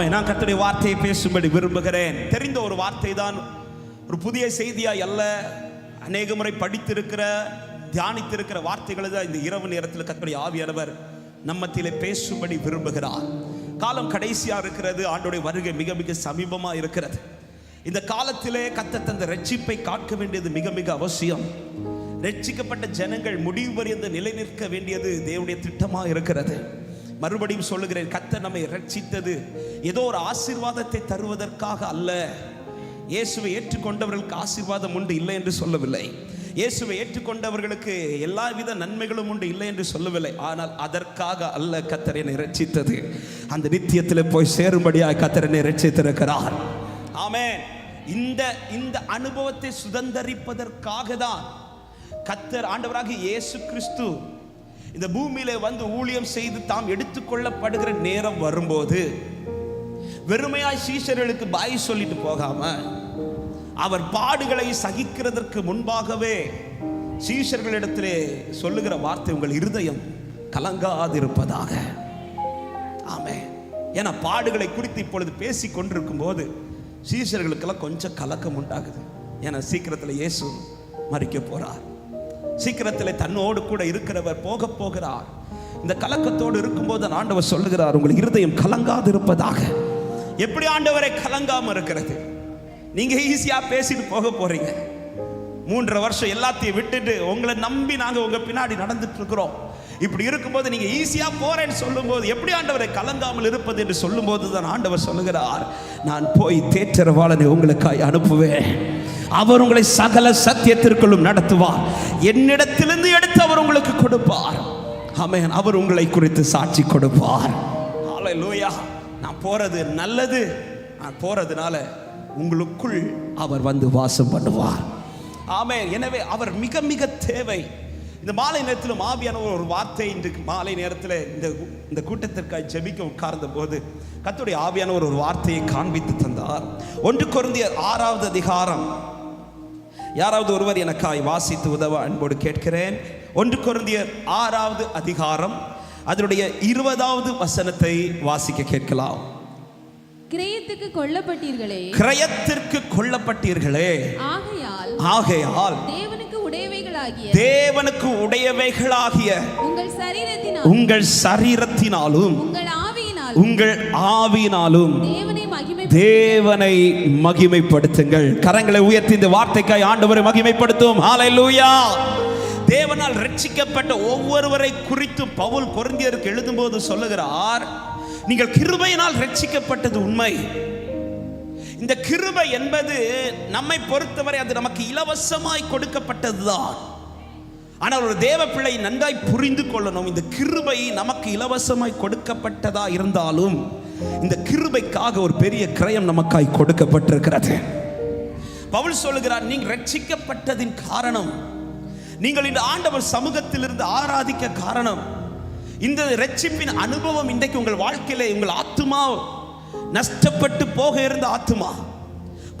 நான் கர்த்தருடைய வார்த்தையை பேசும்படி விரும்புகிறேன். தெரிந்த ஒரு வார்த்தை தான், ஒரு புதிய செய்தியாய் அல்ல, அநேக முறை படித்திருக்கிற தியானித்திருக்கிற வார்த்தைகளை தான் இந்த இரவு நேரத்தில் கர்த்தருடைய ஆவியானவர் நம்மத்திலே பேசும்படி விரும்புகிறார். காலம் கடைசியா இருக்கிறது, ஆண்டோடைய வருகை மிக மிக சமீபமா இருக்கிறது. இந்த காலத்திலே கர்த்தர் தந்த ரட்சிப்பை காக்க வேண்டியது மிக மிக அவசியம். ரட்சிக்கப்பட்ட ஜனங்கள் முடிவு பரியந்த நிலை நிற்க வேண்டியது தேவனுடைய திட்டமா இருக்கிறது. மறுபடியும் சொல்லுகிறேன், கர்த்தர் நம்மை ரட்சித்தது ஏதோ ஒரு ஆசீர்வாதத்தை தருவதற்காக அல்ல. இயேசுவை ஏற்றுக்கொண்டவர்களுக்கு ஆசீர்வாதம் உண்டு இல்லை என்று சொல்லவில்லை. இயேசுவை ஏற்றுக்கொண்டவர்களுக்கு எல்லா வித நன்மைகளும் உண்டு இல்லை என்று சொல்லவில்லை. ஆனால் அதற்காக அல்ல கர்த்தர் என்னை ரட்சித்தது. அந்த நித்தியத்தில் போய் சேரும்படியாக கர்த்தர் என்னை ரட்சித்திருக்கிறார். ஆமென். இந்த அனுபவத்தை சுதந்தரிப்பதற்காக தான் கர்த்தர் ஆண்டவராக இயேசு கிறிஸ்து இந்த பூமியிலே வந்து ஊழியம் செய்து தாம் எடுத்துக்கொள்ளப்படுகிற நேரம் வரும்போது வெறுமையாய் சீஷர்களுக்கு பாய் சொல்லிட்டு போகாம அவர் பாடுகளை சகிக்கிறதற்கு முன்பாகவே சீஷர்களிடத்திலே சொல்லுகிற வார்த்தை, உங்கள் இருதயம் கலங்காதிருப்பதாக. ஆமென். ஏன்னா பாடுகளை குறித்து இப்பொழுது பேசி கொண்டிருக்கும் போது சீஷர்களுக்கெல்லாம் கொஞ்சம் கலக்கம் உண்டாகுது. ஏன்னா சீக்கிரத்தில் இயேசு மரிக்க போறார், சீக்கிரத்தில் தன்னோடு கூட இருக்கிறவர் போக போகிறார். இந்த கலக்கத்தோடு இருக்கும்போது ஆண்டவர் சொல்லுகிறார், உங்கள் இருதயம் கலங்காது இருப்பதாக. எப்படி ஆண்டவரை கலங்காம இருக்கிறது? நீங்க ஈஸியா பேசிட்டு போக போறீங்க. 3.5 வருஷம் எல்லாத்தையும் விட்டுட்டு உங்களை நம்பி நாங்க உங்க பின்னாடி நடந்துட்டு இருக்கிறோம். இப்படி இருக்கும்போது நீங்க ஈஸியா போறேன்னு சொல்லும் போது எப்படி ஆண்டவரை கலங்காமல் இருப்பது என்று சொல்லும் போது தான் ஆண்டவர் சொல்லுகிறார், நான் போய் தேற்றரவாளனை உங்களுக்காய் அனுப்புவேன். அவர் உங்களை சகல சத்தியத்திற்குள்ளும் நடத்துவார். என்னிடத்திலிருந்து எடுத்து அவர் உங்களுக்கு கொடுப்பார். ஆமென். அவர் உங்களை குறித்து சாட்சி கொடுப்பார். ஹல்லேலூயா. நான் போறது நல்லது. நான் போறதுனால உங்களுக்குள் அவர் வந்து வாசம் பண்ணுவார். ஆமென். எனவே அவர் மிக மிக தேவை. இந்த மாலை நேரத்தில் ஆவியானவர் ஒரு வார்த்தை இன்றைக்கு மாலை நேரத்தில் இந்த கூட்டத்திற்காக ஜெபிக்க உட்கார்ந்த போது கர்த்தருடைய ஆவியானவர் ஒரு வார்த்தையை காண்பித்து தந்தார். 1 கொரிந்தியர் 6வது அதிகாரம், யாராவது ஒருவர் எனக்காய் வாசித்து உதவ அன்போடு கேட்கிறேன். 1 கொரிந்தியர் 6வது அதிகாரம் அதனுடைய 20வது வசனத்தை வாசிக்க கேட்கலாம். கிரயத்துக்கு கொல்லப்பட்டீர்களே, கிரயத்திற்கு கொல்லப்பட்டீர்களே, ஆகையால் தேவனுக்கு உடையவைகளாகிய உங்கள் சரீரத்தினாலும் உங்கள் ஆவியினாலும் தேவனை மகிமைப்படுத்துங்கள். கரங்களை உயர்த்தி இந்த வார்த்தைக்காய் ஆண்டவரை மகிமைப்படுத்தும். ஹல்லேலூயா. தேவனால் ரட்சிக்கப்பட்ட ஒவ்வொருவரை குறித்து பவுல் கொரிந்தியருக்கு எழுதும்போது சொல்லுகிறார், நீங்கள் கிருபையினால் ரட்சிக்கப்பட்டது உண்மை. இந்த கிருபை என்பது நம்மை பொறுத்தவரை அது நமக்கு இலவசமாய் கொடுக்கப்பட்டதுதான். ஆனால் ஒரு தேவ பிள்ளை நன்றாய் புரிந்து கொள்ளணும், இந்த கிருபை நமக்கு இலவசமாய் கொடுக்கப்பட்டதா இருந்தாலும் இந்த கிருபைக்காக ஒரு பெரிய கிரயம் நமக்காய் கொடுக்கப்பட்டிருக்கிறது. பவுல் சொல்லுகிறார், நீங்கள் ரட்சிக்கப்பட்டதின் காரணம், நீங்கள் இந்த ஆண்டவர் சமூகத்தில் இருந்து ஆராதிக்க காரணம், இந்த ரட்சிப்பின் அனுபவம் இன்றைக்கு உங்கள் வாழ்க்கையிலே உங்கள் ஆத்துமா நஷ்டப்பட்டு போக இருந்த ஆத்துமா,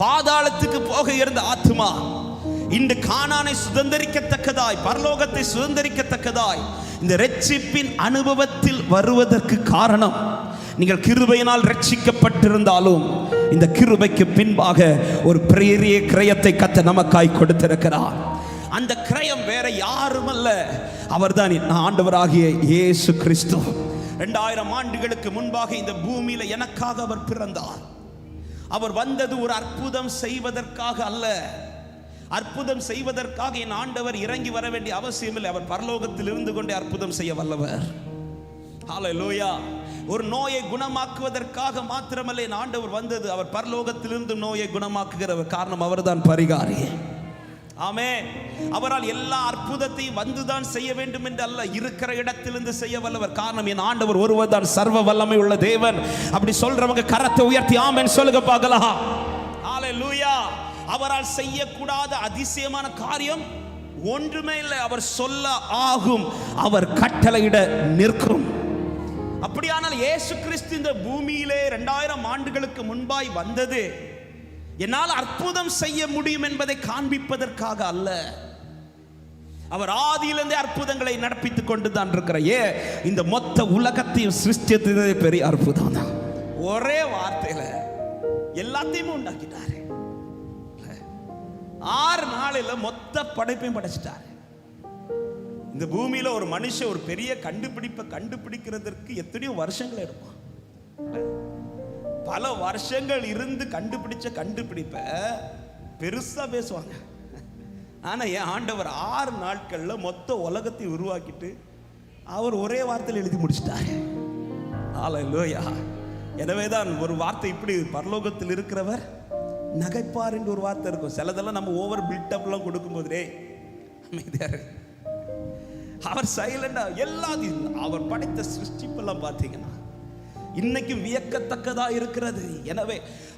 பாதாளத்துக்கு போக இருந்த ஆத்துமா இன்று கானானை சுதந்தரிக்கத்தக்கதாய், பரலோகத்தை சுதந்தரிக்கத்தக்கதாய் இந்த ரட்சிப்பின் அனுபவத்தில் வருவதற்கு காரணம், நீங்கள் கிருபையினால் ரட்சிக்கப்பட்டிருந்தாலும் இந்த கிருபைக்கு பின்பாக ஒரு பெரிய கிரயத்தை கர்த்தர் நமக்காய் கொடுத்திருக்கிறார். அந்த கிரயம் வேற யாரும் அல்ல, அவர்தான் ஆண்டவராகிய இயேசு கிறிஸ்து. 2000 ஆண்டுகளுக்கு முன்பாக இந்த பூமியில எனக்காக அவர் பிறந்தார். அவர் வந்தது ஒரு அற்புதம் செய்வதற்காக அல்ல. அற்புதம் செய்வதற்காக என் ஆண்டவர் இறங்கி வர வேண்டிய அவசியம் இல்லை. அவர் பரலோகத்தில் இருந்து கொண்டே அற்புதம் செய்ய வல்லவர். ஹல்லேலூயா. ஒரு நோயை குணமாக்குவதற்காக மாத்திரமல்ல என் ஆண்டவர் வந்தது, அவர் பரலோகத்திலிருந்து நோயை குணமாக்குகிறவர். காரணம், அவர்தான் பரிகாரி. ஆமென். அவரால் எல்லா அற்புதத்தையும் வந்துதான் செய்ய வேண்டும் என்று அல்ல, இருக்கிற இடத்திலிருந்து செய்ய வல்லவர். காரணம், என் ஆண்டவர் ஒருவர் தான் சர்வ வல்லமை உள்ள தேவன். அப்படி சொல்றவங்க கரத்தை உயர்த்தி ஆமென் சொல்லுங்க பார்க்கலாம். ஹல்லேலூயா. அவரால் செய்யக்கூடாத அதிசயமான காரியம் ஒன்றுமே இல்லை. அவர் சொல்ல ஆகும், அவர் கட்டளையிட நிற்கும். அப்படியானால் இயேசு கிறிஸ்து இந்த பூமியிலே 2000 ஆண்டுகளுக்கு முன்பாய் வந்தது என்னால் அற்புதம் செய்ய முடியும் என்பதை காண்பிப்பதற்காக அல்ல. அவர் ஆதியிலிருந்தே அற்புதங்களை நடப்பித்துக் கொண்டு தான் இருக்கிற இந்த மொத்த உலகத்தையும் சிருஷ்டித்ததே பெரிய அற்புதம் தான். ஒரே வார்த்தையில எல்லாத்தையுமே உண்டாக்கிட்டாரு. 6 நாளில் மொத்த படைப்பையும் படைச்சிட்டாரு. இந்த பூமியில ஒரு மனுஷன் ஒரு பெரிய கண்டுபிடிப்பை கண்டுபிடிக்கிறதுக்கு எத்தனையோ வருஷங்கள் எடுப்பான். பல வருஷங்கள் இருந்து கண்டுபிடிச்ச கண்டுபிடிப்பை பெருசா பேசுவாங்க. ஆனா என் ஆண்டவர் 6 நாட்கள்ல மொத்த உலகத்தை உருவாக்கிட்டு அவர் ஒரே வார்த்தையில் எழுதி முடிச்சிட்டாரு. ஹல்லேலூயா. எனவேதான் ஒரு வார்த்தை இப்படி, பரலோகத்தில் இருக்கிறவர் நகைப்பார் என்று ஒரு வார்த்தை இருக்கும். சிலதெல்லாம் நம்ம ஓவர் பில்டப்லாம் கொடுக்கும்போது அமைதியாரு, அவர் சைலண்டா எல்லாத்தையும் அவர் படைத்த சிருஷ்டிப்பெல்லாம் பார்த்தீங்கன்னா இன்னைக்கும் வியக்கத்தக்கதா இருக்கிறது. எனவே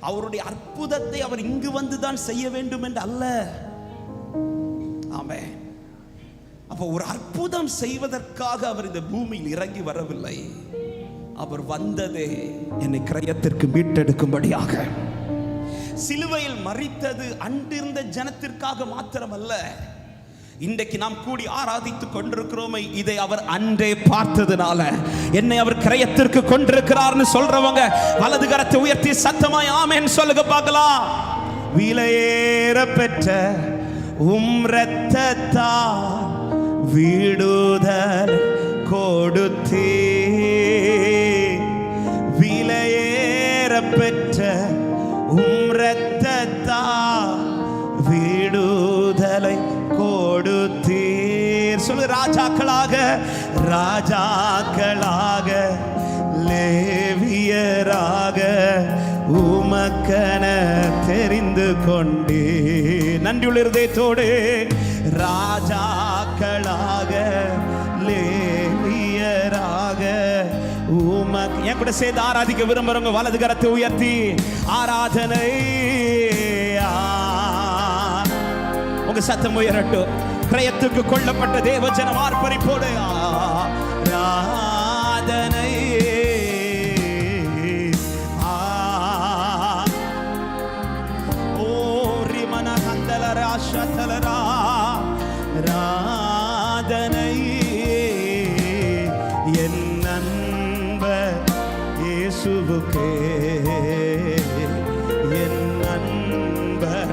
அவருடைய அற்புதத்தை அவர் இங்கு வந்து தான் செய்ய வேண்டும் என்று அல்ல. ஆமென். அப்போ ஒரு அற்புதம் செய்வதற்காக அவர் இந்த பூமியில் இறங்கி வரவில்லை. அவர் வந்ததே என்னை கிரயத்திற்கு மீட்டெடுக்கும்படியாக. சிலுவையில் மரித்தது அன்றிருந்த ஜனத்திற்காக மாத்திரமல்ல, இன்றைக்கு நாம் கூடி ஆராதித்துக் கொண்டிருக்கிறோமே, இதை அவர் அன்றே பார்த்ததுனால என்னை அவர் கிரயத்திற்கு கொண்டிருக்கிறார்னு சொல்றவங்க வலது கரத்தை உயர்த்தி சத்தமாய் ஆமென் சொல்லுங்க பார்க்கலாம். விலையேற பெற்ற இரத்தத்தால் விடுதல் கொடுத்தே, விலையேற பெற்ற இரத்தத்தால் விடுதலை கொடுத்தீர். சொல்லு, ராஜாக்களாக ராஜாக்களாக லேவியராக உமக்கென தெரிந்து கொண்டே. நன்றியுள்ள இருதயத்தோடு ராஜாக்களாக லேவியராக உமக்கு, என் கூட சேர்ந்து ஆராதிக்க விரும்புறவங்க வலது கரத்தை உயர்த்தி ஆராதனை. உங்க சத்தம் உயரட்டும். கிரயத்துக்கு கொல்லப்பட்ட தேவஜன ஆர்ப்பரிப்போடு ஆராதனை. ராதனை என் நண்பர் இயேசுவுக்கே, என் நண்பர்.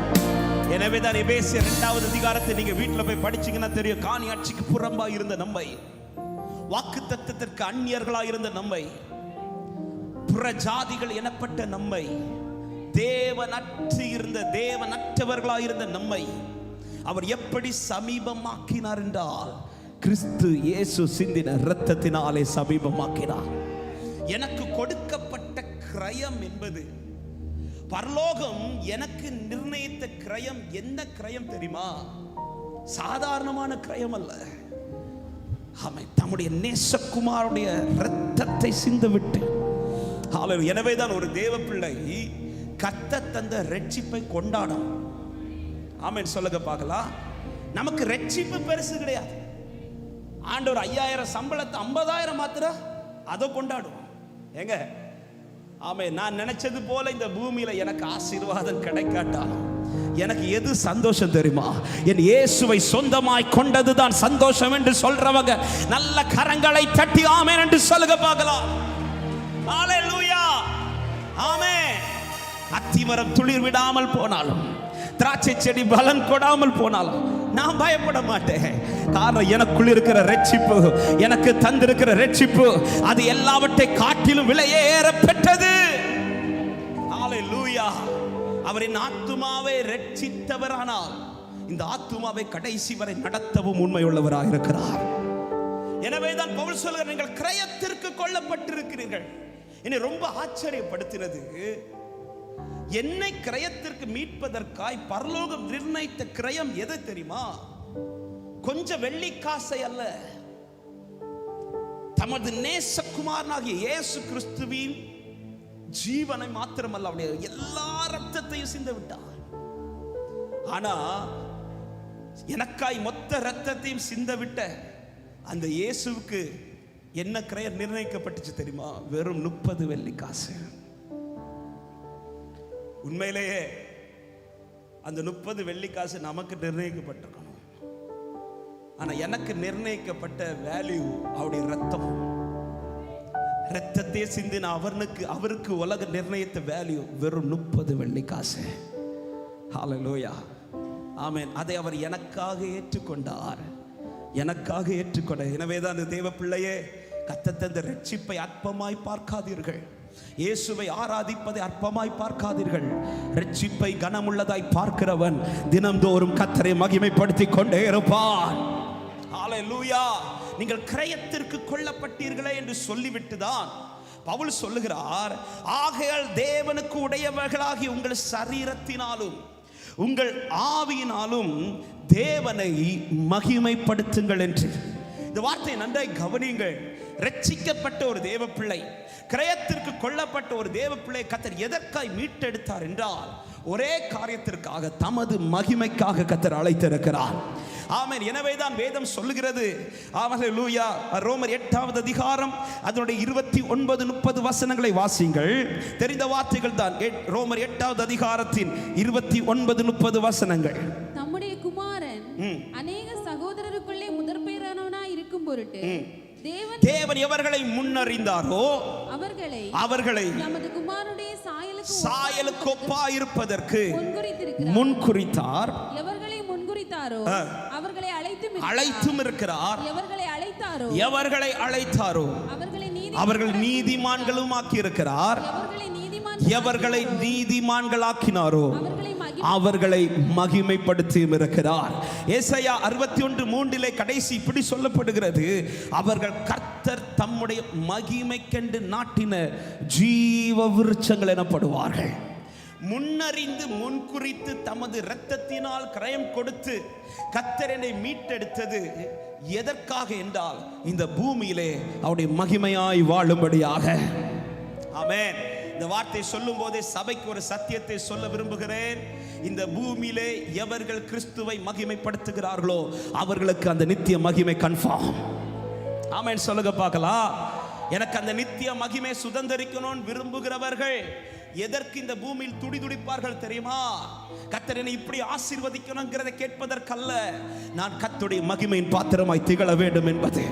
எனவே தான் எபேசியர் 2வது அதிகாரத்தை நீங்க வீட்டுல போய் படிச்சீங்கன்னா தெரியும். காணி ஆட்சிக்கு புறம்பா இருந்த நம்மை, வாக்குத்தத்தத்திற்கு அந்நியர்களா இருந்த நம்மை, புற ஜாதிகள் எனப்பட்ட நம்மை, தேவனற்று இருந்த தேவனற்றவர்களாக இருந்த நம்மை அவர் எப்படி சமீபமாக்கினார் என்றால், கிறிஸ்து இயேசு சிந்தின இரத்தத்தினாலே சமீபமாக்கினார். எனக்கு கொடுக்கப்பட்ட கிரயம் என்பது, பரலோகம் எனக்கு நிர்ணயித்த கிரயம் என்ன கிரயம் தெரியுமா? சாதாரணமான கிரயம் அல்ல. அவன் தம்முடைய நேசகுமாருடைய இரத்தத்தை சிந்தவிட்டு. எனவே தான் ஒரு தேவ பிள்ளை கர்த்தர் தந்த ரட்சிப்பை கொண்டாடும். ஆமென் சொல்லுங்க பார்க்கலாம். நமக்கு ரட்சிப்பு பெருசு கிடையாது. ஆண்டவர் 5000 சம்பளத்தை 50,000 மாத்திரம் அதை கொண்டாடுவோம். ஏங்க ஆமென். நான் நினைச்சது போல இந்த பூமியில எனக்கு ஆசீர்வாதம் கிடைக்காட்டாலும் எனக்கு எது சந்தோஷம் தெரியுமா? என் இயேசுவை சொந்தமாய் கொண்டதுதான் சந்தோஷம் என்று சொல்றவங்க நல்ல கரங்களை தட்டி ஆமென் என்று சொல்லுங்க பார்க்கலாம். ஹல்லேலூயா. ஆமென். அத்திமரம் துளிர் விடாமல் போனாலும், திராட்சை செடி பலன் கொடாமல் போனாலும் நான் பயப்பட மாட்டேன். காரணம், எனக்குள் இருக்கிற ரட்சிப்பு, எனக்கு தந்திருக்கிற ரட்சிப்பு, அது எல்லாவற்றை காட்டிலும் விலையேற பெற்றது. ஹல்லேலூயா. அவரின் ஆத்துமாவை ரட்சித்தவரானால் இந்த ஆத்துமாவை கடைசி வரை நடத்தவும் உண்மையுள்ளவராக இருக்கிறார். எனவேதான் பவுல் சொல்கிறார், நீங்கள் கிரயத்திற்கு கொல்லப்பட்டிருக்கிறீர்கள். என்னை ரொம்ப ஆச்சரியப்படுத்தினது, என்னை கிரயத்திற்கு மீட்பதற்காய் பரலோகம் நிர்ணயித்த கிரயம் எது தெரியுமா? கொஞ்சம் வெள்ளி காசை அல்ல, தமது நேசகுமாரனாகிய இயேசு கிறிஸ்துவின் ஜீவனை மாத்திரமல்ல, அவருடைய எல்லா ரத்தத்தையும் சிந்த விட்டார். ஆனா எனக்காய் மொத்த ரத்தத்தையும் சிந்த விட்ட அந்த இயேசுவுக்கு என்ன கிரயம் நிர்ணயிக்கப்பட்டுச்சு தெரியுமா? வெறும் 30 வெள்ளி காசு. உண்மையிலேயே அந்த 30 வெள்ளி காசு நமக்கு நிர்ணயிக்கப்பட்டிருக்கணும். ஆனா எனக்கு நிர்ணயிக்கப்பட்ட வேல்யூ அவருடைய ரத்தம். ரத்தத்தை சிந்தின அவருக்கு உலக நிர்ணயித்த வேல்யூ வெறும் 30 வெள்ளி காசு. ஹல்லேலூயா, ஆமென். அதை அவர் எனக்காக ஏற்றுக்கொண்டார், எனக்காக ஏற்றுக்கொண்டார். எனவேதான் அந்த தேவ பிள்ளையே, கர்த்தர் தந்த ரட்சிப்பை அற்பமாய் பார்க்காதீர்கள். இயேசுவை ஆராதிப்பதை அற்பமாய் பார்க்காதீர்கள். ரட்சிப்பை கனமுள்ளதாய் பார்க்கிறவன் தினம்தோறும் கர்த்தரை மகிமைப்படுத்திக் கொண்டே இருப்பான். ஹல்லேலூயா. நீங்கள் கிரயத்திற்கு கொல்லப்பட்டீர்களே என்று சொல்லிவிட்டுதான் பவுல் சொல்லுகிறார், ஆகையால் தேவனுக்கு உடையவர்களாகி உங்கள் சரீரத்தினாலும் உங்கள் ஆவியினாலும் தேவனை மகிமைப்படுத்துங்கள் என்று. இந்த வார்த்தையை நன்றாய் கவனியுங்கள். ரட்சிக்கப்பட்ட ஒரு தேவ பிள்ளை, கிரயத்திற்கு கொல்லப்பட்ட ஒரு தேவ பிள்ளை கர்த்தர் எதற்காய் மீட்டெடுத்தார் என்றால், ஒரே காரியத்திற்காக, தமது மகிமைக்காக கர்த்தர் அழைத்திருக்கிறார். ஆமென். எனவேதான் வேதம் சொல்லுகிறது, ஹல்லேலூயா, ரோமர் 8வது அதிகாரம் அதனுடைய 29, 30 வசனங்களை வாசிங்கள். தெரிந்த வார்த்தைகள் தான். ரோமர் 8வது அதிகாரத்தின் 29, 30 வசனங்கள். நம்முடைய குமாரன் அநேக சகோதரருக்குள்ளே முதற்பேரானவனாய் இருக்கும் பொருட்டு தேவன் எவர்களை முன்னறிந்தாரோ அவர்களை நமது குமாரனுடைய சாயலுக்கு ஒப்பாய் இருப்பதற்கு முன்குறித்தார். எவர்களை முன்குறித்தாரோ அவர்களை அழைத்தும் இருக்கிறார். எவர்களை அழைத்தாரோ அவர்கள் நீதிமான்களும் ஆக்கி இருக்கிறார். எவர்களை நீதிமான்களாக்கினாரோ அவர்களை மகிமைப்படுத்தியும் இருக்கிறார். ஏசாயா 61:3 கடைசி இப்படி சொல்லப்படுகிறது, அவர்கள் கர்த்தர் தம்முடைய மகிமைக்கென்று நாட்டின ஜீவ விருட்சங்கள் எனப்படுவார்கள். முன்னறிந்து முன்குறித்து தமது இரத்தத்தினால் கிரயம் கொடுத்து கர்த்தர் என்னை மீட்டெடுத்தது எதற்காக என்றால், இந்த பூமியிலே அவருடைய மகிமையாய் வாழும்படியாக. ஆமென். இந்த வார்த்தை சொல்லும் போதே சபைக்கு ஒரு சத்தியத்தை சொல்ல விரும்புகிறேன். இந்த பூமியிலே எவர்கள் கிறிஸ்துவை மகிமைப்படுத்துகிறார்களோ அவர்களுக்கு அந்த நித்திய மகிமை கன்ஃபார்ம். ஆமென் சொல்லுங்க பார்க்கலாம். எனக்கு அந்த நித்திய மகிமை சுதந்தரிக்கணும்னு விரும்புகிறவர்கள் எதற்கு இந்த பூமியில் துடிதுடிப்பார்கள் தெரியுமா? கர்த்தர் என்னை இப்படி ஆசீர்வதிக்கணும்ங்கிறதை கேட்பதற்கல்ல, நான் கர்த்தருடைய மகிமையின் பாத்திரமாய் திகழ வேண்டும் என்பது.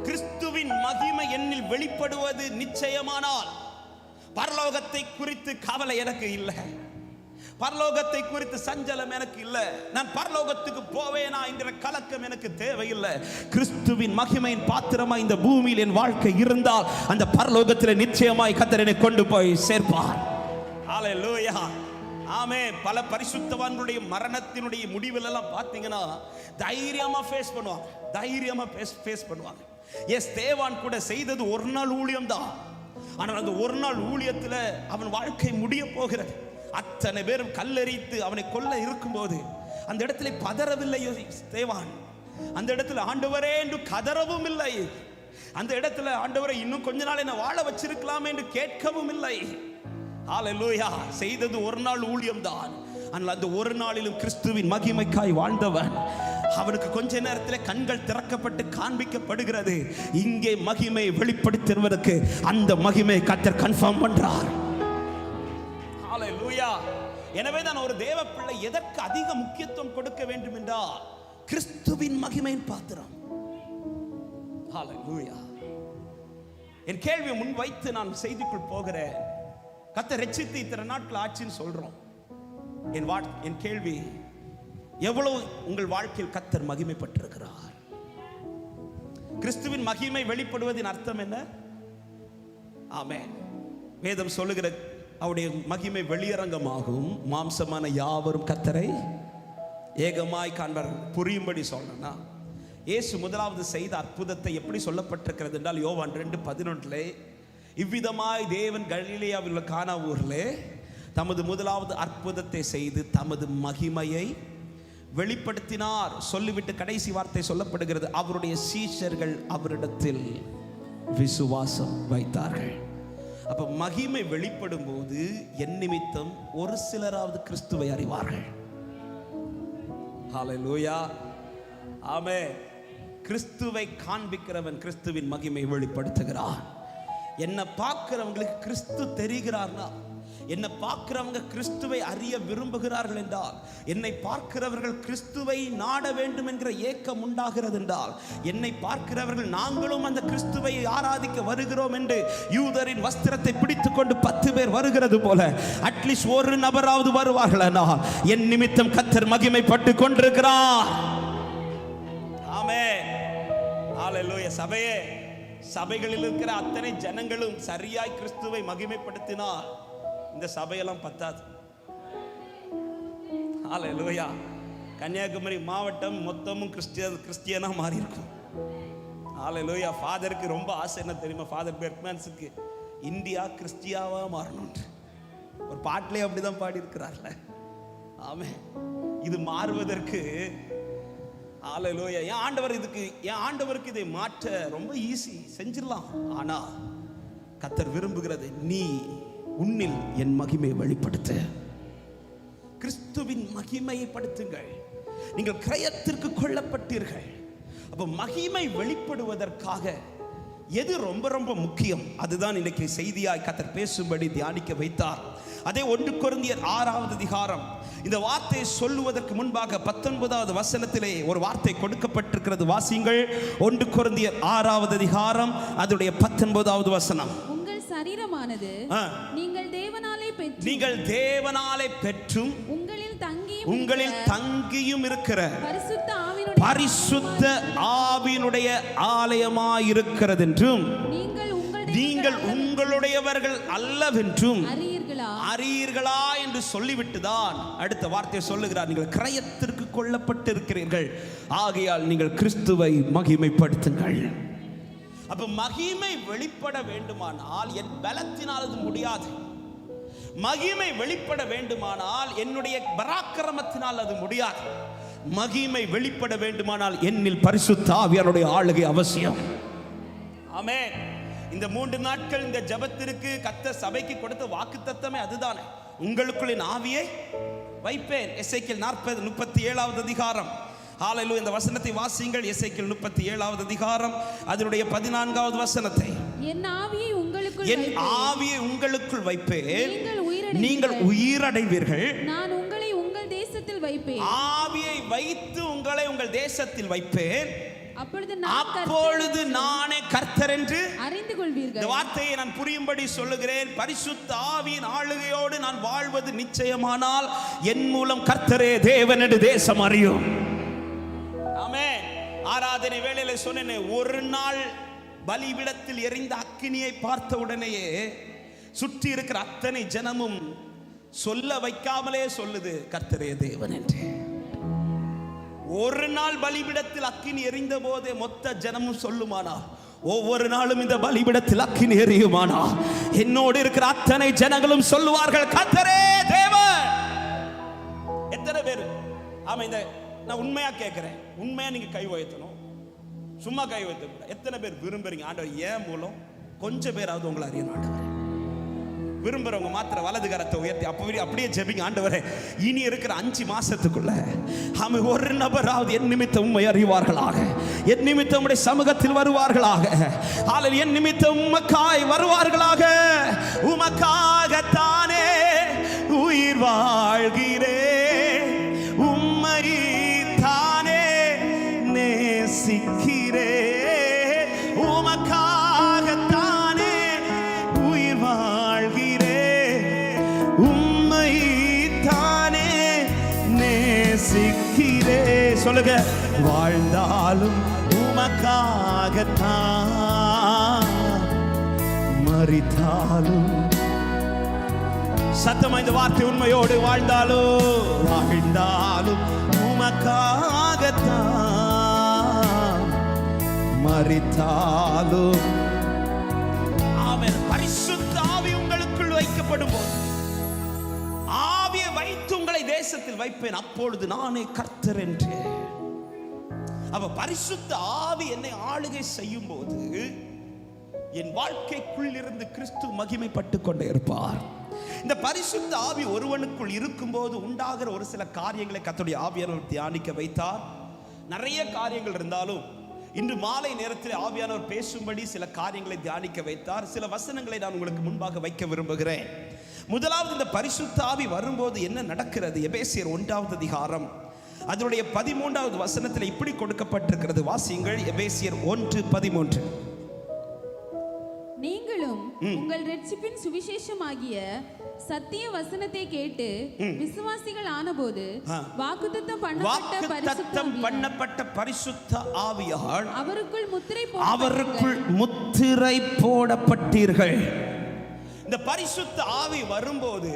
கிறிஸ்துவின் மகிமை என்னில் வெளிப்படுவது நிச்சயமானால் பரலோகத்தை குறித்து கவலை எனக்கு இல்லை, பரலோகத்தை குறித்து சஞ்சலம் எனக்கு இல்லை, நான் பரலோகத்துக்கு போவேனா என்கிற கலக்கம் எனக்கு தேவையில்லை. கிறிஸ்துவின் மகிமையின் பாத்திரமாய் இந்த பூமியில் என் வாழ்க்கை இருந்தால் அந்த பரலோகத்தில் நிச்சயமாய் கர்த்தர் என்னை கொண்டு போய் சேர்ப்பார். ஹல்லேலூயா, ஆமென். பல பரிசுத்தவான்களுடைய மரணத்தினுடைய முடிவில் எல்லாம் பார்த்தீங்கன்னா தைரியமா ஃபேஸ் பண்ணுவாங்க, தைரியமா ஃபேஸ் பண்ணுவாங்க. எஸ், தேவான் கூட செய்தது ஒரு நாள் ஊழியம் தான். ஆனால் அந்த ஒரு நாள் ஊழியத்தில் அவன் வாழ்க்கை முடிய போகிறது. அத்தனை பேரும் கல்லெறித்து அவனை கொல்ல இருக்கும்போது அந்த இடத்துல பதறவில்லை தேவான். அந்த இடத்துல ஆண்டவரே என்று கதறவும் இல்லை. அந்த இடத்துல ஆண்டவரே இன்னும் கொஞ்ச நாள் என்ன வாழ வச்சிருக்கலாமே என்று கேட்கவும் இல்லை. ஹல்லேலூயா. செய்தது ஒரு நாள் ஊழியம் தான். ஆனால் அந்த ஒரு நாளிலும் கிறிஸ்துவின் மகிமைக்காய் வாழ்ந்தவன், அவனுக்கு கொஞ்ச நேரத்தில் கண்கள் திறக்கப்பட்டு காண்பிக்கப்படுகிறது. இங்கே மகிமை வெளிப்படுத்துவதற்கு அந்த மகிமை கர்த்தர் கன்ஃபார்ம் பண்றார். ஹல்லேலூயா. எனவே தான் ஒரு தேவ பிள்ளை எதற்கு அதிக முக்கியத்துவம் கொடுக்க வேண்டும் என்றால் கிறிஸ்துவின் மகிமையின் பாத்திரம். ஹல்லேலூயா. என் கேள்வியை முன் வைத்து நான் செய்திக்குள் போகிறேன். கர்த்தர் ரட்சித்து இத்தனை நாட்கள் ஆட்சின்னு சொல்றோம். என் கேள்வி, எவ்வளவு உங்கள் வாழ்க்கையில் கர்த்தர் மகிமைப்பட்டிருக்கிறார்? கிறிஸ்துவின் மகிமை வெளிப்படுவதின் அர்த்தம் என்ன? ஆமென். வேதம் சொல்லுகிற அவருடைய மகிமை வெளியரங்கமாகும், மாம்சமான யாவரும் கர்த்தரை ஏகமாய் காண்பார்கள். புரியும்படி சொல்லணும்னா, இயேசு முதலாவது செய்த அற்புதத்தை எப்படி சொல்லப்பட்டிருக்கிறது என்றால், யோவான் 2:11 இவ்விதமாய் தேவன் கலிலேயாவில் உள்ள கானா ஊரிலே தமது முதலாவது அற்புதத்தை செய்து தமது மகிமையை வெளிப்படுத்தினார். சொல்லிவிட்டு கடைசி வார்த்தை சொல்லப்படுகிறது, அவருடைய சீஷர்கள் அவரிடத்தில் விசுவாசம் வைத்தார்கள். அப்ப மகிமை வெளிப்படும் போது என் நிமித்தம் ஒரு சிலராவது கிறிஸ்துவை அறிவார்கள். ஹல்லேலூயா, ஆமென். கிறிஸ்துவை காண்பிக்கிறவன் கிறிஸ்துவின் மகிமை வெளிப்படுத்துகிறான். என்ன பார்க்கிறவங்களுக்கு கிறிஸ்து தெரிகிறார்னா, என்னை பார்க்கிறவங்க கிறிஸ்துவை அறிய விரும்புகிறார்கள் என்றால், என்னை பார்க்கிறவர்கள் கிறிஸ்துவை நாட வேண்டும் என்கிற ஏக்கம் உண்டாகிறது என்றால், என்னை பார்க்கிறவர்கள் நாங்களும் அந்த கிறிஸ்துவை ஆராதிக்க வருகிறோம் என்று யூதரின் வஸ்திரத்தை பிடித்துக் கொண்டு 10 பேர் வருகிறது போல அட்லீஸ்ட் ஒரு நபராவது வருவார்கள் என்றால் என் நிமித்தம் கர்த்தர் மகிமைப்பட்டு கொண்டிருக்கிறார். ஆமென், ஹல்லேலூயா. சபையே, சபைகளில் இருக்கிற அத்தனை ஜனங்களும் சரியாய் கிறிஸ்துவை மகிமைப்படுத்தினால் இந்த சபையெல்லாம் பத்தாது. ஹல்லேலூயா. கன்னியாகுமரி மாவட்டம் மொத்தமும் கிறிஸ்டியனா மாறி இருக்கும். ஹல்லேலூயா. ஃபாதருக்கு ரொம்ப ஆசை என்ன தெரியுமா? ஃபாதர் பெர்க்மன்ஸுக்கு இந்தியா கிறிஸ்டியாவா மாறணும். ஒரு பாட்டிலே அப்படிதான் பாடி இருக்கிறார்ல. ஆமென். இது மாறுவதற்கு ஹல்லேலூயா. என் ஆண்டவருக்கு இதை மாற்ற ரொம்ப ஈஸி, செஞ்சிடலாம். ஆனா கர்த்தர் விரும்புகிறது நீ உன்னில் என் மகிமையை வெளிப்படுத்து. கிறிஸ்துவின் மகிமையை படுத்துங்கள். நீங்கள் கிரயத்திற்கு கொள்ளப்பட்டீர்கள். அப்ப மகிமை வெளிப்படுவதற்காக எது ரொம்ப ரொம்ப முக்கியம்? அதுதான் இன்னைக்கு செய்தியாய் கர்த்தர் பேசும்படி தியானிக்க வைத்தார். அதே 1 கொரிந்தியர் 6வது அதிகாரம். இந்த வார்த்தையை சொல்லுவதற்கு முன்பாக 19வது வசனத்திலே ஒரு வார்த்தை கொடுக்கப்பட்டிருக்கிறது. வாசியுங்கள். 1 கொரிந்தியர் 6வது அதிகாரம் அதனுடைய 19வது வசனம். உங்கள் சரீரமானது நீங்கள் தேவனாலே பெற்றும் உங்களில் தங்கியும் இருக்கிற பரிசுத்த ஆவியினுடைய ஆலயமாயிருக்கிறது என்றும் நீங்கள் உங்களுடையவர்கள் அல்லவென்றும் அறியீர்களா என்று சொல்லிவிட்டுதான் அடுத்த வார்த்தையை சொல்லுகிறார். நீங்கள் கிரயத்திற்கு கொள்ளப்பட்டிருக்கிறீர்கள், ஆகையால் நீங்கள் கிறிஸ்துவை மகிமைப்படுத்துங்கள். அப்ப மகிமை வெளிப்பட வேண்டுமானால் என் பலத்தினால் அது முடியாது. மகிமை வெளிப்பட வேண்டுமானால் என்னுடைய பராக்கிரமத்தினால் அது முடியாது. மகிமை வெளிப்பட வேண்டுமானால் என்னில் பரிசுத்த ஆவியானுடைய ஆளுகை அவசியம். ஆமென். இந்த 3 நாட்கள் இந்த ஜெபத்திற்கு கர்த்தர் சபைக்கு கொடுத்த வாக்குத்தத்தமே அதுதானே. உங்களுக்குள் என் ஆவியை வைப்பேன். எசேக்கியேல் 37வது அதிகாரம். ஹல்லேலூயா. இந்த வசனத்தை வாசியுங்கள். எசேக்கியேல் 37வது அதிகாரம் அதனுடைய 14வது வசனத்தை. என் ஆவியை உங்களுக்குள் வைப்பேன், நீங்கள் உயிரடைவீர்கள். நான் உங்களை உங்கள் தேசத்தில் வைப்பேன். ஆவியை வைத்து உங்களை உங்கள் தேசத்தில் வைப்பேன். அப்பொழுது நானே கர்த்தர் என்று அறிந்து கொள்வீர்கள். இந்த வார்த்தையை நான் புரியும்படி சொல்லுகிறேன். பரிசுத்த ஆவியின் ஆளுகையோடு நான் வாழ்வது நிச்சயமானால் என் மூலம் கர்த்தரே தேவன் என்று தேசம் அறியும். ஆமென். ஆராதனை வேளையில சொன்னேன், ஒரு நாள் பலிபீடத்தில் எரிந்த அக்கினியை பார்த்த உடனேயே சுற்றி இருக்கிற அத்தனை ஜனமும் சொல்ல வைக்காமலே சொல்லுது கர்த்தரே தேவன் என்று. ஒரு நாள் பலிபீடத்தில் அக்கினி எரிந்த போதே மொத்த ஜனமும் சொல்லுமானா, ஒவ்வொரு நாளும் இந்த பலிபீடத்தில் அக்கினி எரியுமானா என்னோடு இருக்கிற அத்தனை ஜனங்களும் சொல்லுவார்கள் கர்த்தரே தேவன். எத்தனை பேர்? ஆமா, இந்த நான் உண்மையா கேட்கிறேன், உண்மையா நீங்க கை உயர்த்தணும், சும்மா கை உயர்த்த கூட. எத்தனை பேர் விரும்புறீங்க ஆண்டவர் ஏன் மூலம் கொஞ்சம் பேராவது உங்களை அறியணும் ஆண்டவரே? விரும்புறவங்க மாத்திர வலது கரத்தை உயர்த்தி அப்படியே ஜெபிங்க. ஆண்டவரே, இனி இருக்கிற 5 மாசத்துக்குள்ள ஒரு நபராவது என் நிமித்தம் உம்மை அறிவார்களாக, என் நிமித்தம் உம்முடைய சமூகத்தில் வருவார்களாக, என் நிமித்தம் உமக்காய் வருவார்களாக. உமக்காகத்தானே உயிர் வாழ்கிறேன், உம்மை தானே நேசிக்கிறேன். உமக்காகத்தானே உயிர் வாழ்கிறேன், உம்மை தானே நேசிக்கிறேன். சொல்லுங்க. வாழ்ந்தாலும் உமக்காகத்தான், மரித்தாலும். சத்தமா இந்த வார்த்தை உண்மையோடு வாழ்ந்தாலும் உமக்காகத்தான், மரித்தாலும். ஆமென். பரிசுத்த ஆவி உங்களுக்குள் வைக்கப்படும் போது, ஆவியை வைத்து உங்களை தேசத்தில் வைப்பேன், அப்பொழுது நானே கர்த்தர் என்று. அப்ப பரிசுத்த ஆவி என்னை ஆளுகை செய்யும் போது என் வாழ்க்கைக்குள் இருந்து கிறிஸ்து மகிமைப்பட்டு கொண்டே இருப்பார். இந்த பரிசுத்த ஆவி ஒருவனுக்குள் இருக்கும்போது உண்டாகிற ஒரு சில காரியங்களை கர்த்தருடைய ஆவியானவர் தியானிக்க வைத்தார். நிறைய காரியங்கள் இருந்தாலும் இன்று மாலை நேரத்தில் ஆவியானவர் பேசும்படி சில காரியங்களை தியானிக்க வைத்தார். சில வசனங்களை நான் உங்களுக்கு முன்பாக வைக்க விரும்புகிறேன். முதலாவது இந்த பரிசுத்த ஆவி வரும்போது என்ன நடக்கிறது? எபேசியர் 1வது அதிகாரம் அதனுடைய 13வது வசனத்தில் இப்படி கொடுக்கப்பட்டிருக்கிறது. வாசியுங்கள். எபேசியர் 1:13. நீங்களும் உங்கள் இரட்சிப்பின் சுவிசேஷமாகிய சத்திய வசனத்தை கேட்டு விசுவாசிகள் ஆனபோது வாக்குத்தத்தம் பண்ணப்பட்ட பரிசுத்த ஆவியால் அவருக்குள் முத்திரை போடப்பட்டீர்கள். இந்த பரிசுத்த ஆவி வரும்போது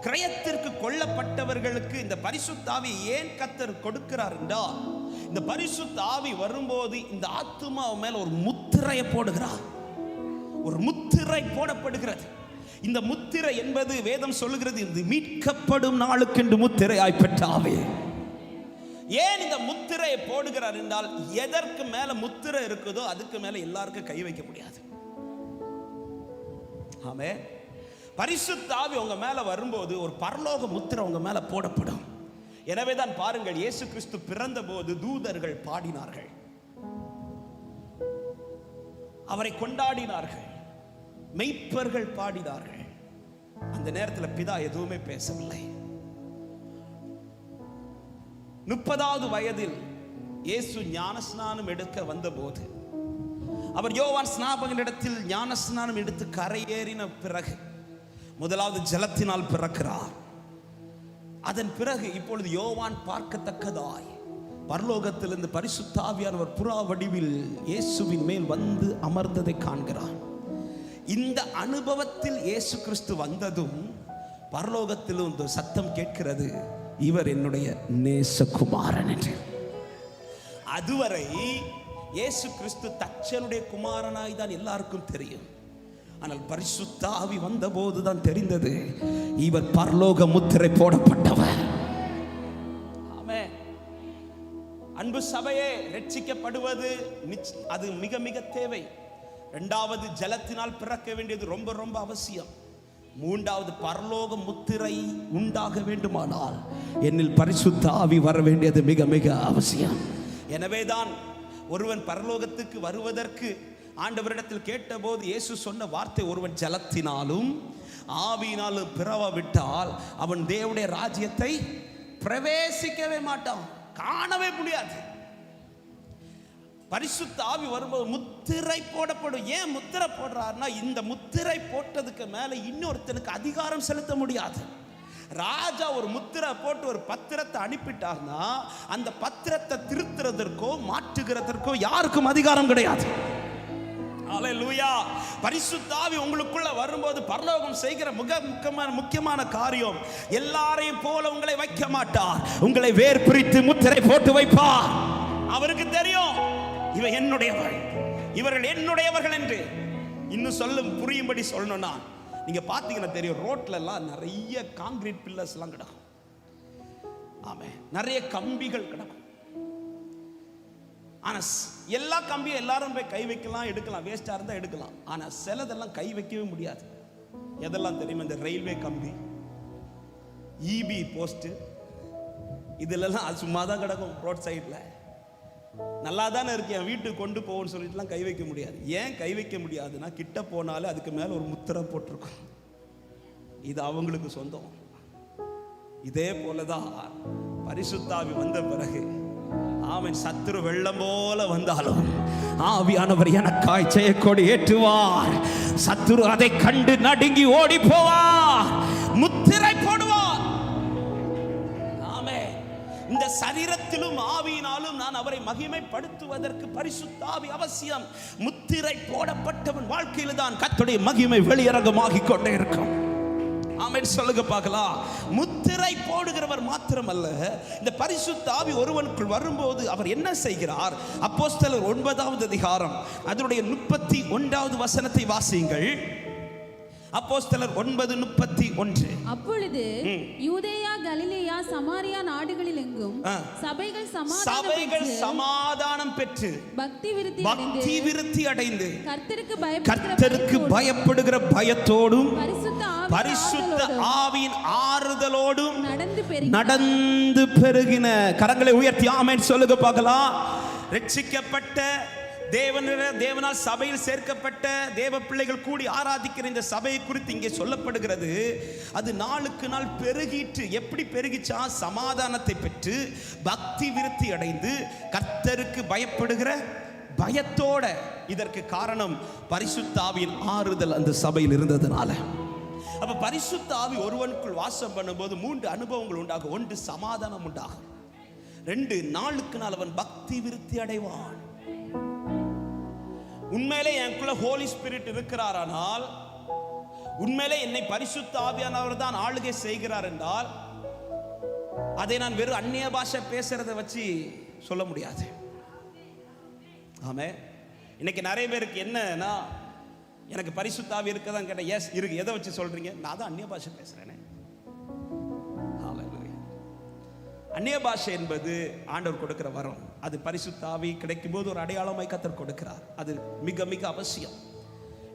கிரயத்திற்கு கொல்லப்பட்டவர்களுக்கு இந்த பரிசுத்த ஆவி ஏன் கர்த்தர் கொடுக்கிறார் என்றால், இந்த பரிசுத்த ஆவி வரும்போது இந்த ஆத்துமா மேல ஒரு முத்திரையை போடுகிறார். ஒரு முத்திரை போடப்படுகிறது. இந்த முத்திரை என்பது வேதம் சொல்லுகிறது, இது மீட்கப்படும் நாளுக்கென்று முத்திரையாய் பெற்ற ஆவி. ஏன் இந்த முத்திரையை போடுகிறார் என்றால், எதற்கு மேல முத்திரை இருக்குதோ அதுக்கு மேல எல்லாருக்கும் கை வைக்க முடியாது. ஆமென். பரிசுத்த ஆவி உங்க மேல வரும்போது ஒரு பரலோக முத்திரை உங்க மேல போடப்படும். எனவே தான் பாருங்கள், இயேசு கிறிஸ்து பிறந்த போது தூதர்கள் பாடினார்கள், அவரை கொண்டாடினார்கள், மெய்ப்பர்கள் பாடினார்கள். அந்த நேரத்தில் பிதா எதுவுமே பேசவில்லை. 30வது வயதில் இயேசு ஞானஸ்நானம் எடுக்க வந்தபோது, அவர் யோவான் ஸ்நாபகனிடத்தில் ஞானஸ்நானம் எடுத்து கரையேறின பிறகு முதலாவது ஜலத்தினால் பிறக்கிறார். அதன் பிறகு இப்பொழுது யோவான் பார்க்கத்தக்கதாய் பரலோகத்திலிருந்து பரிசுத்த ஆவியானவர் புறா வடிவில் இயேசுவின் மேல் வந்து அமர்ந்ததை காண்கிறார். இந்த அனுபவத்தில் இயேசு கிறிஸ்து வந்ததும் பரலோகத்திலும் இந்த சத்தம் கேட்கிறது, இவர் என்னுடைய நேசகுமாரன் என்று. அதுவரை இயேசு கிறிஸ்து தச்சனுடைய குமாரனாய் தான் எல்லாருக்கும் தெரியும். ஆனால் பரிசுத்த ஆவி வந்தபோது தான் தெரிந்தது, இவர் பரலோக முத்திரை போடப்பட்டவர். ஆமென். அன்பு சபையே, ரட்சிக்கப்படுவது அது மிக மிக தேவை. இரண்டாவது, ஜலத்தினால் பிறக்க வேண்டியது ரொம்ப ரொம்ப அவசியம். மூன்றாவது, பரலோக முத்திரை உண்டாக வேண்டுமானால் என்னில் பரிசுத்த ஆவி வர வேண்டியது மிக மிக அவசியம். எனவேதான் ஒருவன் பரலோகத்துக்கு வருவதற்கு ஆண்டவரிடத்தில் கேட்டபோது இயேசு சொன்ன வார்த்தை, ஒருவன் ஜலத்தினாலும் ஆவியினாலும் பிறவாவிட்டால் அவன் தேவனுடைய ராஜ்யத்தை பிரவேசிக்கவே மாட்டான், காணவே முடியாது. பரிசுத்த ஆவி வரும்போது முத்திரை போடப்படும். ஏன் முத்திரை போடுறாருன்னா, இந்த முத்திரை போட்டதுக்கு மேல இன்னொருத்தனுக்கு அதிகாரம் செலுத்த முடியாது. ராஜா ஒரு முத்திரை போட்டு ஒரு பத்திரத்தை அனுப்பிட்டார்னா அந்த பத்திரத்தை திருத்துறதற்கோ மாற்றுகிறதற்கோ யாருக்கும் அதிகாரம் கிடையாது. அல்லேலூயா. பரிசுத்த ஆவி உங்களுக்குள்ள வரும்போது பரலோகம் செய்கிற முக்கியமான காரியம், எல்லாரையும் போல உங்களை வைக்க மாட்டார், உங்களை வேர் பிரித்து முத்திரை போட்டு வைப்பார். அவருக்கு தெரியும், இவன் என்னுடையவர், இவர்கள் என்னுடையவர்கள் என்று. இன்னும் சொல்லும் புரியும்படி சொல்லணும்னா, நீங்க பாத்தீங்கன்னா தெரியும், ரோட்ல எல்லாம் நிறைய கான்கிரீட் பில்லர்ஸ் எல்லாம் கிடக்கும். ஆமே, நிறைய கம்பிகள் கிடக்கும். ஆனா எல்லா கம்பியும் எல்லாரும் போய் கை வைக்கலாம், எடுக்கலாம், வேஸ்டா இருந்தா எடுக்கலாம். ஆனா சிலதெல்லாம் கை வைக்கவே முடியாது. எதெல்லாம் தெரியுமா? இந்த ரயில்வே கம்பி, இபி போஸ்ட், இதுலலாம் அது சும்மா தான் கிடக்கும் ரோட் சைட்ல. நல்லா தானே இருக்கு, என் வீட்டுக்கு கொண்டு போவோன்னு சொல்லிட்டுலாம் கை வைக்க முடியாது. ஏன் கை வைக்க முடியாதுன்னா, கிட்ட போனாலே அதுக்கு மேல ஒரு முத்திரை போட்டிருக்கும், இது அவங்களுக்கு சொந்தம். இதே போலதான் பரிசுத்த ஆவி வந்த பிறகு, அவன் சத்துரு வெள்ளம் போல வந்தாலும் ஆவியானவர் எனக்காய் ஜெயக்கொடி ஏற்றுவார். சத்துரு அதை கண்டு நடுங்கி ஓடி போவார், முத்திரை போடுவார். ஆமென். இந்த சரீரத்திலும் ஆவியினாலும் நான் அவரை மகிமைப்படுத்துவதற்கு பரிசுத்த ஆவி அவசியம். முத்திரை போடப்பட்டவன் வாழ்க்கையில் தான் கர்த்தருடைய மகிமை வெளியரங்கமாகிக் கொண்டே இருக்கும். ஆமென் சொல்லுங்க பார்க்கலாம். முத்திரை போடுகிறவர் மாத்திரமல்ல, இந்த பரிசுத்த ஆவி ஒருவனுக்குள் வரும்போது அவர் என்ன செய்கிறார்? அப்போஸ்தலர் 9வது அதிகாரம் அதனுடைய 31வது வசனத்தை வாசியுங்கள். அப்போஸ்தலர் 9:31. அப்பொழுது யூதேயா, கலிலேயா, சமாரியா நாடுகளில் எங்கும் சபைகள் சமாதானம் பெற்று பக்தி விருத்தி அடைந்து கர்த்தருக்கு பயப்படுகிற பயத்தோடும் பரிசுத்த ஆவியின் ஆறுதலோடும் நடந்து பெருகின. கரங்களை உயர்த்தி ஆமென் சொல்லுங்க பார்க்கலாம். ரட்சிக்கப்பட்ட தேவனால் சபையில் சேர்க்கப்பட்ட தேவ பிள்ளைகள் கூடி ஆராதிக்கிற இந்த சபையை குறித்து இங்கே சொல்லப்படுகிறது. அது நாளுக்கு நாள் பெருகிட்டு. எப்படி பெருகிச்சா? சமாதானத்தை பெற்று பக்தி விருத்தி அடைந்து கர்த்தருக்கு பயப்படுகிற பயத்தோட. இதற்கு காரணம் பரிசுத்த ஆவியின் ஆறுதல் அந்த சபையில் இருந்ததுனால. அப்ப பரிசுத்த ஆவி ஒருவனுக்குள் வாசம் பண்ணும்போது 3 அனுபவங்கள் உண்டாகும். 1, சமாதானம் உண்டாகும். 2, நாளுக்கு நாள் அவன் பக்தி விருத்தி அடைவான். உண்மையிலே எனக்குள்ள ஹோலி ஸ்பிரிட் இருக்கிறாரானால், உண்மையிலே என்னை பரிசுத்த ஆவியானவர் தான் ஆளுகை செய்கிறார் என்றால், அதை நான் வெறும் அந்நிய பாஷை பேசுறதை வச்சு சொல்ல முடியாது. ஆமே. இன்னைக்கு நிறைய பேருக்கு என்னன்னா, எனக்கு பரிசுத்த ஆவி இருக்கதான் கேட்டேன். எஸ் இருக்கு. எதை வச்சு சொல்றீங்க? நான் தான் அந்நிய பாஷை பேசுறேனே. அந்நிய பாஷை என்பது ஆண்டவர் கொடுக்கிற வரம். அது பரிசுத்த ஆவி கிடைக்கும் போது ஒரு அடையாளமாய் கர்த்தர் கொடுக்கிறார். அது மிக மிக அவசியம்.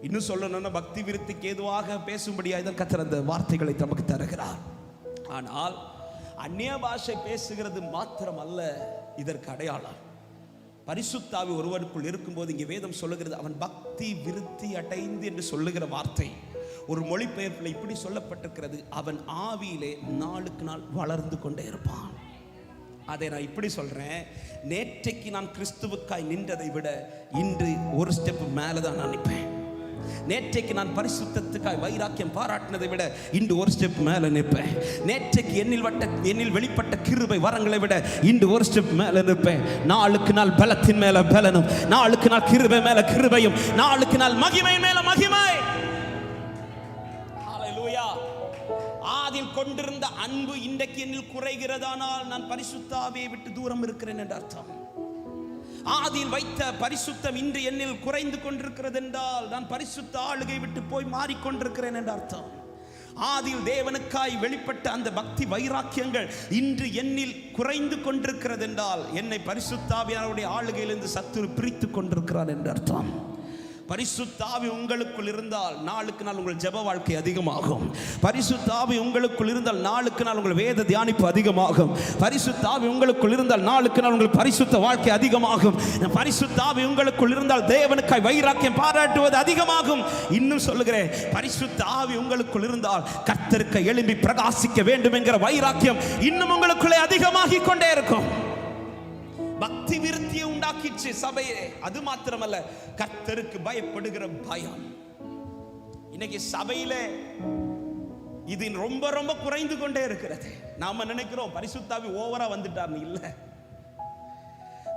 இன்னும் சொல்லணும்னா பக்தி விருத்திக்கு ஏதுவாக பேசும்படியாக தான் கர்த்தர் அந்த வார்த்தைகளை நமக்கு தருகிறார். ஆனால் அந்நிய பாஷை பேசுகிறது மாத்திரம் அல்ல இதற்கு அடையாளம். பரிசுத்த ஆவி ஒருவனுக்குள் இருக்கும்போது இங்கே வேதம் சொல்லுகிறது, அவன் பக்தி விருத்தி அடைந்து என்று சொல்லுகிற வார்த்தை ஒரு மொழிபெயர்ப்பில் இப்படி சொல்லப்பட்டிருக்கிறது, அவன் ஆவியிலே நாளுக்கு நாள் வளர்ந்து கொண்டே இருப்பான். அதை நான் இப்படி சொல்றேன், நேற்றைக்கு நான் கிறிஸ்துவுக்காய் நின்றதை விட இன்று ஒரு ஸ்டெப் மேலே தான் நான் நிற்பேன். நேற்றைக்கு நான் பரிசுத்தத்துக்காய் வைராக்கியம் பாராட்டினதை விட இன்று ஒரு ஸ்டெப் மேலே நிற்பேன். நேற்றைக்கு என்னில் வெளிப்பட்ட கிருபை வரங்களை விட இன்று ஒரு ஸ்டெப் மேலே நிற்பேன். நாளுக்கு நாள் பலத்தின் மேல பலனும், நாளுக்கு நாள் கிருபை மேல கிருபையும், நாளுக்கு நாள் மகிமை மேல மகிமை. ஹல்லேலூயா. ஆதில் கொண்டிருந்த அன்பு இன்றைக்கு என்னில் குறைகிறதானால் நான் பரிசுத்த ஆவியை விட்டு தூரம் இருக்கிறேன் என்று அர்த்தம். ஆதியில் வைத்த பரிசுத்தம் இன்று என்னில் குறைந்து கொண்டிருக்கிறது என்றால் நான் பரிசுத்த ஆளுகை விட்டு போய் மாறிக்கொண்டிருக்கிறேன் என்று அர்த்தம். ஆதியில் தேவனுக்காய் வெளிப்பட்ட அந்த பக்தி வைராக்கியங்கள் இன்று என்னில் குறைந்து கொண்டிருக்கிறது என்றால் என்னை பரிசுத்த ஆவியானவருடைய ஆளுகையிலிருந்து சத்துரு பிரித்து கொண்டிருக்கிறான் என்று அர்த்தம். பரிசுத்த ஆவி உங்களுக்குள் இருந்தால் நாளுக்கு நாள் உங்கள் ஜெப வாழ்க்கை அதிகமாகும். பரிசுத்த ஆவி உங்களுக்குள் இருந்தால் நாளுக்கு நாள் உங்கள் வேத தியானிப்பு அதிகமாகும். பரிசுத்த ஆவி உங்களுக்குள் இருந்தால் நாளுக்கு நாள் உங்கள் பரிசுத்த வாழ்க்கை அதிகமாகும். பரிசுத்த ஆவி உங்களுக்குள் இருந்தால் தேவனுக்காய் வைராக்கியம் பாராட்டுவது அதிகமாகும். இன்னும் சொல்லுகிறேன், பரிசுத்த ஆவி உங்களுக்குள் இருந்தால் கர்த்தருக்கு எழும்பி பிரகாசிக்க வேண்டும் என்கிற வைராக்கியம் இன்னும் உங்களுக்குள்ளே அதிகமாகிக் கொண்டே இருக்கும். பக்தி விருத்தியை உண்டாக்கிச்சு சபையே. அது மாத்திரமல்ல, கர்த்தருக்கு பயப்படுகிற பயம். இன்னைக்கு சபையில இது ரொம்ப ரொம்ப குறைந்து கொண்டே இருக்கிறது. நாம நினைக்கிறோம் பரிசுத்த ஆவி ஓவரா வந்துட்டார்னு. இல்ல,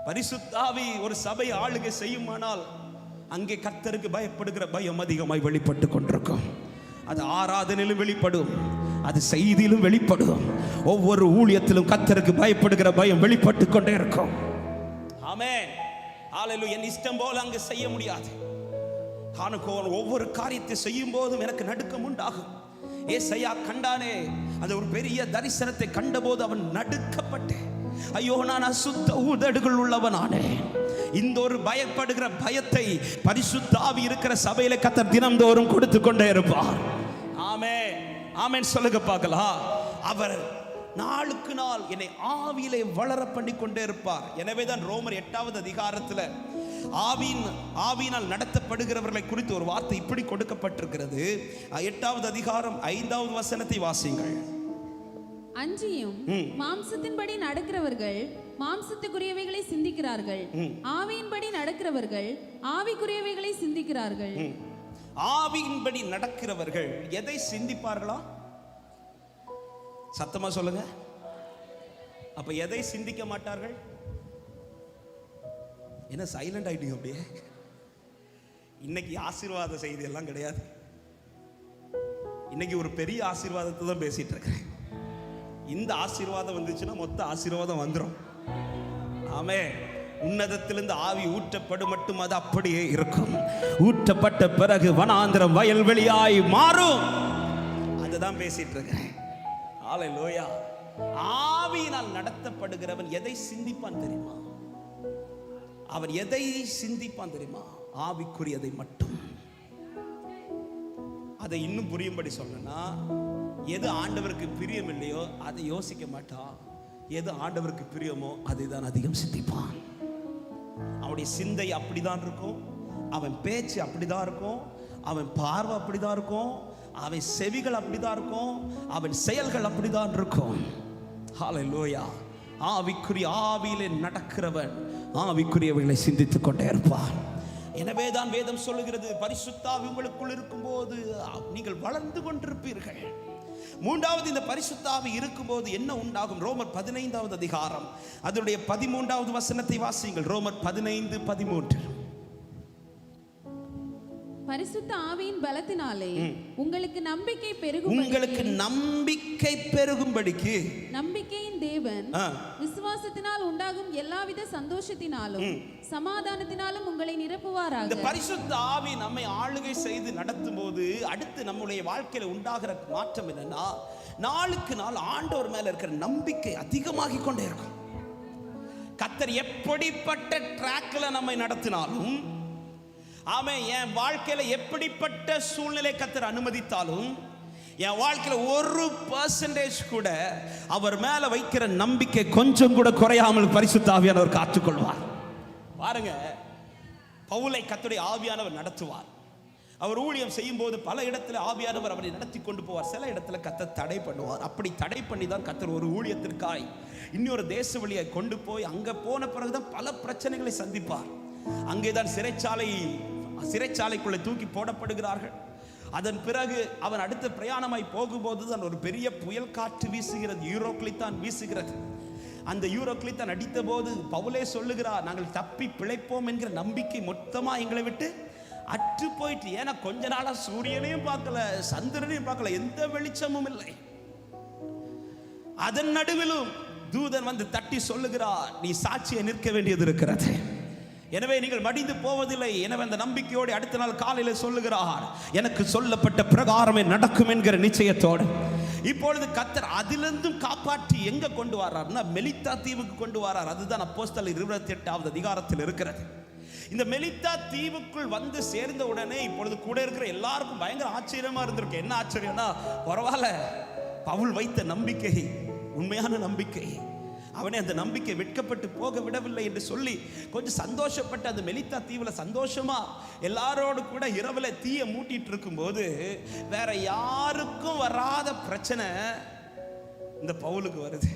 பரிசுத்த ஆவி ஒரு சபை ஆளுகை செய்யுமானால் அங்கே கர்த்தருக்கு பயப்படுகிற பயம் அதிகமாய் வெளிப்பட்டு கொண்டிருக்கும். அது ஆராதனையிலும் வெளிப்படும், அது செய்தியிலும் வெளிப்படும். ஒவ்வொரு ஊழியத்திலும் கர்த்தருக்கு பயப்படுகிற பயம் வெளிப்பட்டு கொண்டே இருக்கும். ஆமென். ஹல்லேலூயா. என் இஷ்டம் போல அங்கு செய்ய முடியாது. ஒவ்வொரு காரியத்தை செய்யும் போதும் எனக்கு நடுக்கம் உண்டாகும். ஏசாயா கண்டானே, அது ஒரு பெரிய தரிசனத்தை கண்டபோது அவன் நடுக்கப்பட்டேன். ஐயோ, நான் அசுத்த உதடுகள் உள்ளவனானே. இந்த ஒரு பயப்படுகிற பயத்தை பரிசுத்த ஆவி இருக்கிற சபையில கர்த்தர் தினம்தோறும் கொடுத்து கொண்டே இருப்பார். ஆமென். ஆமென் சொல்லுங்க பார்க்கலாம். அவர் நாளுக்கு நாள் என்னை ஆவியிலே வளர பண்ணி கொண்டே இருப்பார். எனவே தான் ரோமர் 8வது அதிகாரத்தில் ஆவியினால் நடத்தப்படுகிறவர்களை குறித்து ஒரு வார்த்தை இப்படி கொடுக்கப்பட்டிருக்கிறது. 8வது அதிகாரம் 5வது வசனத்தை வாசியுங்கள். அஞ்சியும் மாம்சத்தின்படி நடக்கிறவர்கள் மாம்சத்துக்குரியவைகளை சிந்திக்கிறார்கள், ஆவியின்படி நடக்கிறவர்கள் ஆவிக்குரியவைகளை சிந்திக்கிறார்கள். ஆவியின்படி நடக்கிறவர்கள் எதை சிந்திப்பார்களா? சத்தமா சொல்லுங்க. அப்ப எதை சிந்திக்க மாட்டார்கள்? என்ன சைலண்ட் ஆயிட்டீங்க அப்படியே? இன்னைக்கு ஆசீர்வாத செய்தி எல்லாம் கிடையாது. இன்னைக்கு ஒரு பெரிய ஆசீர்வாதத்தை தான் பேசிட்டு இருக்கிறேன். இந்த ஆசீர்வாதம் வந்துச்சுன்னா மொத்த ஆசீர்வாதம் வந்துடும். ஆமே. உன்னதத்திலிருந்து ஆவி ஊற்றப்படும் மட்டும் அது அப்படியே இருக்கும். ஊற்றப்பட்ட பிறகு வனாந்திரம் வயல்வெளியாய் மாறும். அதுதான் பேசிட்டு இருக்கிறேன். ஹல்லேலூயா. ஆவியினால் நடத்தப்படுகிறவன் எதை சிந்திப்பான் தெரியுமா? அவன் எதை சிந்திப்பான் தெரியுமா? ஆவிக்குரியதை மட்டும். அதை இன்னும் புரியும்படி சொல்லனா, எது ஆண்டவருக்கு பிரியம் இல்லையோ அதை யோசிக்க மாட்டான். எது ஆண்டவருக்கு பிரியமோ அதை தான் அதிகம் சிந்திப்பான். அவனுடைய சிந்தை அப்படிதான் இருக்கும், அவன் பேச்சு அப்படிதான் இருக்கும், அவன் பார்வை அப்படிதான் இருக்கும், அவன் செவிகள் அப்படிதான் இருக்கும், அவன் செயல்கள் அப்படிதான் இருக்கும். ஹல்லேலூயா. ஆவிக்குரிய ஆவியிலே நடக்கிறவன் ஆவிக்குரியவைகளை சிந்தித்துக் கொண்டே இருப்பான். எனவே தான் வேதம் சொல்லுகிறது, பரிசுத்த ஆவி உங்களுக்குள் இருக்கும்போது நீங்கள் வளர்ந்து கொண்டிருப்பீர்கள். மூன்றாவது, இந்த பரிசுத்த ஆவி இருக்கும்போது என்ன உண்டாகும்? ரோமர் 15வது அதிகாரம் அதனுடைய 13வது வசனத்தை வாசியுங்கள். ரோமர் 15:13. பரிசுத்த ஆவியின் பலத்தினாலே உங்களுக்கு நம்பிக்கை பெருகும்படிக்கு நம்பிக்கையின் தேவன் விசுவாசத்தினால் உண்டாகும் எல்லாவித சந்தோஷத்தினாலும் சமாதானத்தினாலும் உங்களை நிரப்புவாராக. இந்த பரிசுத்த ஆவி நம்மை ஆளுகை செய்து நடத்தும் போது அடுத்து நம்முடைய வாழ்க்கையில உண்டாகிற மாற்றம் என்னன்னா, நாளுக்கு நாள் ஆண்டவர் மேல இருக்கிற நம்பிக்கை அதிகமாகி கொண்டே இருக்கும். கர்த்தர் எப்படிப்பட்ட ட்ராக்ல நம்மை நடத்தினாலும், ஆமே, என் வாழ்க்கையில எப்படிப்பட்ட சூழ்நிலை கர்த்தர் அனுமதித்தாலும், என் வாழ்க்கையில 1% கூட அவர் மேல வைக்கிற நம்பிக்கை கொஞ்சம் கூட குறையாமல் பரிசுத்த ஆவியானவர் காத்துக்கொள்வார். பாருங்க, பவுலை கர்த்தருடைய ஆவியானவர் நடத்துவார். அவர் ஊழியம் செய்யும் போது பல இடத்துல ஆவியானவர் அவரை நடத்தி கொண்டு போவார். சில இடத்துல கர்த்தர் தடை பண்ணுவார். அப்படி தடை பண்ணி தான் கர்த்தர் ஒரு ஊழியத்திற்காய் இன்னொரு தேச வழியை கொண்டு போய் அங்க போன பிறகுதான் பல பிரச்சனைகளை சந்திப்பார். அங்கேதான் சிறைச்சாலைக்குள்ளே தூக்கி போடப்படுகிறார்கள். அதன் பிறகு அவன் அடுத்த பிரயாணமாய் போகும்போது தான் ஒரு பெரிய புயல் காற்று வீசுகிறது, யூரோக்ளித்தான் வீசுகிறது. அந்த யூரோக்ளித்தான் அடித்த போது பவுலே சொல்லுகிறார், நாங்கள் தப்பி பிழைப்போம் என்கிற நம்பிக்கை மொத்தமா எங்களை விட்டு அற்று போயிட்டு. ஏன்னா கொஞ்ச நாளா சூரியனையும் பார்க்கல, சந்திரனையும் பார்க்கல, எந்த வெளிச்சமும் இல்லை. அதன் நடுவிலும் தூதன் வந்து தட்டி சொல்லுகிறார், நீ சாட்சியை நிற்க வேண்டியது இருக்கிறது, எனவே நீங்கள் மடிந்து போவதில்லை. எனவே அந்த நம்பிக்கையோடு அடுத்த நாள் காலையில் சொல்லுகிறார், எனக்கு சொல்லப்பட்ட பிரகாரமே நடக்கும் என்கிற நிச்சயத்தோடு. இப்பொழுது கர்த்தர் அதிலிருந்தும் காப்பாற்றி எங்க கொண்டு வர்றார்னா, மெலித்தா தீவுக்கு கொண்டு வர்றார். அதுதான் அப்போஸ்தலர் 28வது அதிகாரத்தில் இருக்கிறது. இந்த மெலித்தா தீவுக்குள் வந்து சேர்ந்த உடனே இப்பொழுது கூட இருக்கிற எல்லாருக்கும் பயங்கர ஆச்சரியமா இருந்திருக்கு. என்ன ஆச்சரியம்னா, பரவாயில்ல, பவுல் வைத்த நம்பிக்கை உண்மையான நம்பிக்கை, அவனே அந்த நம்பிக்கை வெட்கப்பட்டு போக விடவில்லை என்று சொல்லி கொஞ்சம் சந்தோஷப்பட்டு அந்த மெலித்தா தீவுல சந்தோஷமா எல்லாரோடு கூட இரவுல தீய மூட்டிட்டு இருக்கும் போது வேற யாருக்கும் வராத பிரச்சனை இந்த பவுலுக்கு வருது.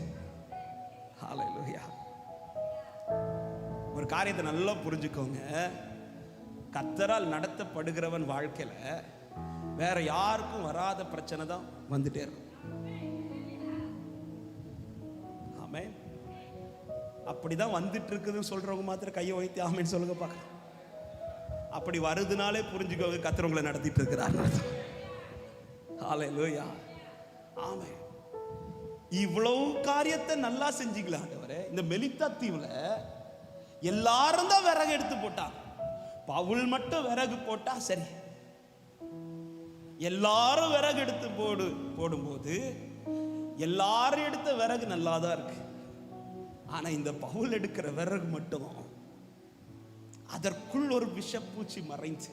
ஹல்லேலூயா. ஒரு காரியத்தை நல்லா புரிஞ்சுக்கோங்க, கர்த்தரால் நடத்தப்படுகிறவன் வாழ்க்கையில வேற யாருக்கும் வராத பிரச்சனை தான் வந்துட்டே இருக்கும். ஆமென். அப்படிதான் வந்துட்டு இருக்குதுன்னு சொல்றவங்க மாத்திரம் கையை வைத்து ஆமென் சொல்லுங்க பார்க்கலாம். அப்படி வருதுனாலே புரிஞ்சுக்கோங்க, கர்த்தர் உங்களை நடத்திட்டு இருக்கிறார். ஹல்லேலூயா. ஆமென். இவ்வளவு காரியத்தை நல்லா செஞ்சீங்களா ஆண்டவரே? இந்த மெலித்தா தீவுல எல்லாரும் தான் விறகு எடுத்து போட்டாங்க, பவுல் மட்டும் விறகு போட்டா சரி. எல்லாரும் விறகு எடுத்து போடும்போது எல்லாரும் எடுத்த விறகு நல்லாதான் இருக்கு. ஆனா இந்த பவுல் எடுக்கிற விறகு மட்டும் அதற்குள் ஒரு விஷப்பூச்சி மறைஞ்சு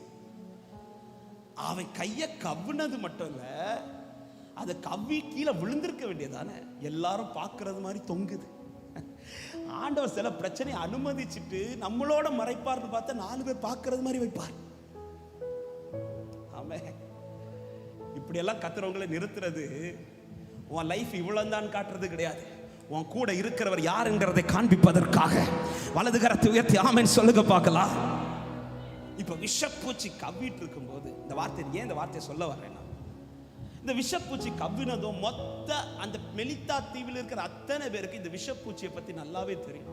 அவன் கைய கவ்வினது மட்டும் இல்ல, அதை கவ்வி கீழே விழுந்திருக்க வேண்டியதானே, எல்லாரும் பார்க்கறது மாதிரி தொங்குது. ஆண்டவர் சில பிரச்சனையை அனுமதிச்சுட்டு நம்மளோட மறைப்பார்னு பார்த்தா 4 பேர் பார்க்கறது மாதிரி வைப்பார். ஆமே, இப்படி எல்லாம் கத்துறவங்களை நிறுத்துறது உன் லைஃப் இவ்வளவுதான் காட்டுறது கிடையாது, உன் கூட இருக்கிறவர் யார் என்கிறதை காண்பிப்பதற்காக. வலது கரத்தை உயர்த்தி ஆமென் சொல்லுங்க பார்க்கலாம். இப்ப விஷப்பூச்சி கவ்விட்டு இருக்கும் போது இந்த வார்த்தை, ஏன் இந்த வார்த்தையை சொல்ல வர்றேன்னா, இந்த விஷப்பூச்சி கவ்வினதும் மொத்த அந்த மெலித்தா தீவில் இருக்கிற அத்தனை பேருக்கு இந்த விஷப்பூச்சியை பத்தி நல்லாவே தெரியும்.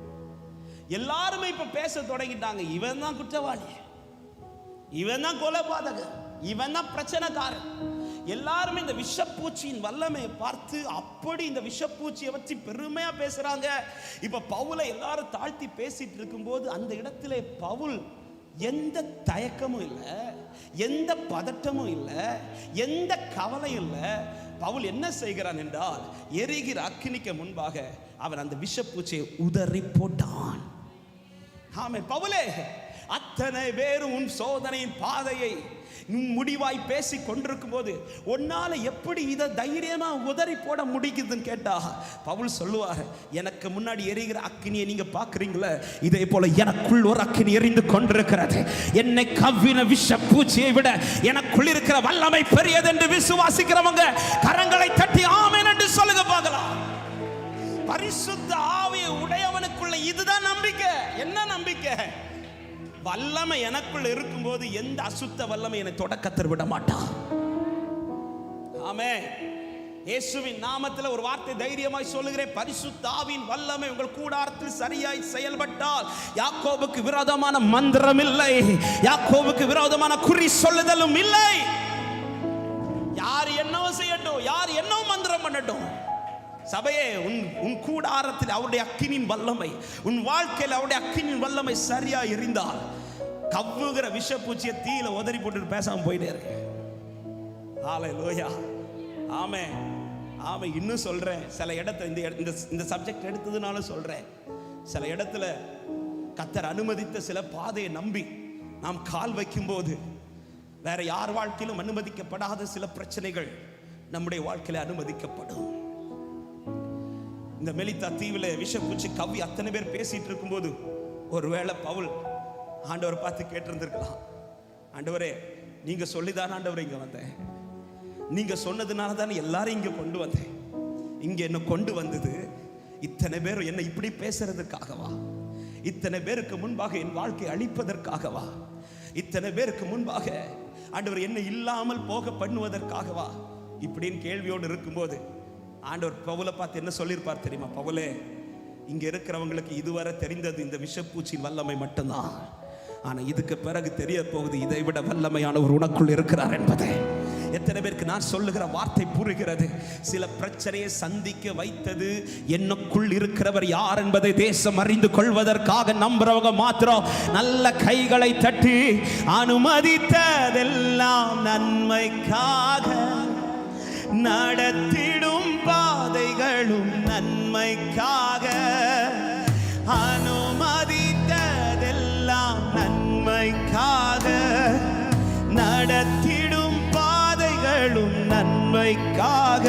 எல்லாருமே இப்ப பேச தொடங்கிட்டாங்க, இவன் தான் குற்றவாளி, இவன் தான் கொலைபாதகன், இவன் தான் பிரச்சனைக்காரன். எல்லாருமே இந்த விஷப்பூச்சியின் வல்லமையை பார்த்து அப்படி இந்த விஷப்பூச்சியை வச்சு பெருமையா பேசுறாங்க. இப்ப பவுலை எல்லாரும் தாழ்த்தி பேசிட்டு இருக்கும்போது அந்த இடத்துல பவுல் எந்த தயக்கமும் இல்லை, எந்த பதட்டமும் இல்லை, எந்த கவலையும் இல்லை. பவுல் என்ன செய்கிறான் என்றால், எரிகிற அக்கினிக்கு முன்பாக அவன் அந்த விஷப்பூச்சியை உதறி போட்டான். ஆமென். பவுலே அத்தனை பேரும் உன் சோதனையின் பாதையை முடிவாய் பேசி கொண்டிருக்கும் போது உன்னால எப்படி இதை தைரியமா உதறி போட முடிக்குதுன்னு கேட்டா பவுல் சொல்லுவார், எனக்கு முன்னாடி எரிகிற அக்கினியை நீங்க பாக்குறீங்களே, இதே போல எனக்குள் ஒரு அக்கினி எரிந்து கொண்டிருக்கிறது. என்னை கவ்வின விஷ பூச்சியை விட எனக்குள் இருக்கிற வல்லமை பெரியது என்று விசுவாசிக்கிறவங்க கரங்களை தட்டி ஆமென் என்று சொல்லுங்க பார்க்கலாம். பரிசுத்த ஆவியை உடையவனுக்குள்ள இதுதான் நம்பிக்கை. என்ன நம்பிக்கை? வல்லமை எனக்குள்ள இருக்கும்போது எந்த அசுத்த வல்லமை என்னை தொடக்கத்தில் விட மாட்டான். ஆமென். இயேசுவின் நாமத்தில் ஒரு வார்த்தை தைரியமாய் சொல்லுகிறேன், பரிசுத்த ஆவியின் வல்லமை உங்கள் கூடாரத்தில் சரியாய் செயல்பட்டால் யாக்கோபுக்கு விரோதமான மந்திரம் இல்லை, யாக்கோபுக்கு விரோதமான குறி சொல்லுதலும் இல்லை. யார் என்னவோ செய்யட்டும், யார் என்னவோ மந்திரம் பண்ணட்டும், சபையே உன் கூடாரத்தில் அவருடைய அக்கினின் வல்லமை, உன் வாழ்க்கையில் அவருடைய அக்கினின் வல்லமை சரியா எரிந்தால் கவ்வுகிற விஷப்பூச்சியை தீயில உதறி போட்டு பேசாம போயிட்டே இருக்கு. ஹல்லேலூயா. ஆமென். ஆமென். இன்னும் சொல்றேன், சில இடத்துல இந்த சப்ஜெக்ட் எடுத்ததுனால சொல்றேன், சில இடத்துல கர்த்தர் அனுமதித்த சில பாதையை நம்பி நாம் கால் வைக்கும் போது வேற யார் வாழ்க்கையிலும் அனுமதிக்கப்படாத சில பிரச்சனைகள் நம்முடைய வாழ்க்கையில அனுமதிக்கப்படும். இந்த மெலித்தா தீவுல விஷப்பூச்சி கவ்வி அத்தனை பேர் பேசிட்டு இருக்கும்போது ஒருவேளை பவுல் ஆண்டவரை பார்த்து கேட்டிருந்திருக்கலாம், ஆண்டவரே நீங்க சொல்லிதான் ஆண்டவரே இங்க வந்தேன், நீங்க சொன்னதுனால தானே எல்லாரும் இங்க கொண்டு வந்தேன், இங்க என்ன கொண்டு வந்தது இத்தனை பேர் என்ன இப்படி பேசுறதுக்காகவா, இத்தனை பேருக்கு முன்பாக என் வாழ்க்கை அழிப்பதற்காகவா, இத்தனை பேருக்கு முன்பாக ஆண்டவர் என்ன இல்லாமல் போக பண்ணுவதற்காகவா இப்படின்னு கேள்வியோடு இருக்கும்போது ஆண்டவர் பவுலை பார்த்து என்ன சொல்லியிருப்பார் தெரியுமா? பவுலே, இங்க இருக்கிறவங்களுக்கு இதுவரை தெரிந்தது இந்த விஷப்பூச்சியின் வல்லமை மட்டும்தான், ஆனா இதுக்கு பிறகு தெரிய போகுது இதை விட வல்லமையானவர் உனக்குள் இருக்கிறார் என்பதை. எத்தனை பேருக்கு நான் சொல்லுகிற வார்த்தை புரிகிறது? சில பிரச்சனையை சந்திக்க வைத்தது என்னுக்குள் இருக்கிறவர் யார் என்பதை தேசம் அறிந்து கொள்வதற்காக நம்புறவங்க மாத்திரம் நல்ல கைகளை தட்டி, அனுமதித்ததெல்லாம் நன்மைக்காக, நடத்திடும் பாதைகளும் நன்மைக்காக, அனுமதித்ததெல்லாம் நன்மைக்காக, நடத்திடும் பாதைகளும் நன்மைக்காக,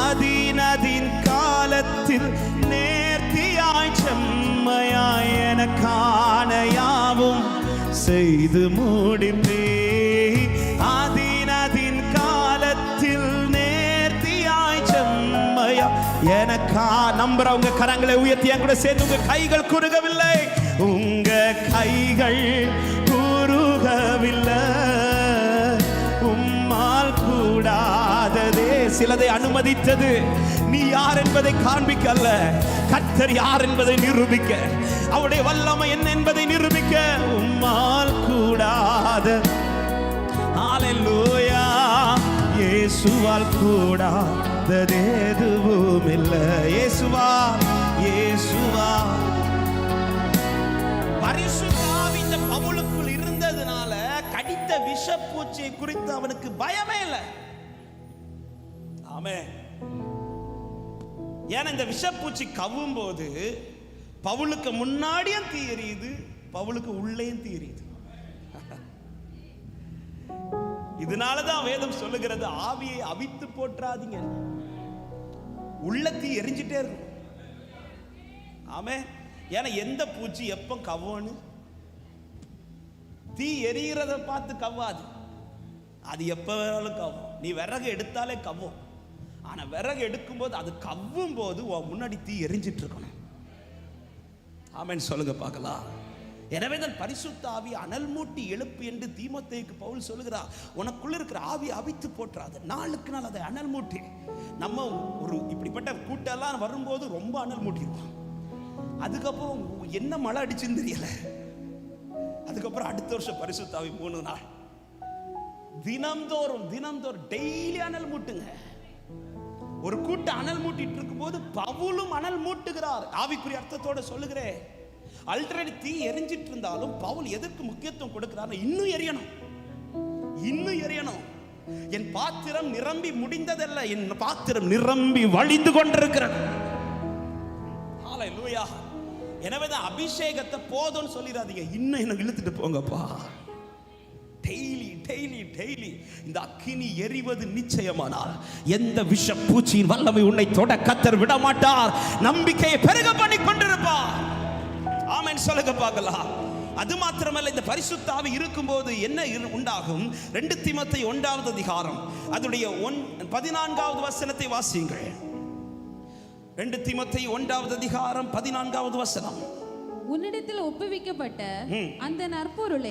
அதின் காலத்தில் நேர்த்தியாய் செம்மையாய் எனக்கான யாவும் செய்து முடிப்பே. அதின் காலத்தில் நேர்த்தியாய் செம்மையா எனக்கா. நம்புறவங்க கரங்களை உயர்த்தி என் கூட சேர்ந்து, உங்க கைகள் குறுகவில்லை, உங்க கைகள் குறுகவில்லை, உம்மால் கூடாததே. சிலதை அனுமதித்தது நீ யார் என்பதை காண்பிக்க அல்ல, கர்த்தர் யார் என்பதை நிரூபிக்க, அவருடைய வல்லமை என்ன என்பதை நிரூபிக்க. உம்மால் கூடாத, ஹல்லேலூயா, இயேசுவால் கூடாதது எதுவும் இல்லை. இயேசுவா, இயேசுவா. பரிசுத்த ஆவி இந்த பவுலுக்குள் இருந்ததுனால கடித்த விஷப்பூச்சியை குறித்து அவனுக்கு பயமே இல்லை. ஆமென். ஏன்னா இந்த விஷப்பூச்சி கவ்வும் போது பவுலுக்கு முன்னாடியும் தீ எரியுது, பவுலுக்கு உள்ளேயும் தீ எரியுது. இதனாலதான் வேதம் சொல்லுகிறது, ஆவியை அவித்து போற்றாதீங்க, உள்ள தீ எரிஞ்சிட்டே இருக்கும். ஆமென். ஏன்னா எந்த பூச்சி எப்ப கவ்வோன்னு தீ எரிகிறத பார்த்து கவ்வாது, அது எப்ப வேணாலும் கவ்வும். நீ விறகு எடுத்தாலே கவ்வும், ஆனா விறகு எடுக்கும் போது அது கவ்வும் போது முன்னாடி தீ எரிஞ்சிட்டு இருக்கணும். ஆமென் சொல்லுங்க பார்க்கலாம். எனவே தான் பரிசுத்த ஆவி அனல் மூட்டி எழுப்பு என்று தீமோத்தேயுக்கு பவுல் சொல்லுகிறார். உனக்குள்ள இருக்கிற ஆவி அவித்து போற்றாது, நாளுக்கு நாள் அதை அனல் மூட்டி. நம்ம ஒரு இப்படிப்பட்ட கூட்டெல்லாம் வரும்போது ரொம்ப அனல் மூட்டிடுவோம், அதுக்கப்புறம் என்ன மழை அடிச்சுன்னு தெரியல, அதுக்கப்புறம் அடுத்த வருஷம் பரிசுத்த ஆவி 3 நாள் தினம்தோறும் டெய்லி அனல் மூட்டுங்க. ஒரு கூட்டம் அனல் மூட்டிட்டு இருக்கும் போது பவுலும் அனல் மூட்டுகிறார். ஆவிக்குரிய அர்த்தத்தோட சொல்லுகிறேன், ஆல்ரெடி தீ எரிஞ்சிட்டு இருந்தாலும் பவுல் எதற்கு முக்கியத்துவம் கொடுக்கிறார்? இன்னும் எரியணும், இன்னும் எரியணும். என் பாத்திரம் நிரம்பி முடிந்ததல்ல, என் பாத்திரம் நிரம்பி வழிந்து கொண்டிருக்கிறது. ஹல்லேலூயா. எனவே தான் அபிஷேகத்தை போதும்னு சொல்லிடாதீங்க, இன்னும் என்ன இழுத்துட்டு போங்கப்பா. டெய்லி டெய்லி டெய்லி இந்த அக்கினி எரிவது நிச்சயமானால் எந்த விஷ பூச்சியின் வல்லமை உன்னை தொட கர்த்தர் விட மாட்டார். நம்பிக்கையை பெருக பண்ணி கொண்டிருப்பார். ஆமென் சொல்லுங்க பார்க்கலாம். அது மாத்திரமல்ல, இந்த பரிசுத்த ஆவி இருக்கும்போது என்ன உண்டாகும்? 2 தீமோத்தேயு 1வது அதிகாரம் அதனுடைய 14வது வசனத்தை வாசியுங்கள். 2 தீமோத்தேயு 1வது அதிகாரம் 14வது வசனம். உன்னிடத்தில் ஒப்புவிக்கப்பட்ட அந்த நற்பொருளை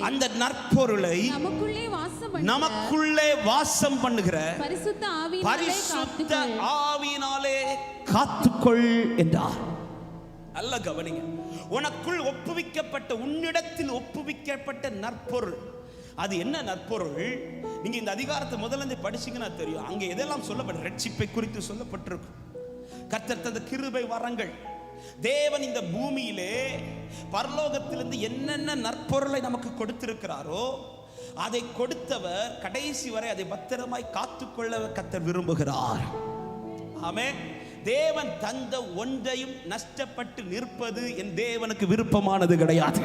நமக்குள்ளே வாசம் பண்ணுகிற பரிசுத்த ஆவியினாலே காத்துக்கொள் என்றார். நல்ல கவனிங்க. உனக்குள் ஒப்புவிக்கப்பட்ட, உன்னிடத்தில் ஒப்புவிக்கப்பட்ட நற்பொருள். அது என்ன நற்பொருள்? நீங்க இந்த அதிகாரத்தை முதல்ல படிச்சீங்கன்னா தெரியும். அங்க எதெல்லாம் சொல்லப்பட்ட ரட்சிப்பை குறித்து சொல்லப்பட்டிருக்கும். கர்த்தர் தந்த கிருபை வரங்கள். தேவன் இந்த பூமியிலே பரலோகத்திலிருந்து என்னென்ன நற்பொருளை நமக்கு கொடுத்திருக்கிறாரோ அதை கொடுத்தவர் கடைசி வரை அதை பத்திரமாய் காத்துக்கொள்ள கர்த்தர் விரும்புகிறார். ஆமென். தேவன் தந்த ஒன்றையும் நஷ்டப்பட்டு நிற்பது என் தேவனுக்கு விருப்பமானது கிடையாது.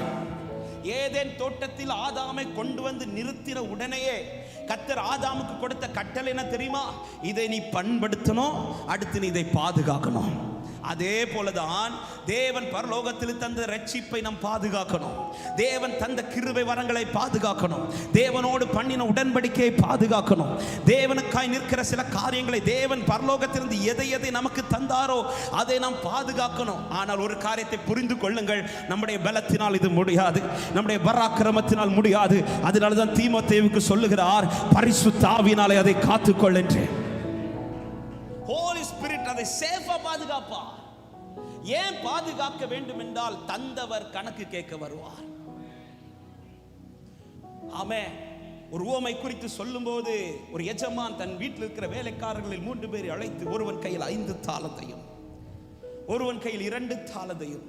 ஏதேன் தோட்டத்தில் ஆதாமை கொண்டு வந்து நிறுத்தின உடனேயே கர்த்தர் ஆதாமுக்கு கொடுத்த கட்டளை என்ன தெரியுமா? இதை நீ பண்படுத்தணும், அடுத்து நீ இதை பாதுகாக்கணும். அதே போலதான் தேவன் பரலோகத்தில் தந்த ரட்சிப்பை நாம் பாதுகாக்கணும். தேவன் தந்த கிருபை வரங்களை பாதுகாக்கணும். தேவனோடு பண்ணின உடன்படிக்கையை பாதுகாக்கணும். தேவனுக்காய் நிற்கிற சில காரியங்களை தேவன் பரலோகத்திலிருந்து எதை எதை நமக்கு தந்தாரோ அதை நாம் பாதுகாக்கணும். ஆனால் ஒரு காரியத்தை புரிந்து கொள்ளுங்கள், நம்முடைய பலத்தினால் இது முடியாது, நம்முடைய பராக்கிரமத்தினால் முடியாது. அதனால தான் தீமோத்தேயுவுக்கு சொல்லுகிறார், பரிசுத்த ஆவியினாலே அதை காத்துக்கொள் என்று. ஹோலி ஸ்பிரிட் அதை சேஃபா பாதுகாப்பா. ஏன் பாதுகாக்க வேண்டும் என்றால் தந்தவர் கணக்கு கேட்க வருவார். ஆமென். ஒரு உவமை குறித்து சொல்லும்போது, ஒரு எஜமான் தன் வீட்டில் இருக்கிற வேலைக்காரர்களில் 3 பேரை அழைத்து, ஒருவன் கையில் 5 தாலந்தையும், ஒருவன் கையில் 2 தாலந்தையும்,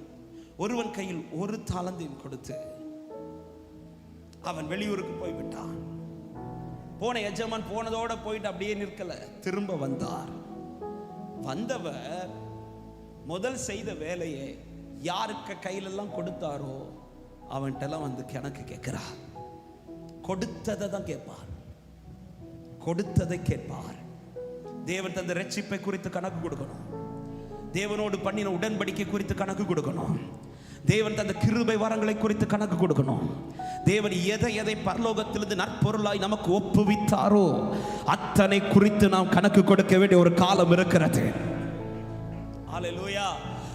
ஒருவன் கையில் 1 தாலந்தையும் கொடுத்து அவன் வெளியூருக்கு போய்விட்டான். போன எஜமான் போனதோட போயிட்டு அப்படியே நிற்கல, திரும்ப வந்தார். வந்தவர் முதல் செய்த வேலையை யாருக்கு கையிலெல்லாம் கொடுத்தாரோ அவன்கிட்டலாம் வந்து கணக்கு கேட்கிறார். கொடுத்ததை தான் கேட்பார், கொடுத்ததை கேட்பார். தேவன் தந்த ரட்சிப்பை குறித்து கணக்கு கொடுக்கணும். தேவனோடு பண்ணின உடன்படிக்கை குறித்து கணக்கு கொடுக்கணும். தேவன் தந்த கிருபை வரங்களை குறித்து கணக்கு கொடுக்கணும். தேவன் எதை எதை பரலோகத்திலிருந்து நற்பொருளாய் நமக்கு ஒப்புவித்தாரோ அத்தனை குறித்து நாம் கணக்கு கொடுக்க வேண்டிய ஒரு காலம் இருக்கிறது. ஹல்லேலூயா.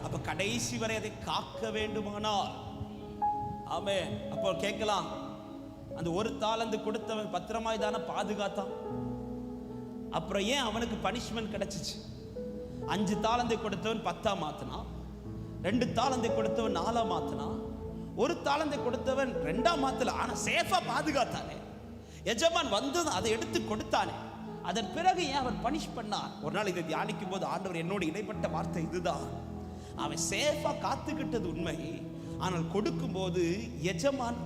அப்ப கடைசி வரை அதை காக்க வேண்டுமானால், ஆமென். அப்போ கேட்கலாம், அந்த 1 தாலந்து கொடுத்தவன் பத்திரமாய் தானே பாதுகாத்தான், அப்புறம் ஏன் அவனுக்கு பனிஷ்மெண்ட் கிடைச்சிச்சு? 5 தாலந்தை கொடுத்தவன் 10ஆ மாத்தினா, 2 தாலந்தை கொடுத்தவன் 4ஆ மாத்தினா, 1 தாலந்தை கொடுத்தவன் 2ஆ மாத்தல. ஆனா சேஃபா பாதுகாத்தானே. எஜமான் வந்து அதை எடுத்து கொடுத்தானே, அதன் பிறகு ஏன் அவர் பனிஷ் பண்ணார்? ஒரு நாள் இதை தியானிக்கும் போது ஆண்டவர் என்னோடு இடைப்பட்ட வார்த்தை இதுதான். அவன் சேஃபா காத்துக்கிட்டது உண்மை, ஆனால் கொடுக்கும் போது எஜமான்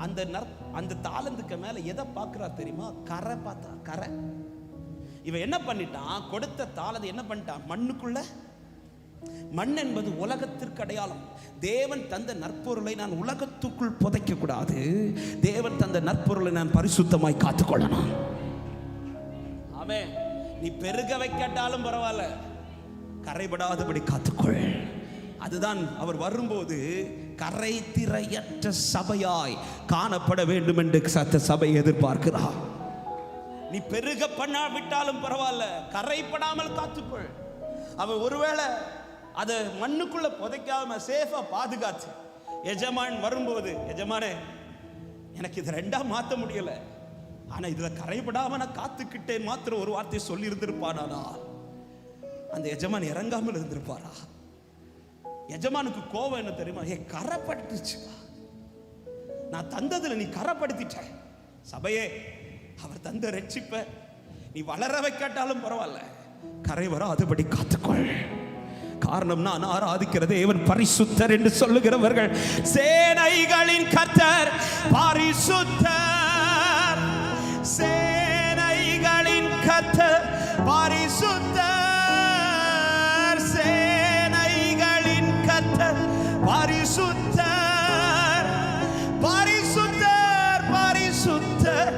அந்த தாளந்துக்கு மேல எதை பார்க்கிறார் தெரியுமா? கரை பார்த்தா. கரை. இவன் என்ன பண்ணிட்டான்? கொடுத்த தாளந்து என்ன பண்ணிட்டான்? மண்ணுக்குள்ள. மண் என்பது உலகத்திற்கு அடையாளம். தேவன் தந்த நற்பொருளை நான் உலகத்துக்குள் புதைக்க கூடாது. தேவன் தந்த நற்பொருளை நான் பரிசுத்தமாய் காத்துக்கொள்ளணும். ஆமென். நீ பெருக வைக்கட்டாலும் பரவாயில்ல, கரைபடாதபடி காத்துக்கொள். அதுதான் அவர் வரும்போது கரை திரையற்ற சபையாய் காணப்பட வேண்டும் என்று சபை எதிர்பார்க்கிறார். நீ பெருக பண்ணாவிட்டாலும் பரவாயில்ல, கரைப்படாமல் காத்துக்கொள். அவன் ஒருவேளை அதை மண்ணுக்குள்ள புதைக்காம சேஃபா பாதுகாத்து எஜமான் வரும்போது, எஜமானே எனக்கு இதை 2ஆ மாற்ற முடியல, ஆனா இதுல கரைபடாம நான் காத்துக்கிட்டேன் மாத்திரம் ஒரு வார்த்தை சொல்லி இருந்திருப்பானா, அந்த எஜமான் இறங்காமல் இருந்திருப்பாரா? எஜமானுக்கு கோபம் என்ன தெரியுமா? கரைப்படுத்துச்சு, நான் தந்ததுல நீ கரைப்படுத்திட்ட. சபையே, அவர் தந்த ரட்சிப்பை நீ வளர வைக்காட்டாலும் பரவாயில்ல, கரை வராதபடி காத்துக்கொள். காரணம், நான் ஆராதிக்கிற தேவன் பரிசுத்தர் என்று சொல்லுகிறவர்கள் சேனைகளின் கர்த்தர் பரிசுத்தர், சேனைகளின் கர்த்தர் பரிசுத்தர், சேனைகளின் கர்த்தர் பரிசுத்தர் பரிசுத்தர் பரிசுத்தர்.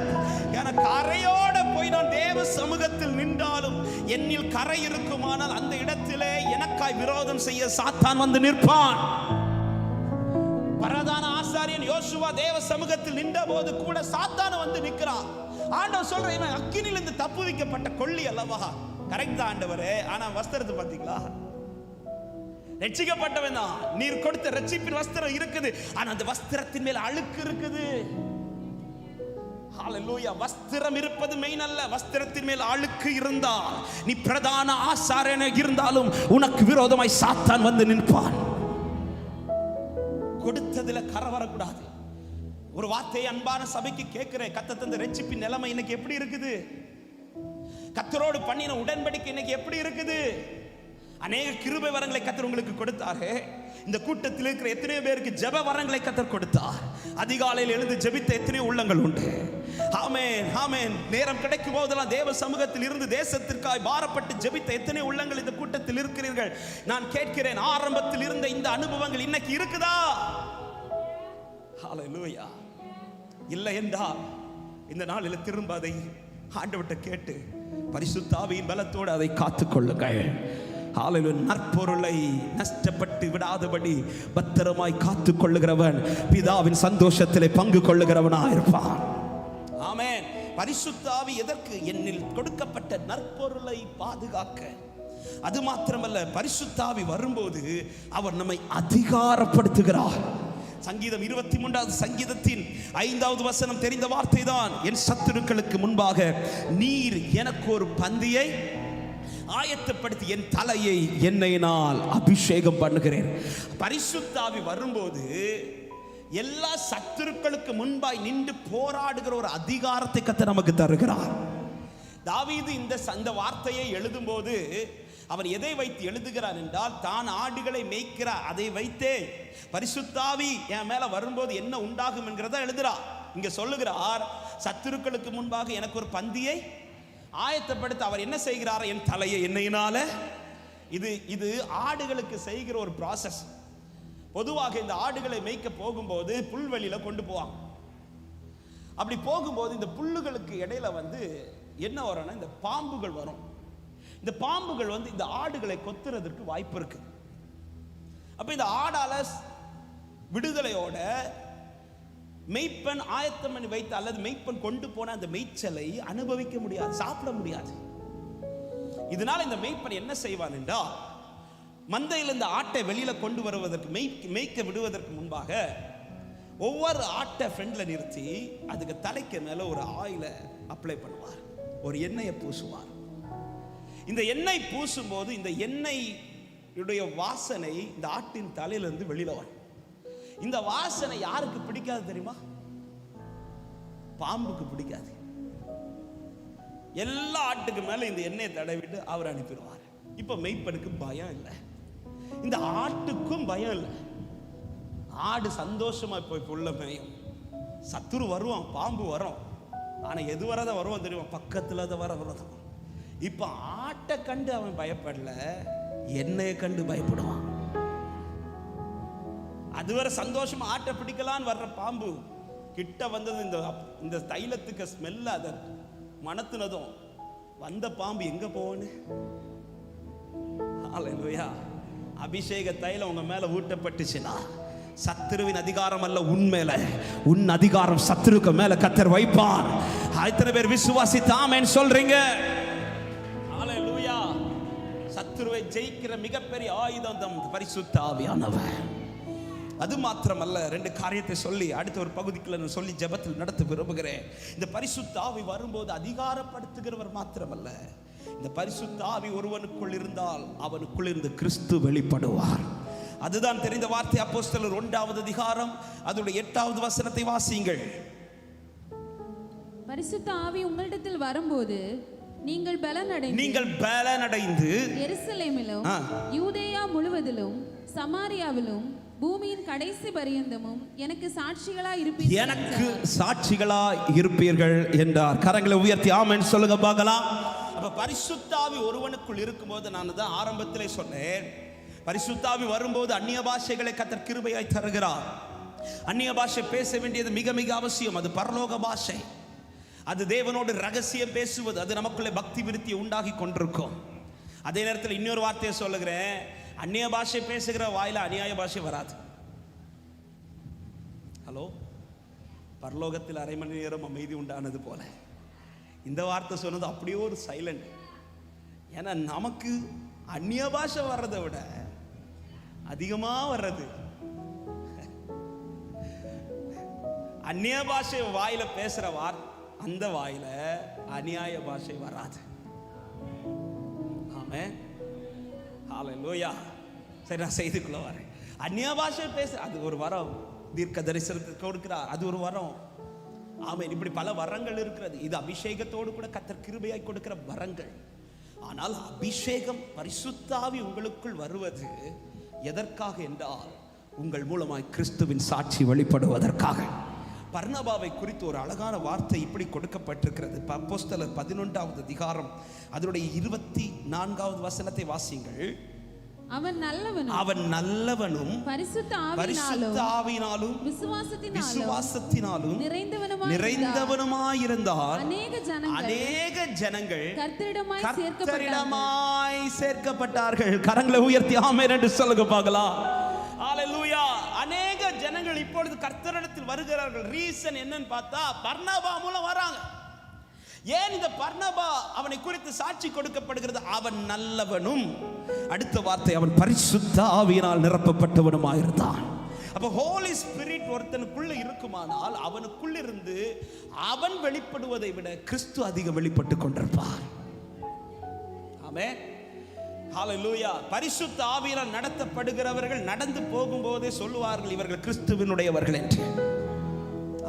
எனக்கு கரையோட போய் நான் தேவ சமூகத்தில் நின்றாலும் என்னில் கரை இருக்குமானால் அந்த இடத்திலே எனக்காய் விரோதம் செய்ய சாத்தான் வந்து நிற்பான். பிரதான ஆசாரியன் யோசுவா தேவ சமூகத்தில் நின்ற போது கூட சாத்தான வந்து நிற்கிறான். ஆண்டவர் சொல்றேன், அக்கினிலிருந்து தப்புவிக்கப்பட்ட கொள்ளி அல்லவா? கரெக்ட் தான் ஆண்டவரே. ஆனா வஸ்திரத்தை பாத்தீங்களா? ரட்சிக்கப்பட்டவன் தான், நீர் கொடுத்த ரட்சிப்பின் வஸ்திரம் இருக்குது. ஆனா அந்த வஸ்திரத்தின் மேல் அழுக்கு இருக்குது. ஹalleluya. வஸ்திரம் இருப்பது மெயின் அல்ல, வஸ்திரத்தின் மேல் அழுக்கு இருந்தால் நீ பிரதான ஆசாரியனாக இருந்தாலும் உனக்கு விரோதமாய் சாத்தான் வந்து நிற்பான். கொடுத்ததுல கரை வரக்கூடாது. ஒரு வார்த்தையை அன்பான சபைக்கு கேட்கிறேன். கர்த்தர் தந்த ரட்சிப்பின் நிலைமை இன்னைக்கு எப்படி இருக்குது? கர்த்தரோடு பண்ணின உடன்படிக்கை இன்னைக்கு எப்படி இருக்குது? அநேக கிருபை வரங்களை கர்த்தர் உங்களுக்கு கொடுத்தாரு. இந்த கூட்டத்தில் இருக்கிற எத்தனையோ பேருக்கு ஜெப வரங்களை கர்த்தர் கொடுத்தார். அதிகாலையில் எழுந்து ஜெபித்த எத்தனையோ உள்ளங்கள் உண்டு. ஆமென் ஆமென். நேரம் கிடைக்கும் போதெல்லாம் தேவ சமூகத்தில் இருந்து தேசத்திற்காய் பாரப்பட்டு ஜெபித்த எத்தனையோ உள்ளங்கள் இந்த கூட்டத்தில் இருக்கிறீர்கள். நான் கேட்கிறேன், ஆரம்பத்தில் இருந்த இந்த அனுபவங்கள் இன்னைக்கு இருக்குதா? ஹalleluya. இல்லை என்றால் இந்த நாளில் திரும்ப அதை ஆண்டவர்கிட்ட கேட்டு பரிசுத்த ஆவியின் பலத்தோடு அதை காத்துக்கொள்ளுங்கள். ஹalleluya. நற்பொருளை நஷ்டப்பட்டு விடாதபடி பத்திரமாய் காத்துக் கொள்ளுகிறவன் பிதாவின் சந்தோஷத்திலே பங்கு கொள்ளுகிறவனாக இருப்பான். ஆமென். பரிசுத்த ஆவி எதற்கு? என்னில் கொடுக்கப்பட்ட நற்பொருளை பாதுகாக்க. அது மாத்திரமல்ல, பரிசுத்த ஆவி வரும்போது அவர் நம்மை அதிகாரப்படுத்துகிறார். சங்கீதம் 23வது சங்கீதத்தின் 5வது வசனம் தெரிந்த வார்த்தை தான். என் சத்துருக்களுக்கு முன்பாக நீர் எனக்கு ஒரு பந்தியை ஆயத்தப்படுத்தி என் தலையை எண்ணெயினால் அபிஷேகம் பண்ணுகிறேன். பரிசுத்த ஆவி வரும்போது எல்லா சத்துருக்களுக்கு முன்பாய் நின்று போராடுகிற ஒரு அதிகாரத்தை கர்த்தர் நமக்கு தருகிறார். தாவீது இந்த வார்த்தையை எழுதும்போது அவன் எதை வைத்து எழுதுகிறான் என்றால், தான் ஆடுகளை மேய்க்கிற அதை வைத்தே பரிசுத்த ஆவி என் மேல வரும்போது என்ன உண்டாகும் என்கிறத எழுதுறார். இங்க சொல்லுகிறார், சத்துருக்களுக்கு முன்பாக எனக்கு ஒரு பந்தியை ஆயத்தப்படுத்த அவர் என்ன செய்கிறார்? என் தலையை எண்ணெயினால. இது ஆடுகளுக்கு செய்கிற ஒரு ப்ராசஸ். பொதுவாக இந்த ஆடுகளை மேய்க்க போகும்போது புல்வெளியில கொண்டு போவாங்க. அப்படி போகும்போது இந்த புல்லுகளுக்கு இடையில வந்து என்ன வரும்னா, இந்த பாம்புகள் வரும். இந்த பாம்புகள் வந்து இந்த ஆடுகளை கொத்துறதுக்கு வாய்ப்பு இருக்கு. அப்ப இந்த ஆடால விடுதலையோட மெய்ப்பன் ஆயத்தம் பண்ணி வைத்த அல்லது மெய்ப்பன் கொண்டு போன அந்த மேய்ச்சலை அனுபவிக்க முடியாது, சாப்பிட முடியாது. இதனால இந்த மெய்ப்பன் என்ன செய்வான் என்றால், மந்தையில் இந்த ஆட்டை வெளியில கொண்டு வருவதற்கு மேய்க்க விடுவதற்கு முன்பாக ஒவ்வொரு ஆட்டை ஃப்ரெண்ட்ல நிறுத்தி அதுக்கு தலைக்கு மேல ஒரு ஆயிலை அப்ளை பண்ணுவார், ஒரு எண்ணெயை பூசுவார். இந்த எண்ணெய் பூசும் போது இந்த எண்ணெயுடைய வாசனை இந்த ஆட்டின் தலையிலிருந்து வெளியில வரும். இந்த வாசனை யாருக்கு பிடிக்காது தெரியுமா? பாம்புக்கு பிடிக்காது. எல்லா ஆட்டுக்கு மேல இந்த எண்ணெயை தடவிட்டு அவர் அனுப்பிடுவார். இப்ப மெய்ப்பனுக்கு பயம் இல்லை, இந்த ஆட்டுக்கும் பயம் இல்லை. ஆடு சந்தோஷமா போய் புல்ல மேயும். சத்துரு வருவான், பாம்பு வரும், ஆனா எது வரத வருவான் தெரியுமா? பக்கத்துல வரதான். இப்ப ஆட்டை கண்டு அவன் பயப்படல, எண்ணெயை கண்டு பயப்படுவான். அதுவரை சந்தோஷமா ஆட்டை பிடிக்கலான்னு வர்ற பாம்பு கிட்ட வந்தது, இந்த தைலத்துக்கு ஸ்மெல்ல அதை மணத்துனதும் வந்த பாம்பு எங்க போன்னு. ஹல்லேலூயா. அபிஷேக தைலம் உங்க மேல ஊட்டப்பட்டுச்சுன்னா சத்துருவின் அதிகாரம் அல்ல உன் மேல, உன் அதிகாரம் சத்துருக்கு மேல கர்த்தர் வைப்பார். எத்தனை பேர் விசுவாசித்து ஆமென் சொல்றீங்க? ஹல்லேலூயா. சத்துருவை ஜெயிக்கிற மிகப்பெரிய ஆயுதம் பரிசுத்த ஆவியானவர். அது மாத்திரமல்ல, ரெண்டு காரியத்தை சொல்லி அடுத்த ஒரு பகுதிக்குள்ள நான் சொல்லி ஜெபத்தில் நடத்த விரும்புகிறேன். இந்த பரிசுத்த ஆவி வரும்போது அதிகாரப்படுத்துகிறவர் மாத்திரமல்ல, இந்த பரிசுத்த ஆவி ஒருவனுக்குள் இருந்தால் அவனுக்குள் இருந்து கிறிஸ்து வெளிப்படுவார். அதுதான் தெரிந்த வார்த்தை. அப்போஸ்தலர் 1வது அதிகாரம் அதோட 8வது வசனத்தை வாசியுங்கள். பரிசுத்த ஆவி உங்களிடத்தில் வரும்போது நீங்கள் பலனடைந்து எருசலேமிலும் யூதேயா முழுவதிலும் சமாரியாவிலும் பூமியின் கடைசி பரியந்தமும் எனக்கு சாட்சிகளாய் இருப்பீர்கள் என்றார். கரங்களை உயர்த்தி ஆமென் சொல்லுங்க பார்க்கலாம். அப்ப பரிசுத்த ஆவி ஒருவனுக்குள் இருக்கும்போது, நான் தான் ஆரம்பத்திலே சொன்னேன், பரிசுத்தாவி வரும்போது அந்நிய பாஷைகளை கர்த்தர் கிருபையாய் தருகிறார். அந்நிய பாஷை பேச வேண்டியது மிக மிக அவசியம். அது பரலோக பாஷை, அது தேவனோடு ரகசியம் பேசுவது, அது நமக்குள்ளே பக்தி விருத்தியை உண்டாகி கொண்டிருக்கும். அதே நேரத்தில் இன்னொரு வார்த்தையை சொல்லுகிறேன், அந்நிய பாஷை பேசுகிற வாயில அநியாய பாஷை வராது. ஹலோ, பரலோகத்தில் அரை மணி நேரம் அமைதி உண்டானது போல இந்த வார்த்தை சொன்னது அப்படியே ஒரு சைலண்ட். ஏன்னா நமக்கு அந்நிய பாஷை வர்றதை விட அதிகமா வர்றது அந்நிய பாஷை வாயில பேசுற அந்த வாயில அநியாய பாஷை வராது. ஆமென், ஹல்லேலூயா. சரி, நான் செய்திக்குள்ள வரேன். அந்நிய பாஷை பேச அது ஒரு வரம், தீர்க்க தரிசனத்துக்கு கொடுக்கிறார், அது ஒரு வரம். ஆமென். இப்படி பல வரங்கள் இருக்கிறது. இது அபிஷேகத்தோடு கூட கர்த்தர் கிருபையாய் கொடுக்கிற வரங்கள். ஆனால் அபிஷேகம், பரிசுத்த ஆவி உங்களுக்குள் வருவது எதற்காக என்றால் உங்கள் மூலமாய் கிறிஸ்துவின் சாட்சி வெளிப்படுவதற்காக. பர்னபாவை குறித்து ஒரு அழகான வார்த்தை இப்படி கொடுக்கப்பட்டிருக்கிறது. அப்போஸ்தலர் 11வது அதிகாரம் அதனுடைய 24வது வசனத்தை வாசிங்கள். அவன் நல்லவனும் பரிசுத்த ஆவியினாலும் விசுவாசத்தினாலும் நிறைந்தவனுமாயிருந்தான். அநேக ஜனங்கள் கர்த்தரிடமாய் சேர்க்கப்பட்டார்கள். கரங்களை உயர்த்தி ஆமென் என்று சொல்லுங்க பார்க்கலாம். ஹல்லேலூயா. அநேக ஜனங்கள் இப்பொழுது கர்த்தரிடத்தில் வருகிறார்கள். ரீசன் என்னன்னு பார்த்தா பர்னபா மூலம் வராங்க. ஏன் இந்த பர்னபா அவனை குறித்து சாட்சி கொடுக்கப்படுகிறது? அவன் நல்லவனும், அடுத்த வார்த்தை, அவன் பரிசுத்த ஆவியினால் நிரப்பப்பட்டவனுமாயிருந்தான். அப்ப ஹோலி ஸ்பிரிட் ஒருத்தனுக்குள்ள இருக்குமானால் அவனுக்குள்ள இருந்து அவன் வெளிப்படுவதை விட கிறிஸ்து அதிகம் வெளிப்பட்டு கொண்டிருப்பார். ஆமென், ஹல்லேலூயா. பரிசுத்த ஆவியினால் நடத்தப்படுகிறவர்கள் நடந்து போகும்போதே சொல்லுவார்கள் இவர்கள் கிறிஸ்துவினுடையவர்கள் என்று.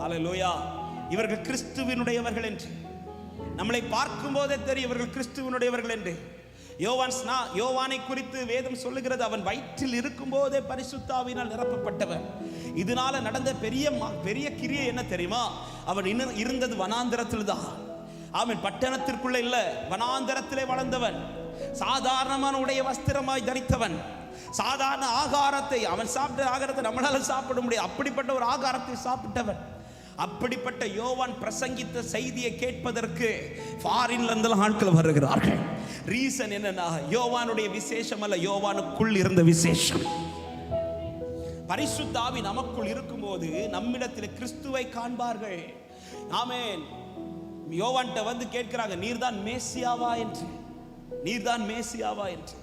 ஹல்லேலூயா. இவர்கள் கிறிஸ்துவினுடையவர்கள் என்று நம்மளை பார்க்கும் போதே தெரியும் இவர்கள் கிறிஸ்துவினுடையவர்கள் என்று. யோவானை குறித்து வேதம் சொல்லுகிறது, அவன் வயிற்றில் இருக்கும் போதே பரிசுத்த ஆவியினால் நிரப்பப்பட்டவன். இதனால நடந்த பெரிய கிரியை என்ன தெரியுமா? அவன் இருந்தது வனாந்தரத்தில் தான். அவன் பட்டணத்திற்குள்ள இல்ல, வனாந்தரத்திலே வளர்ந்தவன். சாதாரணமான உடைய வஸ்திரமாய் தரித்தவன். சாதாரண ஆகாரத்தை, அவன் சாப்பிட்ட ஆகாரத்தை நம்மளால சாப்பிட முடியாது, அப்படிப்பட்ட ஒரு ஆகாரத்தை சாப்பிட்டவன். அப்படிப்பட்ட யோவான் பிரசங்கித்த செய்தியை கேட்பதற்கு ஃபாரின்ல இருந்து ஆட்கள் வருகிறார்கள். ரீசன் என்னன்னா, யோவானுடைய விசேஷம் அல்ல, யோவானுக்குள் இருந்த விசேஷம். பரிசுத்த ஆவி நமக்குள் இருக்கும்போது நம்மிடத்தில் கிறிஸ்துவை காண்பார்கள். ஆமென். யோவான்ட்ட வந்து கேட்கிறாங்க, நீர்தான் மேசியாவா என்று, நீர்தான் மேசியாவா என்று.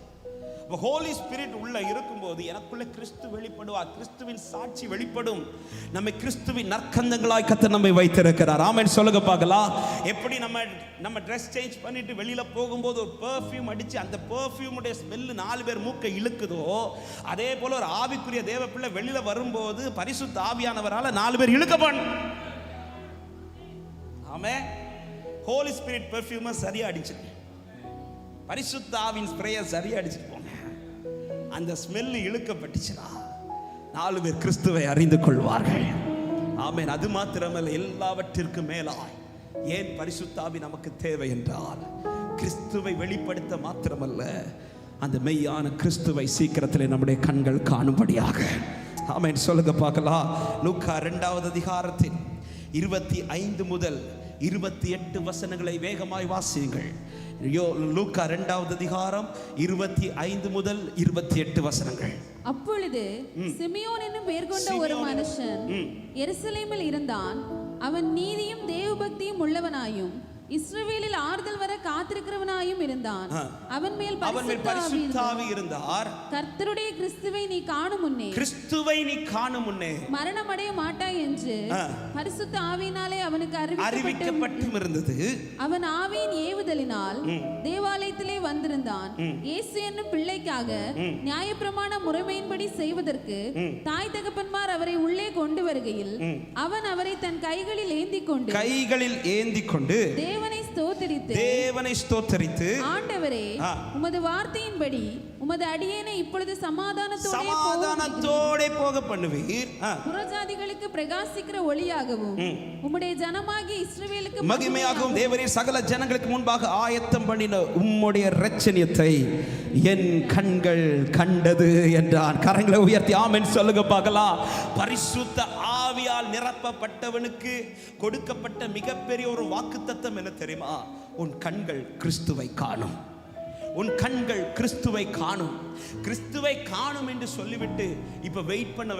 ஹோலி ஸ்பிரிட் உள்ள இருக்கும்போது எனக்குள்ள கிறிஸ்து வெளிப்படுவார், கிறிஸ்துவின் சாட்சி வெளிப்படும். நம்மை கிறிஸ்துவின் நற்கந்தங்களாய் கர்த்தர் நம்மை வைத்திருக்கிறார். ஆமென் சொல்லுங்க பார்க்கலாம். எப்படி நம்ம ட்ரெஸ் சேஞ்ச் பண்ணிட்டு வெளியில போகும்போது ஒரு பெர்ஃப்யூம் அடிச்சு அந்த பெர்ஃப்யூமுடைய ஸ்மெல் 4 பேர் மூக்கை இழுக்குதோ, அதே போல ஒரு ஆவிக்குரிய தேவ பிள்ளை வெளியில வரும்போது பரிசுத்த ஆவியானவரால 4 பேர் இழுக்கப்படும். ஆமென். ஹோலி ஸ்பிரிட் பெர்ஃப்யூமை சரியா அடிச்சு, பரிசுத்த ஆவின் ஸ்ப்ரேயை சரியா அடிச்சுட்டு போங்க. அந்த ஸ்மெல் இழுக்கப்பட்டுச்சுன்னா 4 பேர் கிறிஸ்துவை அறிந்து கொள்வார்கள். ஆமென். அது மாத்திரமல்ல, எல்லாவற்றிற்கும் மேலாய் ஏன் பரிசுத்த ஆவி நமக்கு தேவை என்றால் கிறிஸ்துவை வெளிப்படுத்த மாத்திரமல்ல, அந்த மெய்யான கிறிஸ்துவை சீக்கிரத்தில் நம்முடைய கண்கள் காணும்படியாக. ஆமென் சொல்லுங்க பார்க்கலாம். லூக்கா 2வது அதிகாரத்தில் 25 முதல் 28 வசனங்களை வேகமாய் வாசியுங்கள். லூக்கா 2வது அதிகாரம் 25 முதல் 28 வசனங்கள். அப்பொழுது சிமியோன் என்னும் பெயர் கொண்ட ஒரு மனுஷன் எருசலேமில் இருந்தான். அவன் நீதியும் தேவபக்தியும் உள்ளவனாயும் இஸ்ரவேலில் ஆறுதல் வர காத்திருக்கிறவனாயும் இருந்தான். அவன் மேல் பரிசுத்த ஆவி இருந்தார். கர்த்தருடைய கிறிஸ்துவை நீ காணும் முன்னே மரணம் அடைய மாட்டாய் என்று பரிசுத்த ஆவியினாலே அவனுக்கு அறிவிக்கப்பட்டும் இருந்தது. அவன் ஆவியின் ஏவுதலினால் தேவாலயத்திலே வந்திருந்தான். இயேசு என்னும் பிள்ளைக்காக நியாயப்பிரமாண முறைமையின்படி செய்வதற்கு தாய் தகப்பன்மார் அவரை உள்ளே கொண்டு வருகையில் அவன் அவரை தன் கைகளில் ஏந்தி கொண்டு தேவனை ஸ்தோத்தரித்து, ஆண்டவரே உமது வார்த்தையின்படி உமது அடியேனை இப்பொழுது சமாதானத்தோட போக பண்ணுவீர். புறஜாதிகளுக்கு பிரகாசிக்கிற ஒளியாகவும் உம்முடைய ஜனமாகிய இஸ்ரவேலுக்கு மகிமையாகவும் தேவரீர் சகல ஜனங்களுக்கு முன்பாக ஆயத்தம் பண்ணின உம்முடைய இரட்சணியத்தை என் கண்கள் கண்டது என்றான். கரங்களை உயர்த்தி ஆமென் சொல்லுங்க பார்க்கலாம். பரிசுத்த ஆவியால் நிரப்பப்பட்டவனுக்கு கொடுக்கப்பட்ட மிகப்பெரிய ஒரு வாக்குத்தத்தம் என்ன தெரியுமா? உன் கண்கள் கிறிஸ்துவை காணும். உன் கண்கள் கிறிஸ்துவை காணும். கிறிஸ்துவை காணும் என்று சொல்லிவிட்டு இப்ப வெயிட் பண்ண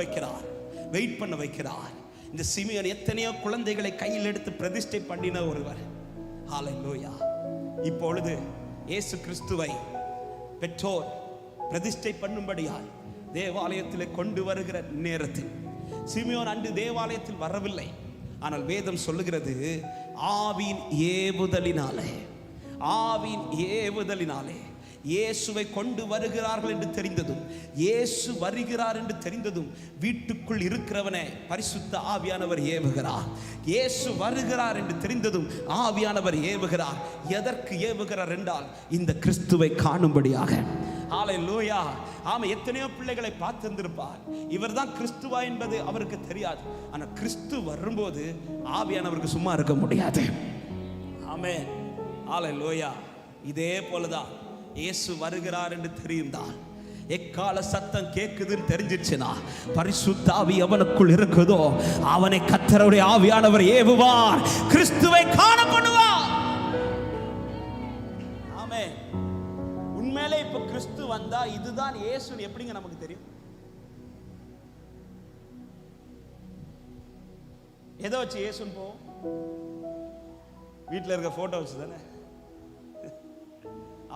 வைக்கிறார். இந்த சிமியோன் எத்தனையோ குழந்தைகளை கையில் எடுத்து பிரதிஷ்டை பண்ணின ஒருவர். ஹல்லேலூயா. இப்பொழுது இயேசு கிறிஸ்துவை பெற்றோர் பிரதிஷ்டை பண்ணும்படியால் தேவாலயத்தில் கொண்டு வருகிற நேரத்தில் சிமியோன் அன்று தேவாலயத்தில் வரவில்லை. ஆனால் வேதம் சொல்லுகிறது ஆவியின் ஏவுதலினாலே இயேசுவை கொண்டு வருகிறார்கள் என்று தெரிந்ததும், இயேசு வருகிறார் என்று தெரிந்ததும் வீட்டுக்குள் இருக்கிறவனை பரிசுத்த ஆவியானவர் ஏவுகிறார். இயேசு வருகிறார் என்று தெரிந்ததும் ஆவியானவர் ஏவுகிறார். எதற்கு ஏவுகிறார் என்றால் இந்த கிறிஸ்துவை காணும்படியாக. ஹல்லேலூயா. ஆமா, எத்தனையோ பிள்ளைகளை பார்த்திருந்திருப்பார். இவர் தான் கிறிஸ்துவா என்பது அவருக்கு தெரியாது. ஆனா கிறிஸ்து வரும்போது ஆவியானவருக்கு சும்மா இருக்க முடியாது. ஆமென். ஹல்லேலூயா. இதே போலதான் இயேசு வருகிறார் என்று தெரியும்தான், எக்கால சத்தம் கேக்குதுன்னு தெரிஞ்சிருச்சுனா, பரிசுத்த ஆவி அவனுக்குள் இருக்குதோ அவனை கர்த்தருடைய ஆவியானவர் ஏவுவார், கிறிஸ்துவை காண பண்ணுவார். ஆமென். உண்மையிலே இப்ப கிறிஸ்து வந்தா இதுதான் இயேசுன்னு எப்படிங்க நமக்கு தெரியும்? எதை வச்சு இயேசுன்னு போவோம்? வீட்டில் இருக்க போட்டோ வச்சு தானே.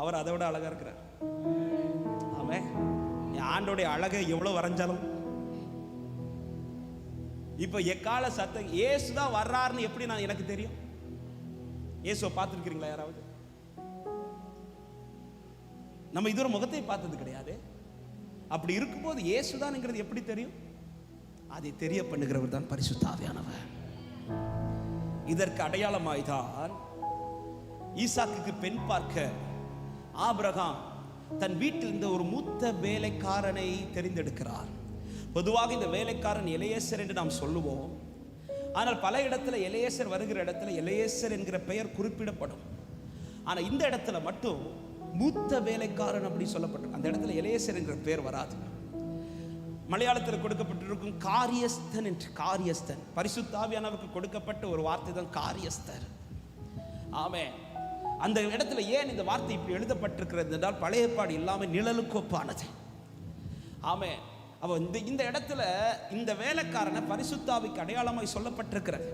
அவர் அதை விட அழகா இருக்கிறார். ஆமே. ஆண்டோடைய அழகை எவ்வளவு வரைஞ்சாலும் இப்ப எக்கால சத்தம் இயேசுதான் வர்றாருன்னு எப்படி எனக்கு தெரியும்? இயேசுவை பார்த்துருக்கிறீங்களா யாராவது? நம்ம இதுவரை முகத்தை பார்த்தது கிடையாது. அப்படி இருக்கும்போது இயேசுதான்ங்கிறது எப்படி தெரியும்? அதை தெரிய பண்ணுகிறவர் தான் பரிசுத்த ஆவியானவர். இதற்கு அடையாளமாய்தான் ஈசாக்குக்கு பெண் பார்க்க ஆபிரகாம் தன் வீட்டில் இருந்த ஒரு மூத்த வேலைக்காரனை தெரிந்தெடுக்கிறார். பொதுவாக இந்த வேலைக்காரன் எலியேசர் என்று நாம் சொல்லுவோம். ஆனால் பல இடத்துல எலியேசர் வருகிற இடத்துல எலியேசர் என்கிற பெயர் குறிப்பிடப்படும். ஆனா இந்த இடத்துல மட்டும் மூத்த வேலைக்காரன் அப்படி சொல்லப்படும். அந்த இடத்துல எலியேசர் என்கிற பெயர் வராது. மலையாளத்தில் கொடுக்கப்பட்டிருக்கும் காரியஸ்தன் என்று. காரியஸ்தன் பரிசுத்த ஆவியானவருக்கு கொடுக்கப்பட்ட ஒரு வார்த்தை தான் காரியஸ்தர். ஆமென். அந்த இடத்துல ஏன் இந்த வார்த்தை இப்படி எழுதப்பட்டிருக்கிறது என்றால் பழைய ஏற்பாடு இல்லாமல் நிழலுக்கு ஒப்பானது. ஆமென். அப்போ இந்த இடத்துல இந்த வேலைக்காரனை பரிசுத்தாவிக்கு அடையாளமாய் சொல்லப்பட்டிருக்கிறது.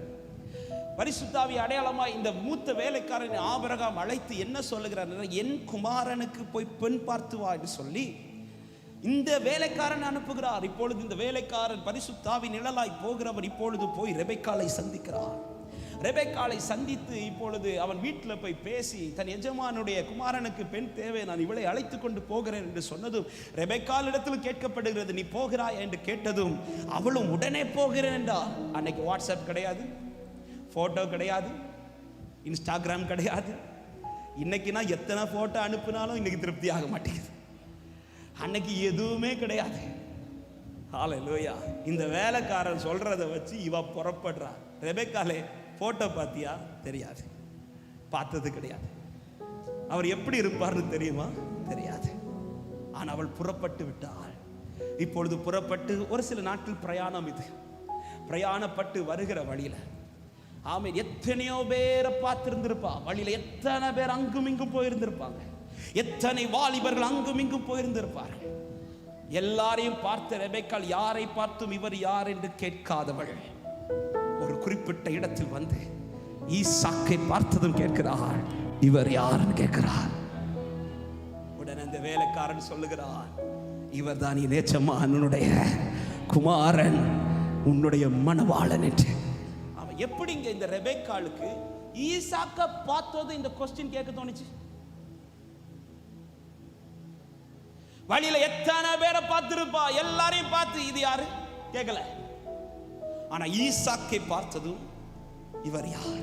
பரிசுத்தாவி அடையாளமாய் இந்த மூத்த வேலைக்காரனை ஆபிரகாம் அழைத்து என்ன சொல்லுகிறார்? என் குமாரனுக்கு போய் பெண் பார்த்து வா என்று சொல்லி இந்த வேலைக்காரன் அனுப்புகிறார். இப்பொழுது இந்த வேலைக்காரன் பரிசுத்தாவி நிழலாய் போகிறவர் இப்பொழுது போய் ரெபெக்காளை சந்திக்கிறார். ரெபெக்காளை சந்தித்து இப்பொழுது அவன் வீட்டில் போய் பேசி தன் எஜமானுடைய குமாரனுக்கு பெண் தேவை, நான் இவளை அழைத்து கொண்டு போகிறேன் என்று சொன்னதும் ரெபெக்காள் இடத்தில் கேட்கப்படுகிறது, நீ போகிறாய் என்று கேட்டதும் அவளும் உடனே போகிறேன் என்றால். அன்னைக்கு வாட்ஸ்அப் கிடையாது, போட்டோ கிடையாது, இன்ஸ்டாகிராம் கிடையாது. இன்னைக்குனா எத்தனை போட்டோ அனுப்பினாலும் இன்னைக்கு திருப்தி ஆக மாட்டேங்குது. அன்னைக்கு எதுவுமே கிடையாது. ஹல்லேலூயா. இந்த வேலைக்காரன் சொல்றதை வச்சு இவ புறப்படுறா. ரெபெக்காலே போட்டோ பார்த்தியா? தெரியாது, பார்த்தது கிடையாது. அவர் எப்படி இருப்பார்னு தெரியுமா? தெரியாது. ஆனால் அவள் புறப்பட்டு விட்டாள். இப்பொழுது புறப்பட்டு ஒரு சில நாட்கள் பிரயாணம். இது பிரயாணப்பட்டு வருகிற வழியில ஆமென் எத்தனையோ பேரை பார்த்திருந்திருப்பா. வழியில எத்தனை பேர் அங்கும் இங்கும் போயிருந்திருப்பாங்க. எத்தனை வாலிபர்கள் அங்கும் இங்கும் போயிருந்திருப்பார்கள். எல்லாரையும் பார்த்த ரெபெக்காள் யாரை பார்த்தும் இவர் யார் என்று கேட்காதவள் ஒரு குறிப்பிட்ட இடத்தில் வந்து ஈசாக்கை பார்த்ததும் கேட்கிறாள், இவர் யாருன்னு கேட்கிறார். உடனே அந்த வேலைக்காரன் சொல்லுகிறான், இவர் தான் நீ நேச்சமானுடைய குமாரன், உன்னுடைய மணவாளன் என்று. அவன் எப்படிங்க இந்த ரெபெக்காளுக்கு ஈசாக்க பார்த்தது இந்த கொஸ்டின் கேட்க தோணுச்சு? வழியில எத்தனை பேரை பார்த்திருப்பா, எல்லாரையும் பார்த்து இது யாரு கேட்கல. ஆனா ஈசாக்கை பார்த்ததும் இவர் யார்?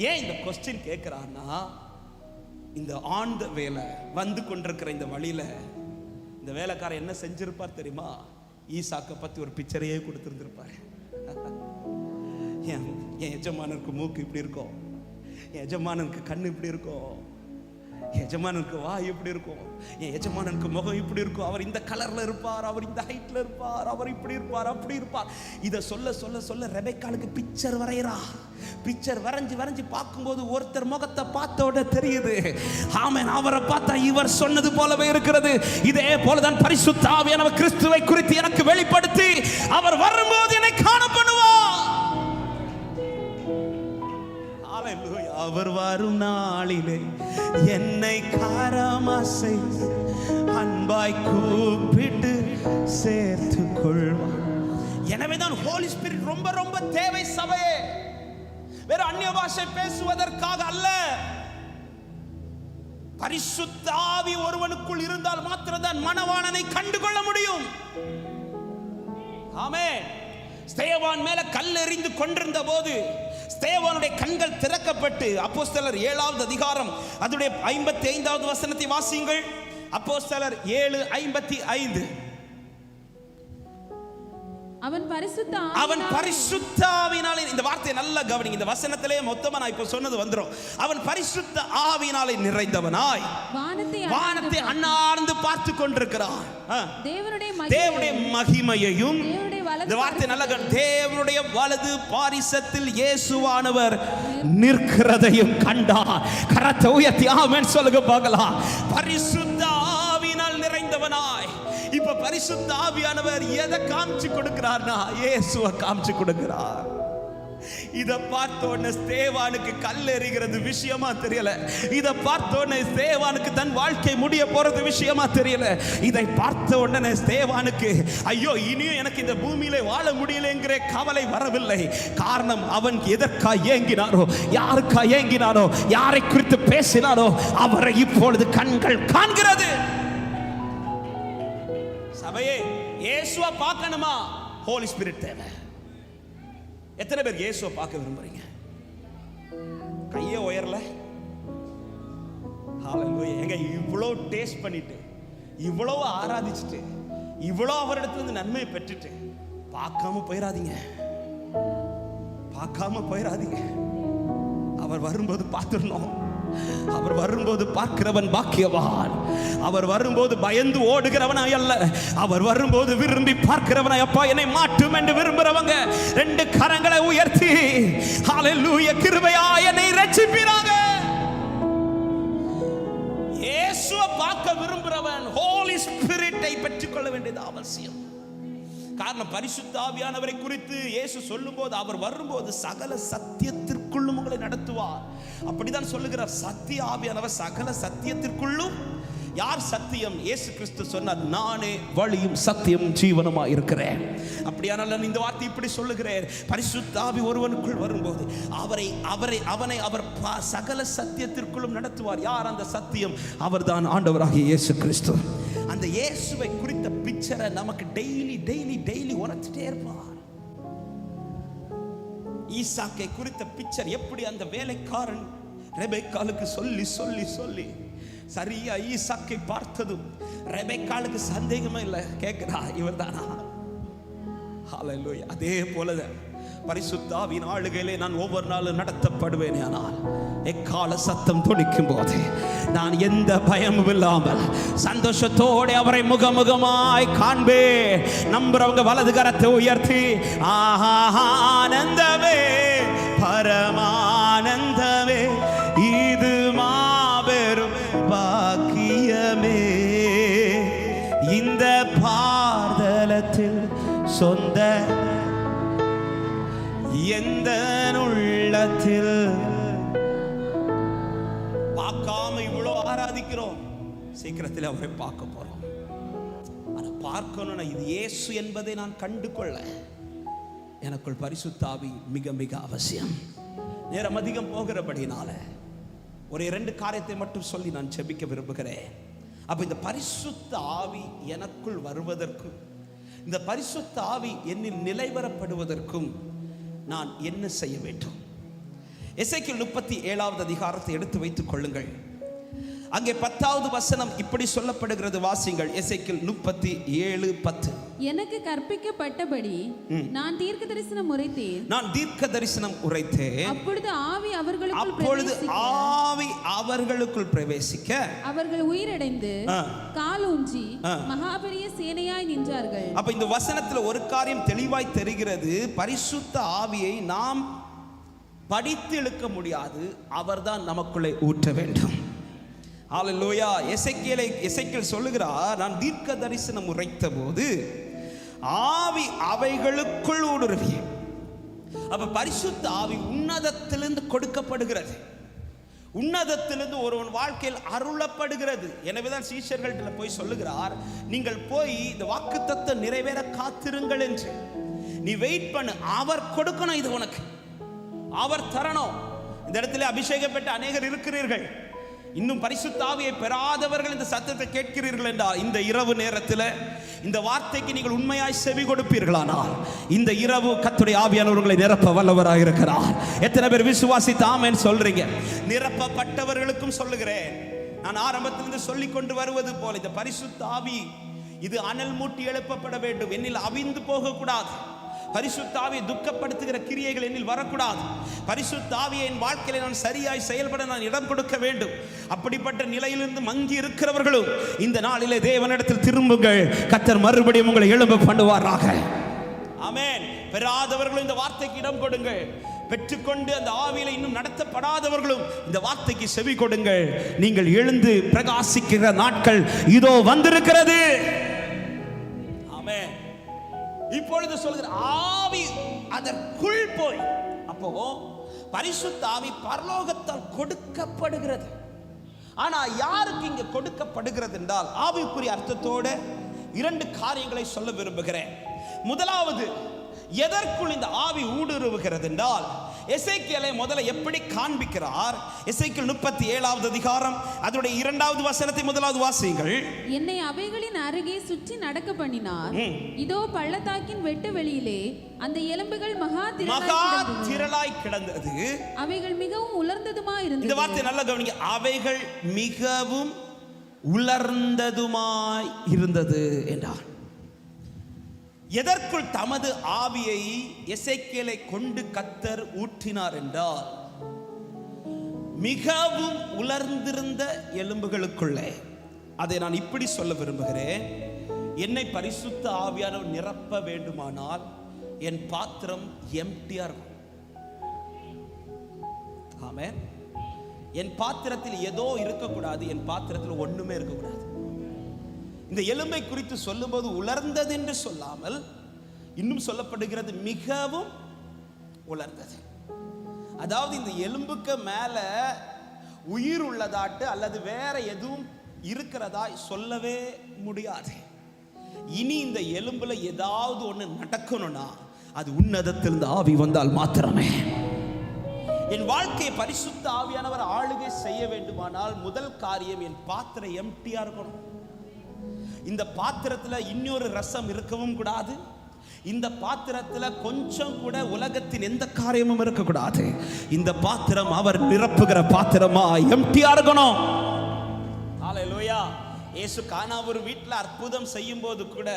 ஏன் இந்த கொஸ்டின் கேட்கிறான்னா, இந்த ஆன் த வேலை வந்து கொண்டிருக்கிற இந்த வழியில இந்த வேலைக்காரன் என்ன செஞ்சிருப்பார் தெரியுமா? ஈசாக்கை பத்தி ஒரு பிக்சரையே கொடுத்துருந்துருப்பார். என் எஜமானருக்கு மூக்கு இப்படி இருக்கும், என் எஜமானனுக்கு கண்ணு இப்படி இருக்கும், எஜமானனுக்கு வாய் இப்படி இருக்கும், என் எஜமானனுக்கு முகம் இப்படி இருக்கும், அவர் இந்த கலர்ல இருப்பார், அவர் இந்த ஹைட்ல இருப்பார், அவர் இப்படி இருப்பார், அப்படி இருப்பார். இதை சொல்ல சொல்ல சொல்ல ரெபெக்காளுக்கு பிக்சர் வரைகிறா. பிக்சர் வரைஞ்சு பார்க்கும்போது ஒருத்தர் முகத்தை பார்த்தோட தெரியுது, ஆமென், அவரை பார்த்தா இவர் சொன்னது போலவே இருக்கிறது. இதே போலதான் பரிசுத்த ஆவியானவர் கிறிஸ்துவை குறித்து எனக்கு வெளிப்படுத்தி அவர் வரும்போது என்னை காண பண்ணுவார். அவர் வரும் நாளிலே என்னை காரமாசை அன்பாய் கூப்பிட்டு சேர்த்து கொள்வார். எனவேதான் ஹோலி ஸ்பிரிட் ரொம்ப ரொம்ப தேவை சபையே. வேற அந்நிய பாஷை பேசுவதற்காக அல்ல, பரிசுத்த ஆவி ஒருவனுக்குள் இருந்தால் மாத்திரம்தான் மணவாளனை கண்டுகொள்ள முடியும். ஆமென். ஸ்தேவான் மேல கல் எறிந்து கொண்டிருந்த போது ஸ்தேவானுடைய கண்கள் திறக்கப்பட்டு, அப்போஸ்தலர் 7வது அதிகாரம் அதுடைய 55வது வசனத்தை வாசியுங்கள். அப்போஸ்தலர் 7:55. அவன் பரிசுத்த ஆவியினாலே, இந்த வார்த்தையை நல்லா கவனிங்க, இந்த வசனத்திலே மொத்தமா நான் இப்ப சொன்னது வந்துரும். அவன் பரிசுத்த ஆவியினாலே நிறைந்தவனாய் வானத்தை அண்ணார்ந்து பார்த்து கொண்டிருக்கிறான். தேவனுடைய மகிமையையும், இந்த வார்த்தை நல்லா தேவனுடைய வலது பாரிசத்தில் இயேசுவானவர் நிற்கிறதையும் கண்டான். கரத்தை உயர்த்தி ஆமென் சொல்லுங்க பார்க்கலாம். பரிசுத்த ஆவியினால் நிறைந்தவனாய். இப்ப பரிசுத்த ஆவியானவர் எதை காமிச்சு கொடுக்கிறார்னா இயேசுவை காமிச்சு கொடுக்கிறார். இத பார்த்த உடனே ஸ்தேவானுக்கு கல் எறிகிறது விஷயமா தெரியல. இத பார்த்த உடனே ஸ்தேவானுக்கு தன் வாழ்க்கை முடிய போறது விஷயமா தெரியல. இதை பார்த்த உடனே ஸ்தேவானுக்கு ஐயோ இனியும் எனக்கு இந்த பூமியிலே வாழ முடியலங்கிற கவலை வரவில்லை. காரணம், அவன் எதற்காக ஏங்கினாரோ, யாருக்காக ஏங்கினாரோ, யாரை குறித்து பேசினாரோ அவரை இப்பொழுது கண்கள் காண்கிறது. சபையே, இயேசுவை பார்க்கணுமா? ஹோலி ஸ்பிரிட் தேவை. எத்தனை பேர் இயேசுவை பார்க்க விரும்புறீங்க? கையே உயரல. ஹalleluya. எங்க இவ்வளோ டேஸ்ட் பண்ணிட்டு, இவ்வளோ ஆராதிச்சுட்டு, இவ்வளோ அவரிடத்துல இருந்து நன்மையை பெற்றுட்டு பார்க்காம போயிடாதீங்க, பார்க்காம போயிடாதீங்க. அவர் வரும்போது பார்த்துடணும். அவர் வரும்போது பார்க்கிறவன் பாக்கியவான். அவர் வரும்போது பயந்து ஓடுகிறவனாய் அல்ல, அவர் வரும்போது விரும்பி பார்க்கிறவனாய், அப்பா என்னை மாட்டும் என்று விரும்புறவங்க 2 கரங்களை உயர்த்தி ஹalleluya, கிருபையாய் என்னை ரட்சிப்பீராக. இயேசுவை பார்க்க விரும்புறவன் ஹோலி ஸ்பிரிட்டை பெற்றுக்கொள்ள வேண்டியது அவசியம். காரணம், பரிசுத்த ஆவியானவரை குறித்து இயேசு சொல்லும்போது அவர் வரும்போது சகல சத்தியத்திற்குள்ளும் உங்களை நடத்துவார். அப்படிதான் சொல்லுகிறார். சத்திய ஆவியானவர் சகல சத்தியத்திற்குள்ளும். யார் சத்தியம்? இயேசு கிறிஸ்து சொன்னார், நானே வழியும் சத்தியம் ஜீவனுமா இருக்கிறேன். அப்படியானால் இந்த வார்த்தை இப்படி சொல்லுகிறேன், பரிசுத்த ஆவி ஒருவனுக்குள் வரும்போது அவனை அவர் சகல சத்தியத்திற்குள்ளும் நடத்துவார். யார் அந்த சத்தியம்? அவர்தான் ஆண்டவராகிய இயேசு கிறிஸ்து. அந்த இயேசுவை குறித்த பிக்சரை நமக்கு டெய்லி உணர்த்திட்டே இருப்பார். ஈசாக்கை குறித்த பிக்சர் எப்படி அந்த வேலைக்காரன் ரெபெக்காளுக்கு சொல்லி சரியா ஈசாக்கை பார்த்ததும் ரெபெக்காளுக்கு சந்தேகமே இல்லை, கேட்கிறா இவர்தானா? ஹalleluya. அதே போல பரிசுத்த ஆவியின் ஆளுகையிலே நான் ஒவ்வொரு நாளும் நடத்தப்படுவேன். ஆனால் எக்கால சத்தம் துணிக்கும் போது நான் எந்த பயமும் இல்லாமல் சந்தோஷத்தோடு அவரை முகமுகமாய் காண்பேன். நம்புறவங்க வலது கரத்தை உயர்த்தி ஆனந்தமே பரமானந்தமே இது மாபெரும் பாக்கியமே, இந்த பார்தலத்தில் சொந்த எந்த உள்ளத்தில். பார்க்காம இவ்வளோ ஆராதிக்கிறோம், சீக்கிரத்தில் அவரை பார்க்க போறோம். ஆனா பார்க்கணும்னா இது இயேசு என்பதை நான் கண்டு கொள்ள எனக்குள் பரிசுத்த ஆவி மிக மிக அவசியம். நேரம் அதிகம் போகிறபடினால ஒரு 2 காரியத்தை மட்டும் சொல்லி நான் ஜெபிக்க விரும்புகிறேன். அப்ப இந்த பரிசுத்த ஆவி எனக்குள் வருவதற்கும், இந்த பரிசுத்த ஆவி என்னில் நிலைவரப்படுவதற்கும் நான் என்ன செய்ய வேண்டும்? எசேக்கியேல் 37வது அதிகாரத்தை எடுத்து வைத்துக் கொள்ளுங்கள். அங்கே 10வது வசனம் இப்படி சொல்லப்படுகிறது, வாசிங்கள். எசேக்கியேல் 37:10. எனக்கு கற்பிக்கப்பட்டபடி நான் தீர்க்க தரிசனம் உரைத்தேன். அப்பொழுது ஆவி அவர்களுக்குள் பிரவேசிக்க அவர்கள் உயிரடைந்து காலூன்றி மகாபெரிய சேனையாய் நின்றார்கள். அப்ப இந்த வசனத்துல ஒரு காரியம் தெளிவாய் தெரிகிறது. பரிசுத்த ஆவியை நாம் படித்து இழுக்க முடியாது, அவர்தான் நமக்குள்ளே ஊற்ற வேண்டும். ஹல்லேலூயா. எசேக்கியேல் சொல்லுகிறார், நான் தீர்க்க தரிசனம் உரைத்த போது ஆவி அவைகளுக்குள் ஊடுருவி. அப்ப பரிசுத்த ஆவி உன்னதத்திலிருந்து கொடுக்கப்படுகிறது, உன்னதத்திலிருந்து ஒருவன் வாழ்க்கையில் அருளப்படுகிறது. எனவேதான் சீஷர்கள்ட்ட போய் சொல்லுகிறார், நீங்கள் போய் இந்த வாக்குத்தத்தம் நிறைவேற காத்திருங்கள் என்று. நீ வெயிட் பண்ணு, அவர் கொடுக்கணும், இது உனக்கு அவர் தரணும். இந்த இடத்துல அபிஷேகம் பெற்ற அநேகர் இருக்கிறீர்கள், இன்னும் பரிசுத்த ஆவியை பெறாதவர்கள் இந்த சத்தத்தை கேட்கிறீர்கள் என்றால், இந்த இரவு நேரத்தில் இந்த வார்த்தைக்கு நீங்கள் உண்மையாய் செவி கொடுப்பீர்களானால் இந்த இரவு கர்த்தருடைய ஆவியானவர்களை நிரப்ப வல்லவராக இருக்கிறார். எத்தனை பேர் விசுவாசித்து ஆமென் சொல்றீங்க? நிரப்பப்பட்டவர்களுக்கும் சொல்லுகிறேன், நான் ஆரம்பத்திலிருந்து சொல்லிக் கொண்டு வருவது போல, இந்த பரிசுத்த ஆவி இது அனல் மூட்டி எழுப்பப்பட வேண்டும், என்னில் அவிந்து போகக்கூடாது. பரிசுத்த ஆவியை துக்கப்படுத்துகிற கிரியைகள் என்னில் வரக்கூடாது. பரிசுத்த ஆவியை என் வாழ்க்கையில நான் சரியாய் செயல்பட நான் இடம் கொடுக்க வேண்டும். அப்படிப்பட்ட நிலையிலிருந்து மங்கி இருக்கிறவர்களும் இந்த நாளிலே தேவனிடத்தில் திரும்புங்கள், கர்த்தர் மறுபடியும் உங்களை எழும்ப பண்ணுவாராக. ஆமென். பெறாதவர்களும் இந்த வார்த்தைக்கு இடம் கொடுங்கள், பெற்றுக்கொண்டு அந்த ஆவியில இன்னும் நடத்தப்படாதவர்களும் இந்த வார்த்தைக்கு செவி கொடுங்கள். நீங்கள் எழுந்து பிரகாசிக்கிற நாட்கள் இதோ வந்திருக்கிறது. ஆமென். இப்பொழுது சொல்கிற ஆவி அதற்குள் போய், அப்போ பரிசுத்த ஆவி பரலோகத்தால் கொடுக்கப்படுகிறது. ஆனா யாருக்கு இங்க கொடுக்கப்படுகிறது என்றால், ஆவிக்குரிய அர்த்தத்தோட 2 காரியங்களை சொல்ல விரும்புகிறேன். முதலாவது, எதற்குள் இந்த ஆவி ஊடுருவுகிறது என்றால், எசேக்கியேலை முதல்ல எப்படி காண்பிக்கிறார்? எசேக்கியேல் 37வது அதிகாரம் அதனுடைய 2வது வசனத்தை முதலாவது வாசியுங்கள். என்னை அவைகளின் அருகே சுற்றி நடக்க பண்ணினார், இதோ பள்ளத்தாக்கின் வெட்டு வெளியிலே அந்த எலும்புகள் மகா திரளாய் கிடந்தது, அவைகள் மிகவும் உலர்ந்ததுமாய் இருந்தது. இந்த வார்த்தை நல்லா கவனிங்க, அவைகள் மிகவும் உலர்ந்ததுமாய் இருந்தது என்றார். எதற்குள் தமது ஆவியை எசேக்கியேலை கொண்டு கர்த்தர் ஊற்றினார் என்றால், மிகவும் உலர்ந்திருந்த எலும்புகளுக்குள்ளே. அதை நான் இப்படி சொல்ல விரும்புகிறேன், என்னை பரிசுத்த ஆவியானவர் நிரப்ப வேண்டுமானால் என் பாத்திரம் எம்டியா இருக்கும். ஆமென். என் பாத்திரத்தில் ஏதோ இருக்கக்கூடாது, என் பாத்திரத்தில் ஒண்ணுமே இருக்கக்கூடாது. இந்த எலும்பை குறித்து சொல்லும்போது உலர்ந்தது என்று சொல்லாமல் இன்னும் சொல்லப்படுகிறது மிகவும் உலர்ந்தது. அதாவது இந்த எலும்புக்கு மேல உயிர் உள்ளதாட்டு அல்லது வேற எதுவும் இருக்கிறதா சொல்லவே முடியாது. இனி இந்த எலும்புல ஏதாவது ஒண்ணு நடக்கணும்னா அது உன்னதத்திலிருந்து ஆவி வந்தால் மாத்திரமே. என் வாழ்க்கையை பரிசுத்த ஆவியானவர் ஆளுகை செய்ய வேண்டுமானால் முதல் காரியம், என் பாத்திரம் எம்டியா இருக்கணும். இந்த பாத்திரத்துல இன்னொரு ரசம் இருக்கவும் கூடாது, இந்த பாத்திரத்துல கொஞ்சம் கூட உலகத்தின் எந்த காரியமும் இருக்கக்கூடாது. இந்த பாத்திரம் அவர் நிரப்புகிற பாத்திரமா எம்டியா இருக்கணும். ஹல்லேலூயா. இயேசு கானா ஒரு வீட்டில் அற்புதம் செய்யும் போது கூட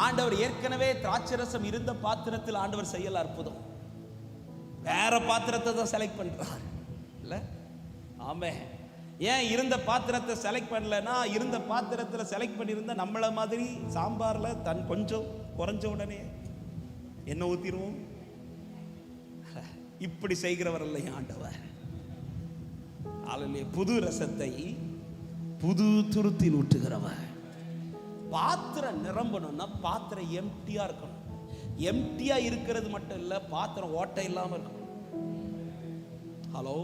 ஆண்டவர் ஏற்கனவே திராட்சரசம் இருந்த பாத்திரத்தில் ஆண்டவர் செய்யல அற்புதம், வேற பாத்திரத்தை தான் செலக்ட் பண்றார் இல்ல? ஆமே. ஏன் இருந்த பாத்திரத்தை செலக்ட் பண்ணலன்னா, இருந்த பாத்திரத்தில் செலக்ட் பண்ணியிருந்தா நம்மள மாதிரி சாம்பார்ல தன் கொஞ்சம் குறைஞ்ச உடனே என்ன ஊத்திரும். இப்படி செய்கிறவர் அல்ல ஆண்டவர். அல்லேலூயா. புது ரசத்தை புது துருத்தில் ஊற்றுகிறவர். பாத்திரம் நிரம்பணும்னா பாத்திரம் எம்டியா இருக்கணும். எம்டியா இருக்கிறது மட்டும் இல்ல, பாத்திரம் ஓட்டை இல்லாம இருக்கணும். ஹலோ.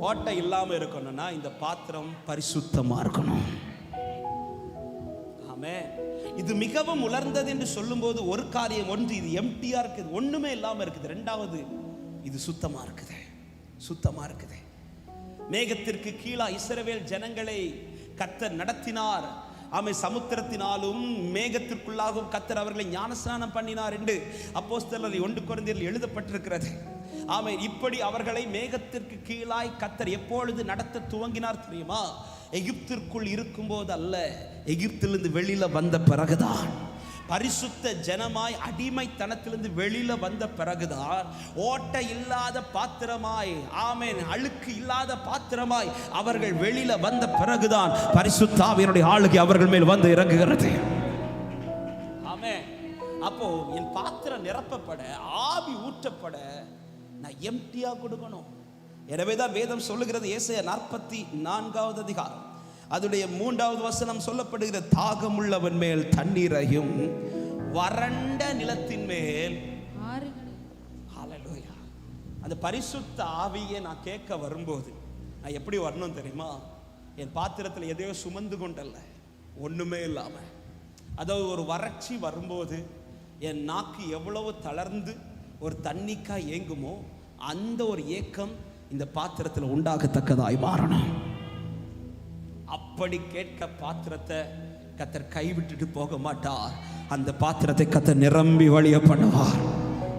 ஓட்டை இல்லாம இருக்கணும்னா இந்த பாத்திரம் பரிசுத்தமா இருக்கணும். ஆமென். இது மிகவும் உலர்ந்தது என்று சொல்லும்போது ஒரு காரியம், ஒன்று இது எம்டியா இருக்குது, ஒண்ணுமே இல்லாம இருக்குது. ரெண்டாவது, இது சுத்தமா இருக்குது, சுத்தமா இருக்குது. மேகத்திற்கு கீழா இஸ்ரவேல் ஜனங்களை கர்த்தர் நடத்தினார். ஆமை. சமுத்திரத்தினாலும் மேகத்திற்குள்ளாகவும் கர்த்தர் அவர்களை ஞானஸ்நானம் பண்ணினார் என்று அப்போஸ்தலர் 1 கொரிந்தியரில் எழுதப்பட்டிருக்கிறது. ஆமென். இப்படி அவர்களை மேகத்திற்கு கீழாய் கர்த்தர் எப்பொழுது நடத்த துவங்கினார் தெரியுமா? எகிப்திற்குள் இருக்கும்போது அல்ல, எகிப்திலிருந்து வெளியில வந்த பிறகுதான். பரிசுத்த ஜனமாய் அடிமைத்தனத்திலிருந்து வெளியில வந்த பிறகுதான் ஓட்டை இல்லாத பாத்திரமாய், ஆமென், அழுக்கு இல்லாத பாத்திரமாய் அவர்கள் வெளியில வந்த பிறகுதான் பரிசுத்த ஆவியினுடைய ஆளுகை அவர்கள் மேல் வந்து இறங்குகிறது. ஆமென். அப்போ என் பாத்திரம் நிரப்பப்பட, ஆவி ஊற்றப்பட நான் எம்டியா கொடுக்கணும். எனவேதான் வேதம் சொல்லுகிறது, ஏசாயா 44வது அதிகாரம் அதுடைய 3வது வசனம் சொல்லப்படுகிறது, தாகமுள்ளவன் மேல் தண்ணீரையும் வறண்ட நிலத்தின் மேல் ஹல்லேலூயா. அந்த பரிசுத்த ஆவியை நான் கேட்க வரும்போது நான் எப்படி வரணும் தெரியுமா? என் பாத்திரத்தில் எதையோ சுமந்து கொண்டல்ல, ஒண்ணுமே இல்லாம. அதாவது ஒரு வறட்சி வரும்போது என் நாக்கு எவ்வளவு தளர்ந்து ஒரு தண்ணிக்காய் ஏங்குமோ அந்த ஒரு ஏக்கம் இந்த பாத்திரத்தில் உண்டாகத்தக்கதாய் மாறணும். அப்படி கேட்க பாத்திரத்தை கர்த்தர் கைவிட்டுட்டு போக மாட்டார். அந்த பாத்திரத்தை கர்த்தர் நிரம்பி வழிய பண்ணுவார்,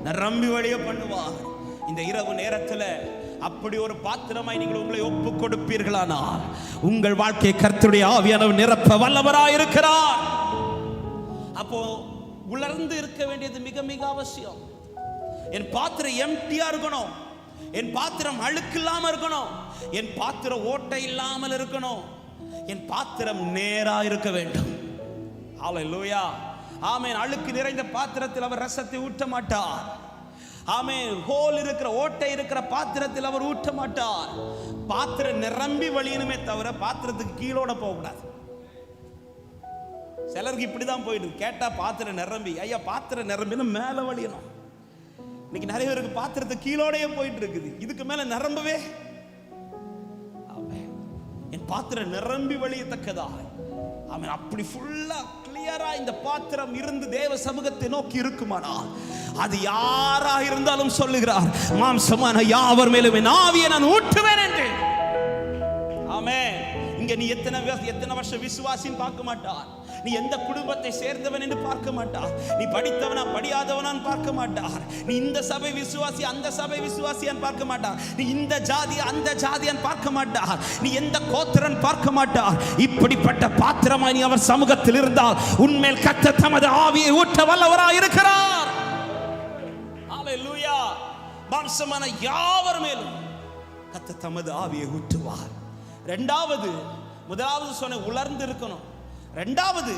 நிரம்பி வழிய பண்ணுவார். இந்த இரவு நேரத்தில் அப்படி ஒரு பாத்திரமாய் நீங்கள் உங்களை ஒப்பு கொடுப்பீர்களானால் உங்கள் வாழ்க்கையை கர்த்தருடைய ஆவியானவர் நிரப்ப வல்லவராயிருக்கிறார். அப்போ உலர்ந்து இருக்க வேண்டியது மிக மிக அவசியம். என் பாத்திரம் எம்டியா இருக்கணும், என் பாத்திரம் அழுக்கு இல்லாம இருக்கணும், என் பாத்திரம் ஓட்டை இல்லாமல் இருக்கணும், என் பாத்திரம் நேரா இருக்க வேண்டும். ஹல்லேலூயா. ஆமென். அழுக்கு நிறைந்த பாத்திரத்தில் அவர் ரசத்தை ஊற்ற மாட்டார். ஆமென். ஹோல் இருக்கிற, ஓட்டை இருக்கிற பாத்திரத்தில் அவர் ஊற்ற மாட்டார். பாத்திரம் நிரம்பி வழியணுமே தவிர பாத்திரத்துக்கு கீழோட போக கூடாது. சிலருக்கு இப்படிதான் போயிட்டு கேட்டா பாத்திரம் நிரம்பி, ஐயா பாத்திரம் நிரம்பினா மேல வழியணும். இன்னைக்கு நிறைய பேருக்கு பாத்திரத்தை கீழோடையே போயிட்டு இருக்குது, இதுக்கு மேல நிரம்பவே. என் பாத்திரம் நிரம்பி வழியத்தக்கதா, அவன் அப்படி ஃபுல்லா கிளியரா இந்த பாத்திரம் இருந்து தேவ சமூகத்தை நோக்கி இருக்குமானால் அது யாரா இருந்தாலும் சொல்லுகிறார், மாம்சமான யாவர் மேலும் என் ஆவியை நான் ஊற்றுவேன் என்று. ஆமென். இங்க நீ எத்தனை வருஷம் விசுவாசின்னு பார்க்க மாட்டார், நீ எந்த குடும்பத்தை சேர்ந்தவன் என்று பார்க்க மாட்டார், நீ படித்தவனா படியாதவனான்னு பார்க்க மாட்டார், நீ இந்த சபை விசுவாசி அந்த சபை விசுவாசியான்னு பார்க்க மாட்டார், நீ இந்த ஜாதி அந்த ஜாதியான்னு பார்க்க மாட்டார், நீ எந்த கோத்திரன் பார்க்க மாட்டார். இப்படிப்பட்ட பாத்திரமாய் நீ அவர் சமூகத்தில் இருந்தால் உன்மேல் கர்த்தர் தமது ஆவியை ஊற்ற வல்லவராய் இருக்கிறார். ஹல்லேலூயா. மாம்சமான யாவர் மேலும் கர்த்தர் தமது ஆவியை ஊற்றுவார். முதலாவது சொன்ன உலர்ந்து இருக்கணும். இரண்டாவது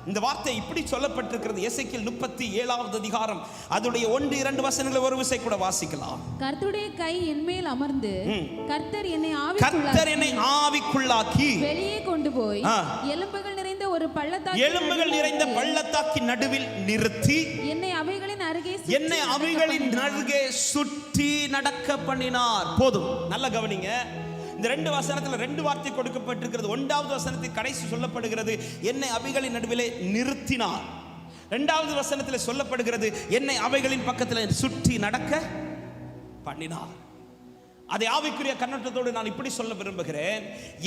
இந்த வார்த்தை இப்படி சொல்லப்பட்டிருக்கிறது, எசேக்கியேல் 37வது அதிகாரம் அதுடைய 1-2 வசனங்களை ஒரு விசை கூட வாசிக்கலாம். கர்த்தருடைய கை என் மேல் அமர்ந்து கர்த்தர் என்னை ஆவிக்குள்ளாக்கி வெளியே கொண்டு போய் எலும்புகள் நிறைந்த பள்ளத்தாக்கின் நடுவில் நிறுத்தி என்னை அவைகளின் அருகே சுற்றி நடக்க பண்ணினார். போதும், நல்ல கவனிங்க. இந்த 2 வசனத்துல 2 வார்த்தை கொடுக்கப்பட்டிருக்கிறது. 1வது வசனத்தில் கடைசி சொல்லப்படுகிறது என்னை அவைகளின் நடுவிலே நிறுத்தினார். 2வது வசனத்தில் சொல்லப்படுகிறது என்னை அவைகளின் பக்கத்தில் சுற்றி நடக்க பண்ணினார். அதை ஆவிக்குரிய கண்ணோட்டத்தோடு நான் இப்படி சொல்ல விரும்புகிறேன்,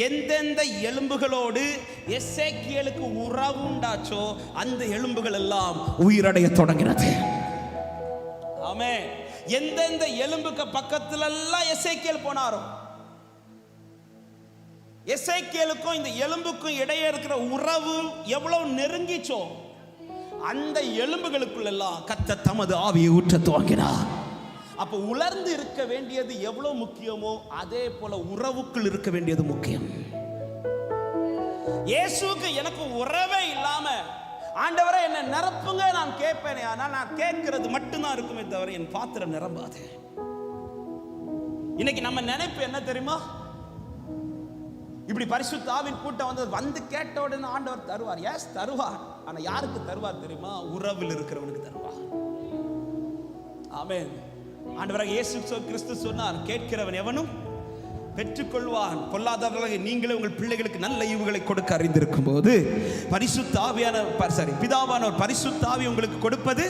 எந்தெந்த எலும்புகளோடு எசேக்கியேலுக்கு உறவு உண்டாச்சோ அந்த எலும்புகள் எல்லாம் உயிரடைய தொடங்கினது. ஆமென். எந்தெந்த எலும்புக்கு பக்கத்துல எல்லாம் எசேக்கியேல் போனாரோ, எசேக்கியேலுக்கும் இந்த எலும்புக்கும் இடையே இருக்கிற உறவு எவ்வளவு நெருங்கிச்சோ அந்த எலும்புகளுக்குள்ள எல்லாம் கர்த்தர் தமது ஆவியை ஊற்ற துவங்கினார். அப்ப உலர்ந்து இருக்க வேண்டியது எவ்வளவு முக்கியமோ அதே போல உறவுக்குள் இருக்க வேண்டியது முக்கியம். இயேசுவுக்கு எனக்கு உறவே இல்லாம ஆண்டவரே என்ன நிரப்புங்க நான் கேட்பேனே, ஆனால் நான் கேட்கிறது மட்டும்தான் இருக்குமே தவிர என் பாத்திரம் நிரம்பாது. இன்னைக்கு நம்ம நினைப்பு என்ன தெரியுமா? இப்படி பரிசுத்த ஆவியின் கூட்டம் வந்து கேட்ட உடனே ஆண்டவர் தருவார். எஸ் தருவார். ஆனா யாருக்கு தருவார் தெரியுமா? உறவில் இருக்கிறவனுக்கு தருவார். ஆமென். ஆண்டவராகிய இயேசு கிறிஸ்து சொன்னார், கேட்கிறவன் எவனும் பெற்றுக்கொள்வான். பொல்லாதவர்களாக நீங்களே உங்கள் பிள்ளைகளுக்கு நல்ல ஈவுகளை கொடுக்க அறிந்திருக்கும் போது பரிசுத்த ஆவியான பிதாவானவர் பரிசுத்த ஆவி உங்களுக்கு கொடுப்பது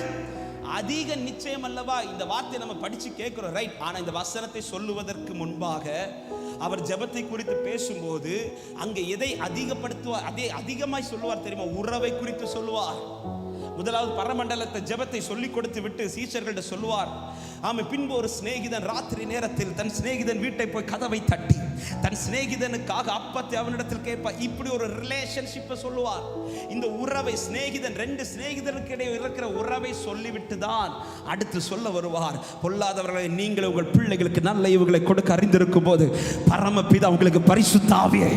அதிக நிச்சயம் அல்லவா? இந்த வார்த்தையை நம்ம படிச்சு கேட்கிறோம், ரைட். ஆனா இந்த வசனத்தை சொல்லுவதற்கு முன்பாக அவர் ஜெபத்தை குறித்து பேசும்போது அங்கே எதை அதிகப்படுத்துவார், அதே அதிகமாய் சொல்லுவார் தெரியுமா? உறவை குறித்து சொல்லுவார். முதலாவது பரமண்டலத்தை ஜெபத்தை சொல்லிக் கொடுத்து விட்டு சீஷர்கள்ட்ட சொல்லுவார். ஆமாம், பின்பு ஒரு சிநேகிதன் ராத்திரி நேரத்தில் தன் சிநேகிதன் வீட்டை போய் கதவை தட்டி தன் சிநேகிதனுக்காக அப்பத்தை அவனிடத்தில் கேட்பார். இப்படி ஒரு ரிலேஷன்ஷிப்பை சொல்லுவார். இந்த உறவை சிநேகிதன், ரெண்டு சிநேகிதனுக்கு இடையே இருக்கிற உறவை சொல்லிவிட்டு தான் அடுத்து சொல்ல வருவார். பொல்லாதவர்களை நீங்கள் உங்கள் பிள்ளைகளுக்கு நல்ல ஈவுகளை கொடுக்க அறிந்திருக்கும் போது பரமபிதா உங்களுக்கு பரிசுத்த ஆவியை.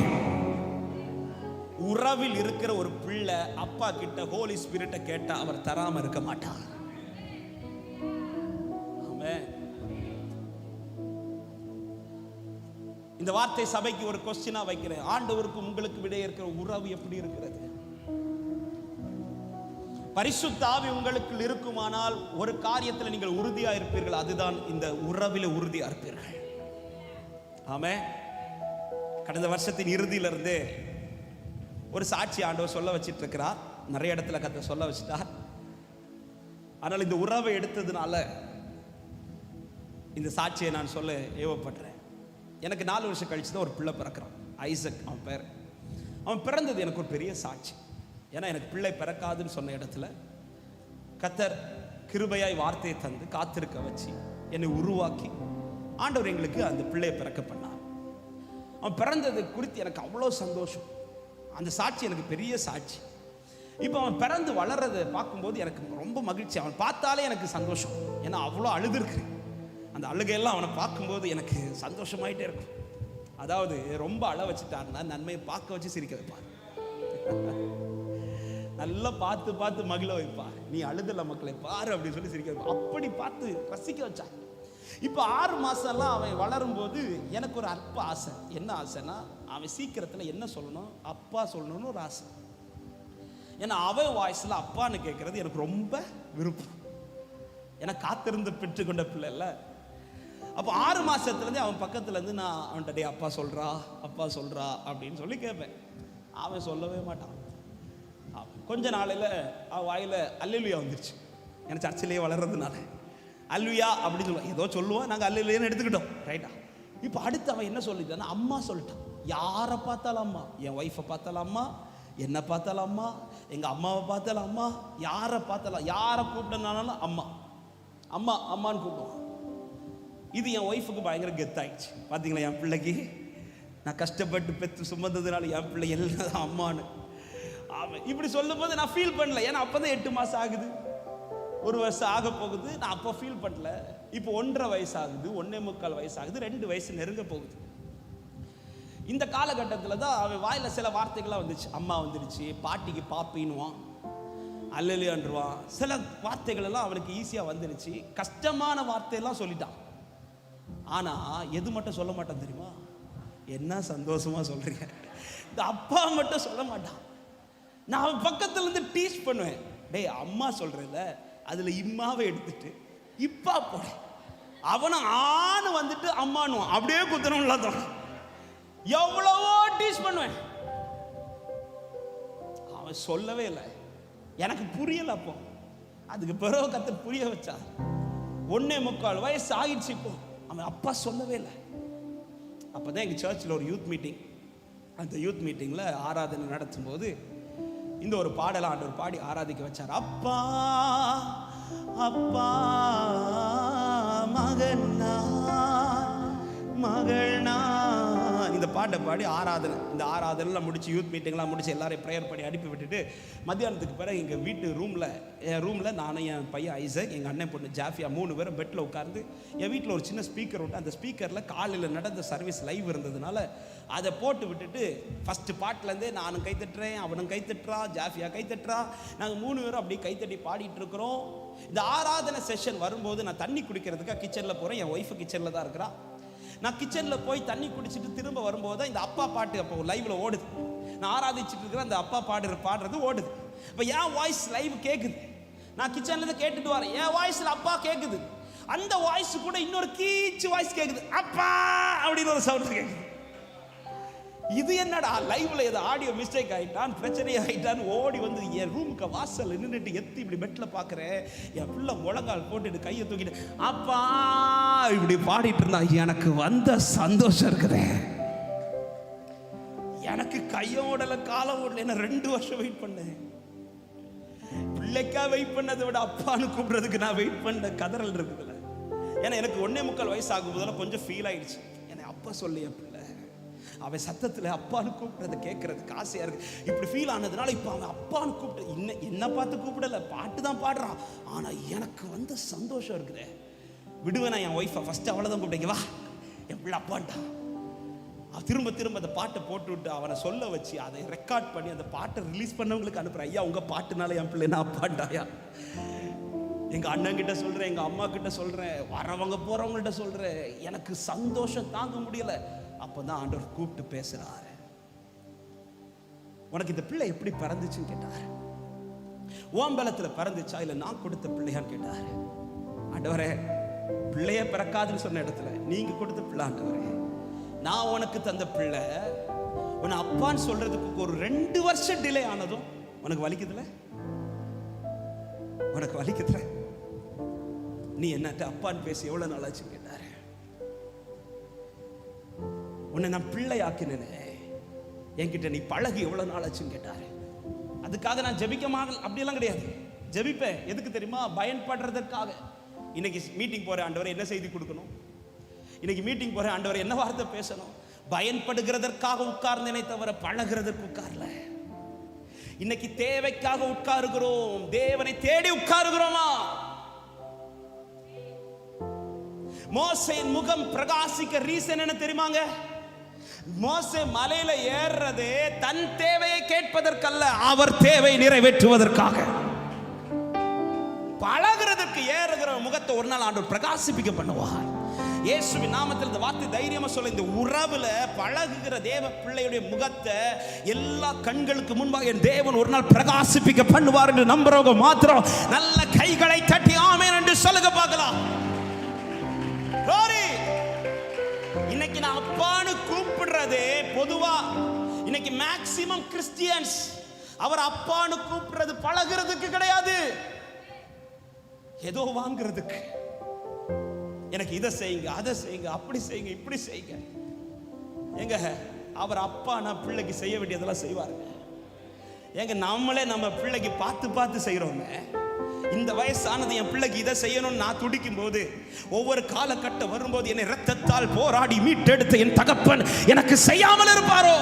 உறவில் இருக்கிற ஒரு பிள்ளை அப்பா கிட்ட ஹோலி ஸ்பிரிட்டை கேட்டா அவர் தராம இருக்க மாட்டார். இந்த வார்த்தை சபைக்கு ஒரு கொஸ்டினா வைக்கிறேன். ஆண்டவருக்கு உங்களுக்கு விட இருக்கிற உறவு எப்படி இருக்கிறது? பரிசுத்த ஆவி உங்களுக்கு இருக்குமானால் ஒரு காரியத்தில் நீங்கள் உறுதியா இருப்பீர்கள். அதுதான் இந்த உறவில உறுதியா இருப்பீர்கள். ஆமென். கடந்த வருஷத்தின் இறுதியிலிருந்து ஒரு சாட்சி ஆண்டவர் சொல்ல வச்சிட்டு இருக்கிறார். நிறைய இடத்துல கர்த்தர் சொல்ல வச்சிட்டார். ஆனால் இந்த உறவை எடுத்ததுனால இந்த சாட்சியை நான் சொல்ல ஏவப்படுறேன். எனக்கு 4 வருஷம் கழிச்சு தான் ஒரு பிள்ளை பிறக்கிறான். ஐசக் அவன் பேர். அவன் பிறந்தது எனக்கு ஒரு பெரிய சாட்சி. ஏன்னா எனக்கு பிள்ளை பிறக்காதுன்னு சொன்ன இடத்துல கர்த்தர் கிருபையாய் வார்த்தையை தந்து காத்திருக்க வச்சு என்னை உருவாக்கி ஆண்டவர் எங்களுக்கு அந்த பிள்ளையை பிறக்க பண்ணார். அவன் பிறந்தது குறித்து எனக்கு அவ்வளோ சந்தோஷம். அந்த சாட்சி எனக்கு பெரிய சாட்சி. இப்போ அவன் பிறந்து வளர்றதை பார்க்கும்போது எனக்கு ரொம்ப மகிழ்ச்சி. அவன் பார்த்தாலே எனக்கு சந்தோஷம். ஏன்னா அவ்வளோ அழுதுருக்கிறேன். அந்த அழுகையெல்லாம் அவனை பார்க்கும்போது எனக்கு சந்தோஷமாயிட்டே இருக்கும். அதாவது ரொம்ப அழ வச்சுட்டாருன்னா நன்மையை பார்க்க வச்சு சிரிக்க வைப்பார். நல்லா பார்த்து பார்த்து மகிழ வைப்பார். நீ அழுதல மக்களை பாரு அப்படின்னு சொல்லி சிரிக்க வைப்பார். அப்படி பார்த்து ரசிக்க வச்சார். இப்போ 6 மாசம்லாம் அவன் வளரும் போது எனக்கு ஒரு அற்ப ஆசை. என்ன ஆசைன்னா, அவன் சீக்கிரத்தில் என்ன சொல்லணும், அப்பா சொல்லணும்னு ஒரு ஆசை. ஏன்னா அவன் வாய்ஸ்ல அப்பான்னு கேட்கறது எனக்கு ரொம்ப விருப்பம். ஏன்னா காத்திருந்து பெற்றுக்கொண்ட பிள்ளை இல்லை. அப்போ 6 மாசத்துலேருந்து அவன் பக்கத்துலேருந்து நான் அவன்கிட்ட டே அப்பா சொல்றா அப்படின்னு சொல்லி கேட்பேன். அவன் சொல்லவே மாட்டான். கொஞ்ச நாளையில் அவன் வாயில் அல்லேலூயா வந்துருச்சு. ஏன்னா சர்ச்சிலேயே வளர்றதுனால அல்லுயா அப்படின்னு சொல்லுவான். ஏதோ சொல்லுவான், நாங்கள் அல்லேலூயான்னு எடுத்துக்கிட்டோம். ரைட்டா? இப்போ அடுத்து அவன் என்ன சொல்லிட்டான்னா அம்மா சொல்லிட்டான். யாரை பார்த்தாலும் அம்மா. என் ஒய்ஃபை பார்த்தாலும் அம்மா, என்னை பார்த்தாலும் அம்மா, எங்கள் அம்மாவை பார்த்தாலும் அம்மா, யாரை பார்த்தாலும், யாரை கூப்பிட்டனாலும் அம்மா அம்மா அம்மான்னு கூப்பிடுவான். இது என் ஒய்ஃபுக்கு பயங்கர கெத்தாயிடுச்சு. பார்த்தீங்களா, என் பிள்ளைக்கு நான் கஷ்டப்பட்டு பெற்று சுமந்ததுனால என் பிள்ளை எல்லாம் அம்மான்னு. அவன் இப்படி சொல்லும் போது நான் ஃபீல் பண்ணல. ஏன்னா அப்போ தான் 8 மாதம் ஆகுது, 1 வருஷம் ஆக போகுது. நான் அப்போ ஃபீல் பண்ணல. இப்போ 1.5 வயசு ஆகுது, 1.25 வயசு ஆகுது, 2 வயசு நெருங்க போகுது. இந்த காலகட்டத்தில் தான் அவன் வாயில் சில வார்த்தைகள்லாம் வந்துச்சு. அம்மா வந்துருச்சு, பாட்டிக்கு பாப்பின்னுவான், அல்லேலூயான்றுவான். சில வார்த்தைகள் எல்லாம் அவனுக்கு ஈஸியாக வந்துருச்சு. கஷ்டமான வார்த்தையெல்லாம் சொல்லிட்டான். ஆனால் எது மட்டும் சொல்ல மாட்டான் தெரியுமா? என்ன சந்தோஷமா சொல்றீங்க. இந்த அப்பா மட்டும் சொல்ல மாட்டான். நான் அவன் பக்கத்துலேருந்து டீச் பண்ணுவேன். டேய், அம்மா சொல்றேன்ல, அதுல இம்மாவை எடுத்துட்டு இப்பா போட. அவனை ஆணு வந்துட்டு அம்மானுவான். அப்படியே குத்தணும்ல தான். எவ்வளவோ டீச் பண்ணுவேன். அவன் சொல்லவே இல்லை. எனக்கு புரியல. அப்போ அதுக்கு பிறகு கத்த புரிய வச்சா. 1.25 வயசு ஆயிடுச்சு. இப்போ அவன் அப்பா சொல்லவே இல்லை. அப்போதான் எங்கள் சர்ச்சில் ஒரு யூத் மீட்டிங். அந்த யூத் மீட்டிங்கில் ஆராதனை நடத்தும் போது இந்த ஒரு பாடலை ஆண்டவர் பாடி ஆராதிக்க வச்சார். அப்பா அப்பா மகனா மகனா, இந்த பாட்டை பாடி ஆராதனை, இந்த ஆராதனைலாம் முடிச்சு யூத் மீட்டிங்லாம் முடிச்சு எல்லாரையும் ப்ரேயர் பண்ணி அனுப்பி விட்டுட்டு மத்தியானத்துக்கு பிறகு எங்கள் வீட்டு என் ரூமில் நானும் என் பையன் ஐசக், எங்கள் அண்ணன் பொண்ணு ஜாஃபியா 3 பேரும் பெட்டில் உட்கார்ந்து என் வீட்டில் ஒரு சின்ன ஸ்பீக்கர் விட்டு அந்த ஸ்பீக்கரில் காலையில் நடந்த சர்வீஸ் லைவ் இருந்ததுனால அதை போட்டு விட்டுட்டு ஃபஸ்ட்டு பாட்டிலேருந்தே நானும் கைத்தட்டுறேன், அவனும் கைத்தட்டுறான், ஜாஃபியா கைத்தட்டுறா, நாங்கள் 3 பேரும் அப்படியே கைத்தட்டி பாடிட்டு இருக்கிறோம். இந்த ஆராதனை செஷன் வரும்போது நான் தண்ணி குடிக்கிறதுக்காக கிச்சனில் போகிறேன். என் ஒய்ஃபு கிச்சனில் தான் இருக்கிறா. நான் கிச்சனில் போய் தண்ணி குடிச்சிட்டு திரும்ப வரும்போது தான் இந்த அப்பா பாட்டு அப்போ லைவ்ல ஓடுது. நான் ஆராதிச்சுட்டு இருக்கிறேன், அந்த அப்பா பாடுறது ஓடுது. இப்போ என் வாய்ஸ் லைவ் கேட்குது. நான் கிச்சன்ல இருந்து கேட்டுட்டு வரேன், என் வாய்ஸ்ல அப்பா கேட்குது. அந்த வாய்ஸ் கூட இன்னொரு கீச்சு வாய்ஸ் கேட்குது, அப்பா அப்படின்னு ஒரு சவுண்ட் கேட்குது. இது என்னடா லைவ்ல ஏதோ ஆடியோ மிஸ்டேக் ஆகிட்டான், பிரச்சனை ஆகிட்டான்னு ஓடி வந்து என் ரூமுக்கு வாசல் நின்றுட்டு எத்தி இப்படி பெட்டில் பார்க்குறேன். என் பிள்ளை முழங்கால் போட்டுட்டு கையை தூக்கிட்டு அப்பா இப்படி பாடிட்டு இருந்தா. எனக்கு வந்த சந்தோஷம் இருக்குது. எனக்கு கையோடல காலம் ஓடல. என்ன 2 வருஷம் வெயிட் பண்ணேன். பிள்ளைக்கா வெயிட் பண்ணதை விட அப்பான்னு கூப்பிடுறதுக்கு நான் வெயிட் பண்ண கதறல் இருக்குதுல்ல. ஏன்னா எனக்கு 1.25 வயசு ஆகும் போதெல்லாம் கொஞ்சம் ஃபீல் ஆயிடுச்சு. என்னை அப்பா சொல்லி என் பிள்ளை அவன் சத்தத்தில் அப்பான்னு கூப்பிடுறத கேட்கறதுக்கு ஆசையா இருக்கு. இப்படி ஃபீல் ஆனதுனால இப்போ அவன் அப்பான்னு கூப்பிட்டு என்ன பார்த்து கூப்பிடல, பாட்டு தான் பாடுறான். ஆனா எனக்கு வந்து சந்தோஷம் இருக்குது. விடுவேன் என் ஒய்ஃபை ஃபர்ஸ்ட் அவளை தான் கூப்பிட்டீங்க, வா என் பிள்ளை அப்பான்ட்டான். திரும்ப திரும்ப அந்த பாட்டை போட்டு விட்டு அவனை சொல்ல வச்சு அதை ரெக்கார்ட் பண்ணி அந்த பாட்டை ரிலீஸ் பண்ணவங்களுக்கு அனுப்புறேன். ஐயா உங்க பாட்டுனால என் பிள்ளை நான் அப்பாண்டாயா. எங்க அண்ணன் கிட்ட சொல்றேன், எங்க அம்மா கிட்ட சொல்றேன், வரவங்க போறவங்கள்ட்ட சொல்றேன். எனக்கு சந்தோஷம் தாங்க முடியல. அப்பதான் ஆண்டவர் கூப்பிட்டு பேசுறாரு. உனக்கு இந்த பிள்ளை எப்படி பிறந்துச்சுன்னு கேட்டாரு. ஓம்பலத்துல பிறந்துச்சா இல்ல நான் கொடுத்த பிள்ளையான்னு கேட்டாரு. ஆண்டவரே, பிள்ளைய பிறக்காதுன்னு சொன்ன இடத்துல நீங்க கொடுத்த பிள்ளை ஆண்டவரே, நான் உனக்கு தந்த பிள்ளை உன்னை அப்பான்னு சொல்றதுக்கு ஒரு 2 வருஷம் டிலே ஆனதும் உனக்கு வலிக்குதுல, உனக்கு வலிக்குதுல, நீ என்னட்ட அப்பான்னு பேசி எவ்வளவு நாள் ஆச்சுன்னு கேட்டாரு. உன்னை நான் பிள்ளை ஆக்கினேனே, என்கிட்ட நீ பழகி எவ்வளவு நாள் ஆச்சுன்னு கேட்டாரு. அதுக்காக நான் ஜெபிக்கமாக அப்படியெல்லாம் கிடையாது. ஜெபிப்பேன் எதுக்கு தெரியுமா? பயன்படுறதுக்காக. இன்னைக்கு மீட்டிங் போற ஆண்டவரை என்ன செய்தி கொடுக்கணும், இன்னைக்கு மீட்டிங் போற ஆண்டவரை என்ன வார்த்தை பேசணும், பயன்படுகிறதற்காக உட்கார்ந்தேனே தவிர பழகிறதற்கு உட்கார்ல. இன்னைக்கு தேவைக்காக உட்காருகிறோம், தேவனை தேடி உட்காருகிறோமா? மோசேயின் முகம் பிரகாசிக்க ரீசன் என்ன தெரியுமாங்க? மோசே மலையில ஏறுறதே தன் தேவையை கேட்பதற்கல்ல, அவர் தேவை நிறைவேற்றுவதற்காக. பழகிறதுக்கு ஏறுகிற முகத்தை ஒரு நாள் ஆண்டவர் பிரகாசிப்பிக்க பண்ணுவார். இயேசுவின் நாமத்தில் இந்த வார்த்தை தைரியமா சொல்ல, இந்த உறவுல பழகுகிற தேவ பிள்ளையுடைய முகத்தை எல்லா கண்களுக்கு முன்பாக என் தேவன் ஒரு நாள் பிரகாசிப்பிக்க பண்ணுவார் என்று நம்புறவங்க மாத்திரம் நல்ல கைகளை தட்டி ஆமென் என்று சொல்லுங்க பார்க்கலாம். இன்னைக்கு நான் அப்பான்னு கூப்பிடுறது பொதுவா இன்னைக்கு மேக்சிமம் கிறிஸ்டியன்ஸ் அவர் அப்பான்னு கூப்பிடுறது பழகிறதுக்கு கிடையாது, ஏதோ வாங்குறதுக்கு. எனக்கு இதை செய்யுங்க, அதை செய்யுங்க, அப்படி செய்யுங்க, இப்படி செய்யுங்க. எங்க அவர் அப்பா நான் பிள்ளைக்கு செய்ய வேண்டியதெல்லாம் செய்வாருங்க. எங்க நம்மளே நம்ம பிள்ளைக்கு பார்த்து பார்த்து செய்யறோங்க. இந்த வயசானது என் பிள்ளைக்கு இதை செய்யணும்னு நான் துடிக்கும் போது, ஒவ்வொரு காலகட்டம் வரும்போது என்னை இரத்தத்தால் போராடி மீட்டெடுத்த என் தகப்பன் எனக்கு செய்யாமல் இருப்பாரோ?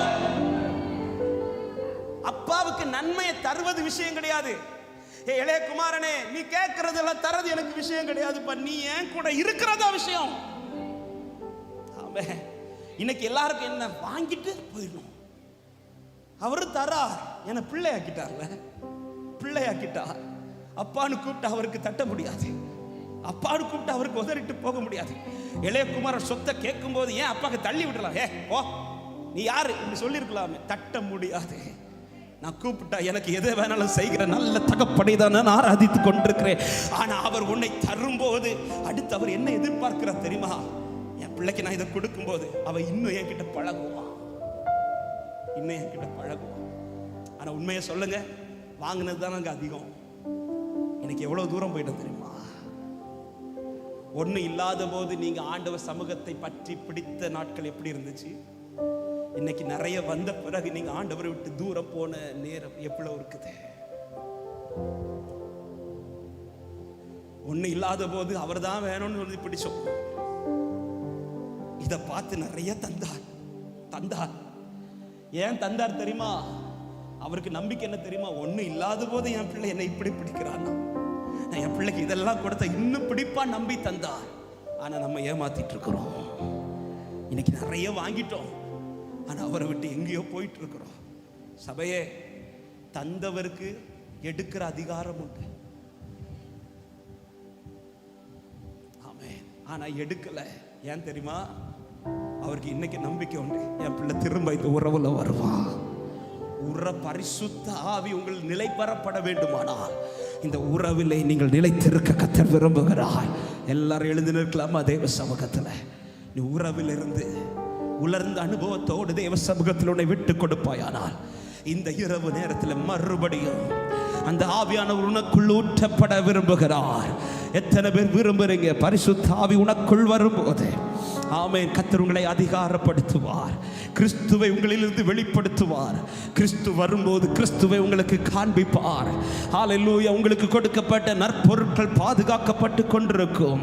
அப்பாவுக்கு நன்மையை தருவது விஷயம் கிடையாது. இளைய குமாரனே, நீ கேட்கறதெல்லாம் தரது எனக்கு விஷயம் கிடையாதுப்பா, நீ ஏன் கூட இருக்கிறதா விஷயம். ஆமென். இன்னைக்கு எல்லாருக்கும் என்ன வாங்கிட்டு போயிடணும். அவரு தரார், என்ன பிள்ளையாக்கிட்டார்ல, பிள்ளையாக்கிட்டார். அப்பான்னு கூப்பிட்டு அவருக்கு தட்ட முடியாது, அப்பான்னு கூப்பிட்டு அவருக்கு உதறிட்டு போக முடியாது. இளைய குமாரன் சொத்தை கேட்கும் போது ஏன் அப்பாக்கு தள்ளி விடலாம், ஓ நீ யாரு இப்படி சொல்லியிருக்கலாமே, தட்ட முடியாது. நான் கூப்பிட்டா எனக்கு எதை வேணாலும் செய்கிற நல்ல தகப்பனை தான் நான் ஆராதித்து கொண்டிருக்கிறேன். ஆனா அவர் உன்னை தரும்போது அடுத்து அவர் என்ன எதிர்பார்க்கிறார் தெரியுமா? என் பிள்ளைக்கு நான் இதை கொடுக்கும் போது அவ இன்னும் என்கிட்ட பழகுவான், இன்னும் என்கிட்ட பழகுவான். ஆனா உண்மையை சொல்லுங்க, வாங்கினது தான் நாங்க அதிகம். எனக்கு எவ்வளவு தூரம் போயிட்டோம் தெரியுமா? ஒண்ணு இல்லாத போது நீங்க ஆண்டவர் சமூகத்தை பற்றி பிடித்த நாட்கள் எப்படி இருந்துச்சு? இன்னைக்கு நிறைய வந்த பிறகு நீங்க ஆண்டவரை விட்டு தூரம் போன நேரம் எவ்வளவு இருக்குது? ஒண்ணு இல்லாத போது அவர் தான் வேணும்னு சொல்லி பிடிச்சோம். இத பார்த்து நிறைய தந்தார். ஏன் தந்தார் தெரியுமா? அவருக்கு நம்பிக்கை என்ன தெரியுமா? ஒண்ணு இல்லாத போது என் பிள்ளை என்னை இப்படி பிடிக்கிறான், என் பிள்ளைக்கு இதெல்லாம் கொடுத்த இன்னும் பிடிப்பா நம்பி தந்தார். ஆனா நம்ம ஏமாத்திட்டு இருக்கிறோம். இன்னைக்கு நிறைய வாங்கிட்டோம், ஆனா அவரை விட்டு எங்கேயோ போயிட்டு இருக்கிறோம். சபையே, தந்தவருக்கு எடுக்கிற அதிகாரம் உண்டு. ஆமென். ஆனா எடுக்கல, ஏன் தெரியுமா? அவருக்கு இன்னைக்கு நம்பிக்கை உண்டு, என் பிள்ளை திரும்ப இந்த உறவுல வருவான். பரிசுத்த ஆவி உங்கள் நிலை பெறப்பட வேண்டுமானால் இந்த உறவிலே நீங்கள் நிலைத்திருக்க கர்த்தர் விரும்புகிறார். எல்லாரும் எழுந்து நிற்கலாமா? தேவ சமூகத்துல நீ உறவில் இருந்து உலர்ந்த அனுபவத்தோடு தேவ சமூகத்தில் உன்னை விட்டு கொடுப்பாயானால் இந்த இரவு நேரத்தில் மறுபடியும் அந்த ஆவியானவர் உனக்குள் ஊற்றப்பட விரும்புகிறார். எத்தனை பேர் விரும்புறீங்க? பரிசுத்த ஆவி உனக்குள் வரும்போது ஆமென். கர்த்தர் உங்களை அதிகாரப்படுத்துவார். கிறிஸ்துவை உங்களிலிருந்து வெளிப்படுத்துவார். கிறிஸ்து வரும்போது கிறிஸ்துவை உங்களுக்கு காண்பிப்பார். ஹல்லேலூயா. உங்களுக்கு கொடுக்கப்பட்ட நற்பொருட்கள் பாதுகாக்கப்பட்டு கொண்டிருக்கும்.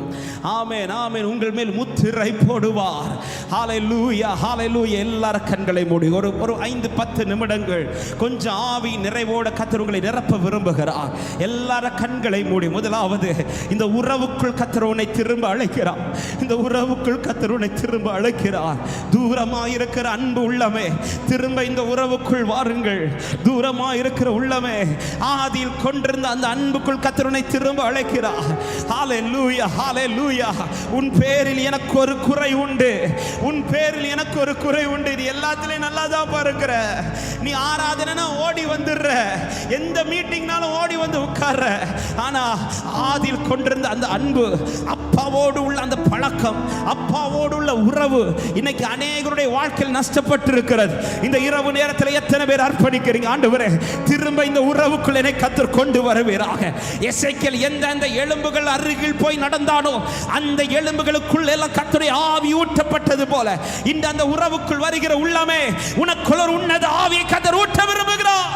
ஆமென், ஆமென். உங்கள் மேல் முத்திரை போடுவார். ஹல்லேலூயா, ஹல்லேலூயா. எல்லார கண்களை மூடி ஒரு 5-10 நிமிடங்கள் கொஞ்சம் ஆவி நிறைவோட கர்த்தர் உங்களை நிரப்ப விரும்புகிறார். எல்லார கண்களை மூடி. முதலாவது, இந்த உறவுக்குள் கர்த்தர் உன்னை திரும்ப அழைக்கிறார். இந்த உறவுக்குள் கர்த்தர் உன்னை திரும்ப அழைக்கிறார். தூரமாயிருக்கிற அன்பு உள்ளமே, திரும்ப இந்த உறவுக்குள் வாருங்கள். தூரமாயிருக்கிற உள்ளமே, ஆதியில் கொண்டிருந்த அந்த அன்புக்குள் கர்த்தர் உன்னை திரும்ப அழைக்கிறார். ஹல்லேலூயா, ஹல்லேலூயா. உன் பேரில் எனக்கு ஒரு குறை உண்டு, உன் பேரில் எனக்கு ஒரு குறை உண்டு. நீ எல்லாத்துலயும் நல்லா தான் பாருக்கிற. நீ ஆராதனைனா ஓடி வந்துடுற, எந்த மீட்டிங்னாலும் ஓடி வந்து உட்கார்ற. ஆனா ஆதியில் கொண்டிருந்த அந்த அன்பு, அப்பாவோடு உள்ள அந்த பழக்கம், அப்பாவோடு உள்ள உறவு இன்னைக்கு அநேகருடைய வாழ்க்கையில் நஷ்டப்பட்டு இருக்கிறது. இந்த இரவு நேரத்தில் எத்தனை பேர் அர்ப்பணிக்கிறீங்க? ஆண்டவரே, திரும்ப இந்த உறவுக்குள் என்னை கர்த்தர் கொண்டு வருவீராக. எசேக்கியேல் எந்த எலும்புகள் அருகில் போய் நடந்தானோ அந்த எலும்புகளுக்குள் எல்லாம் கர்த்தருடைய ஆவி ஊற்றப்பட்டது போல இந்த அந்த உறவுக்குள் வருகிற உள்ளமே, உனக்குள் ஒரு உன்னத ஆவியை கர்த்தர் ஊற்ற விரும்புகிறார்.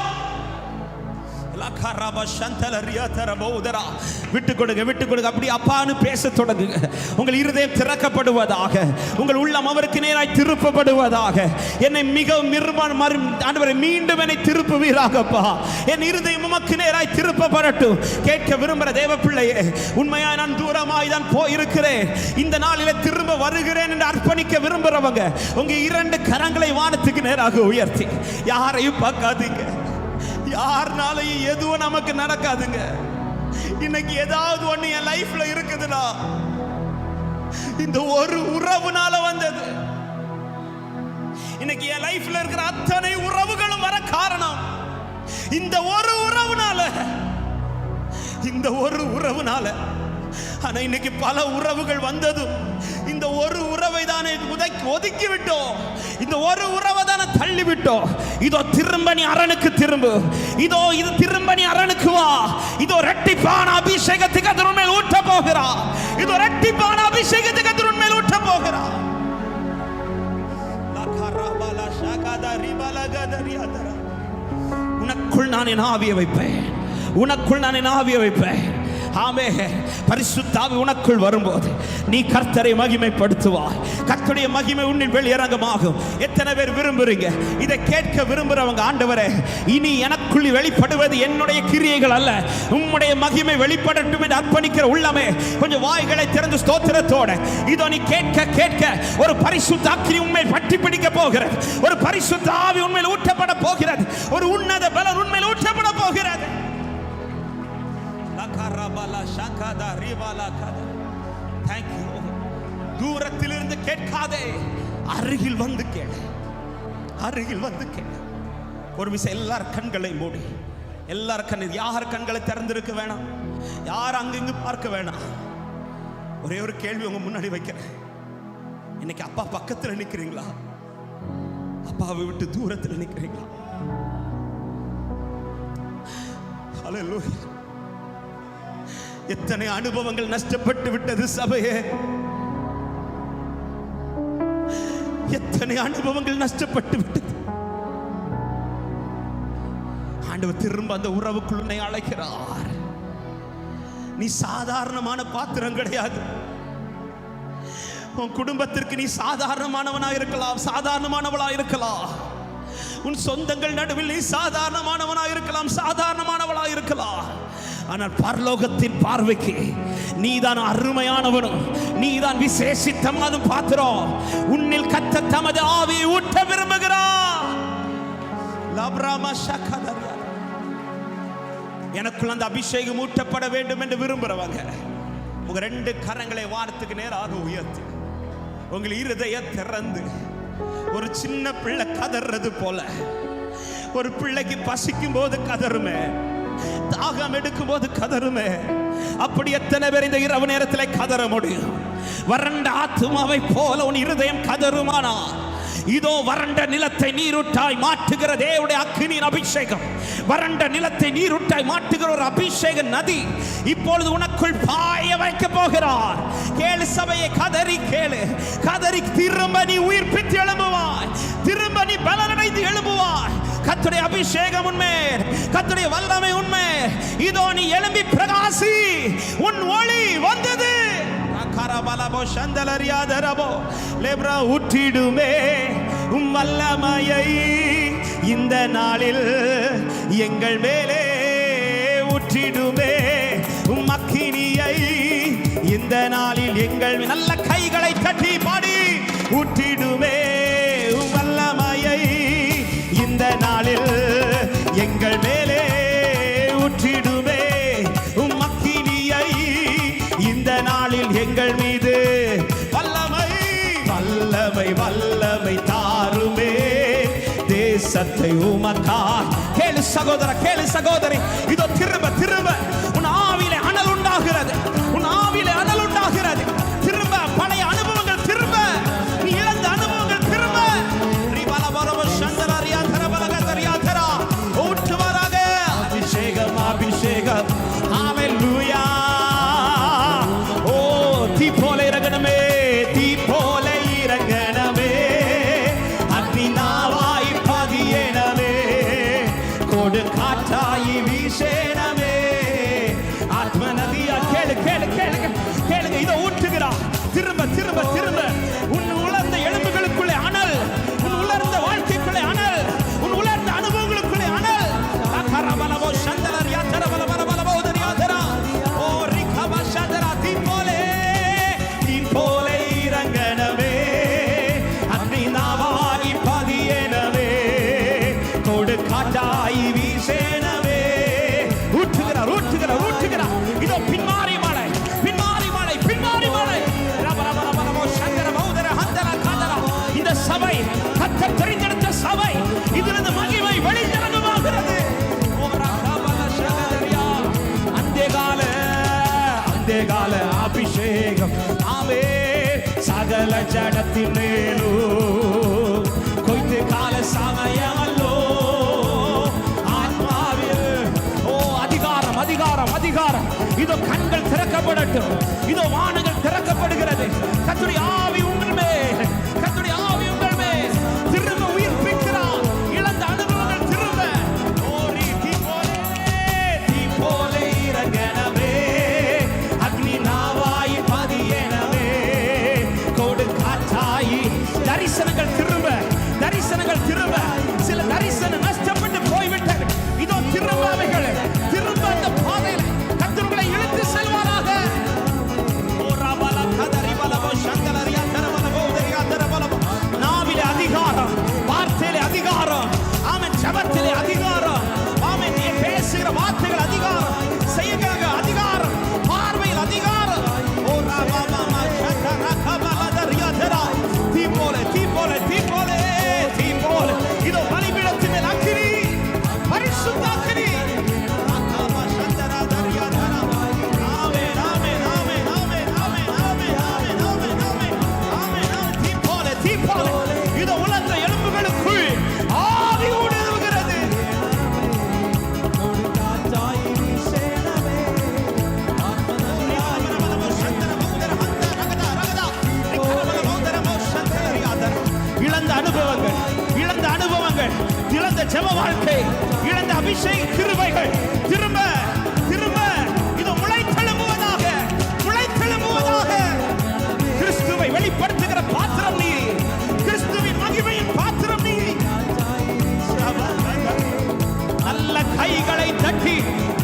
விட்டு கொடுங்க, விட்டு கொடுங்க. அப்படி அப்பான்னு பேச தொடங்குங்க. உங்கள் இருதயம் திறக்கப்படுவதாக, உங்கள் உள்ளம் அவருக்கு நேராய் திருப்பப்படுவதாக. என்னை மிகவும் மீண்டும் என்னை திருப்புவீராகப்பா. என் இருதயம் உமக்கு நேராய் திருப்பப்படட்டும். கேட்க விரும்புகிற தேவ பிள்ளையே, உண்மையாய் நான் தூரமாய் தான் போயிருக்கிறேன், இந்த நாளிலே திரும்ப வருகிறேன் என்று அர்ப்பணிக்க விரும்புறவங்க உங்க 2 கரங்களை வானத்துக்கு நேராக உயர்த்தி, யாரையும் பார்க்காதீங்க. யாருனாலையும் எதுவும் நமக்கு நடக்காதுங்க. இன்னைக்கு ஏதாவது ஒண்ணு என் லைஃப்ல இருக்குதுன்னா இந்த ஒரு உறவுனால வந்தது. இன்னைக்கு என் லைஃப்ல இருக்கிற அத்தனை உறவுகளும் வர காரணம் இந்த ஒரு உறவுனால, இந்த ஒரு உறவுனால. ஆனா இன்னைக்கு பல உறவுகள் வந்ததும் இந்த ஒரு உறவை தானே ஒதுக்கி விட்டோம், இந்த ஒரு உறவை தானே தள்ளி விட்டோம். இதோ திரும்ப நீ அரணுக்கு திரும்பு, இதோ இது திரும்ப நீ அரணுக்கு வா. இதோ இரட்டிப்பான அபிஷேகத்துக்கு கர்த்தர் உன் மேல் ஊற்ற போகிறார். இதோ இரட்டிப்பான அபிஷேகத்துக்கு கர்த்தர் உன் மேல் ஊற்ற போகிறார். உனக்குள் நான் என் ஆவியை வைப்பேன், உனக்குள் நான் என் ஆவியை வைப்பேன். ஆமென். பரிசுத்த ஆவி உனக்குள் வரும்போது நீ கர்த்தரை மகிமைப்படுத்துவாய். கர்த்தருடைய மகிமை உன்னில் வெளியரங்கமாகும். எத்தனை பேர் விரும்புறீங்க? இதை கேட்க விரும்புறவங்க, ஆண்டவரே, இனி எனக்குள் வெளிப்படுவது என்னுடைய கிரியைகள் அல்ல, உம்முடைய மகிமை வெளிப்படட்டும் என்று அர்ப்பணிக்கிற உள்ளமே, கொஞ்சம் வாய்களை திறந்து ஸ்தோத்திரத்தோட இதோ நீ கேட்க கேட்க ஒரு பரிசுத்த அக்கினி உண்மையில் பற்றி பிடிக்க போகிறது. ஒரு பரிசுத்த ஆவி உண்மையில் ஊற்றப்பட போகிறது. ஒரு உன்னத பலன் உண்மையில் ஊற்றப்பட போகிறது. Thank you. தூரத்திலிருந்து கேட்காதே, அருகில் வந்து கேளு, அருகில் வந்து கேளு. ஒரு விஷயம், எல்லார் கண்களை மூடி, எல்லார் கண்ணில் யார் கண்களை திறந்திருக்க வேணாம், யார் அங்கிருந்து பார்க்க வேணாம். ஒரே ஒரு கேள்வி உங்க முன்னாடி வைக்கிறேன். இன்னைக்கு அப்பா பக்கத்தில் நிற்கிறீங்களா? அப்பாவை விட்டு தூரத்தில் நிற்கிறீங்களா? ஹல்லேலூயா. எத்தனை அனுபவங்கள் நஷ்டப்பட்டு விட்டது சபையே, எத்தனை அனுபவங்கள் நஷ்டப்பட்டு விட்டது. ஆண்டவர் திரும்ப அந்த உறவுக்குள் உன்னை அழைக்கிறார். நீ சாதாரணமான பாத்திரம் கிடையாது. உன் குடும்பத்திற்கு நீ சாதாரணமானவனா இருக்கலாம், சாதாரணமானவளா இருக்கலாம். உன் சொந்தங்கள் நடுவில் நீ சாதாரணமானவனா இருக்கலாம், சாதாரணமானவளா இருக்கலாம். ஆனால் பரலோகத்தின் பார்வைக்கு நீதான் அருமையானவனும், நீதான் விசேஷித்தமானதும் பாத்திரம். உன்னில் கர்த்தர் தமது ஆவியை ஊற்ற விரும்புகிறார். எனக்குள் அந்த அபிஷேகம் ஊற்றப்பட வேண்டும் என்று விரும்புறவங்க உங்க 2 கரங்களை வானத்துக்கு நேராக உயர்த்தி, உங்கள் இருதய திறந்து, ஒரு சின்ன பிள்ளை கதறது போல, ஒரு பிள்ளைக்கு பசிக்கும் போது கதறுமே, தாகம் எடுக்கும் போது கதறுமே, அப்படி எத்தனை பேர் இந்த இரவு நேரத்தில் கதற முடியும்? வறண்ட ஆத்துமாவை போல உன் இருதயம் கதறுமானா இதோ வறண்ட நிலத்தை நீரூட்டாய் மாற்றுகிற தேவனுடைய அக்கினியின் அபிஷேகம், வறண்ட நிலத்தை நீரூட்டாய் மாற்றுகிற ஒரு அபிஷேக நதி இப்பொழுது உனக்குள் பாய வைக்க போகிறார். கேளு சபையை, கதறி கேளு, கதறி திரும்ப நீ உயிர்ப்பித்து எழும்புவாய், திரும்ப நீ பலனடைந்து எழும்புவாய். கர்த்தருடைய அபிஷேகம் உண்மை, கர்த்தருடைய வல்லமை உண்மை. இதோ நீ எழும்பி பிரகாசி, உன் ஒளி வந்தது. ஊற்றிடுமே உம் வல்லமையை இந்த நாளில் எங்கள் மேலே, ஊற்றிடுமே உம் அக்கினியை இந்த நாளில் எங்கள் நல்ல கைகளை தட்டி பாடி, ஊற்றிடுமே உம் வல்லமையை இந்த நாளில் எங்கள் மேலே, ஊற்றிடுமே உம் அக்கினியை இந்த நாளில் எங்கள் மீது. வல்லமை வல்லமை வல்லமை தாருமே தேசத்தை உமக்கா. கேளு சகோதர, கேளு சகோதரி, இதோ திரும்ப திரும்ப உன் ஆவியிலே அனல் உண்டாகிறது, உன் ஆவியிலே அனல் உண்டாகிறது. திரும்ப பழைய அனுபவங்கள், திரும்ப நீ இழந்த அனுபவங்கள் திரும்ப. ஊற்றுவாராக அபிஷேகம், அபிஷேகம். ஹல்லேலூயா. ஓ தீ போல இறங்கணுமே, தீ போல இறங்கணுமே, அக்னிநாவாய் பதியேனமே, கொடு காற்றாய் வீசேனமே, ஆத்ம நதியா. கேளு கேளு கேளு கேளுங்க, இதை ஊற்றுகிறா. திரும்ப திரும்ப திரும்ப உன் உலர்ந்த எலும்புகளுக்குள்ளே அனல், உன் உலர்ந்த வாழ்க்கைக்குள்ளே அனல், உன் உலர்ந்த அனுபவங்களுக்குள்ளே அனல். அகரபலவோ சந்தலர் யாத்தரபல பலபலவோ தரியாதரா. ஓ ரிகப சந்தரா. தீ போலே, தீ போலே இறங்கனவே, அக்னிநாவாய் பதியேனவே, கொடு காற்றாய் வீசேனவே. ஊற்றுகிறார், ஊற்றுகிறார், ஊற்றுகிறார். இதோ பின்மாறி மழை, பின்மாறி மழை, பின்மாறி மழை. இந்த சபை கர்த்தர் தெரிந்தெடுத்த சபை, இதிலிருந்து மகிமை வெளியிறங்குகிறது. அந்த கால அபிஷேகம் ஆமே சகல ஜடத்தின் மேலோ கொய்து கால சமயமல்லோ ஆத்மாவில். ஓ அதிகாரம், அதிகாரம், அதிகாரம். இதோ கண்கள் திறக்கப்படட்டும், இதோ வானங்கள் திறக்கப்படுகிறது. கர்த்தருடைய ஆவி உங்கள் மேல், கர்த்தருடைய ஆவி உங்கள் மேல். திரும்ப உயிர்ப்பிக்கிறார் இழந்த அனுபவங்கள் திரும்ப. ஓரி தீ போலே, தீ போலே இறங்கனவே, அக்னிநாவாய் பதியேனவே, கொடு காற்றாய். தரிசனங்கள் திரும்ப, தரிசனங்கள் திரும்ப. சில தரிசனம் நஷ்டப்பட்டு போய்விட்டது, இதோ திரும்ப அவைகள் திரும்ப அந்த பாதையில் கர்த்தர்களை இழுத்து செல்வாராக. நாவிலே அதிகாரம், வார்த்தையிலே அதிகாரம், ஆமென். ஜபத்திலே அதிகாரம், ஆமென். நீ பேசுகிற வார்த்தைகள் அதிகாரம், செய்கிற அதிகாரம், பார்வையில் அதிகாரம். ஓ ராமா தீ போல, தீ போல, தீ போல, தீ போல. இதோ பலிபீடத்தின் மேல் அக்கினி, பரிசுத்த அக்கினி. இதோ உலர்ந்த எலும்புகளுக்குள் ஆவி ஊடுருவுகிறது. இழந்த அனுபவங்கள், இழந்த அனுபவங்கள், இழந்த ஜெப வாழ்க்கை, இழந்த அபிஷேக கிருபைகள் திரும்ப திரும்ப இதோ முளைத்தெழும்புவதாக, முளைத்தெழும்புவதாக. கிறிஸ்துவை வெளிப்படுத்துகிற பாத்திரம் நீ, கிறிஸ்துவின் மகிமையின் பாத்திரம் நீ. நல்ல கைகளை தட்டி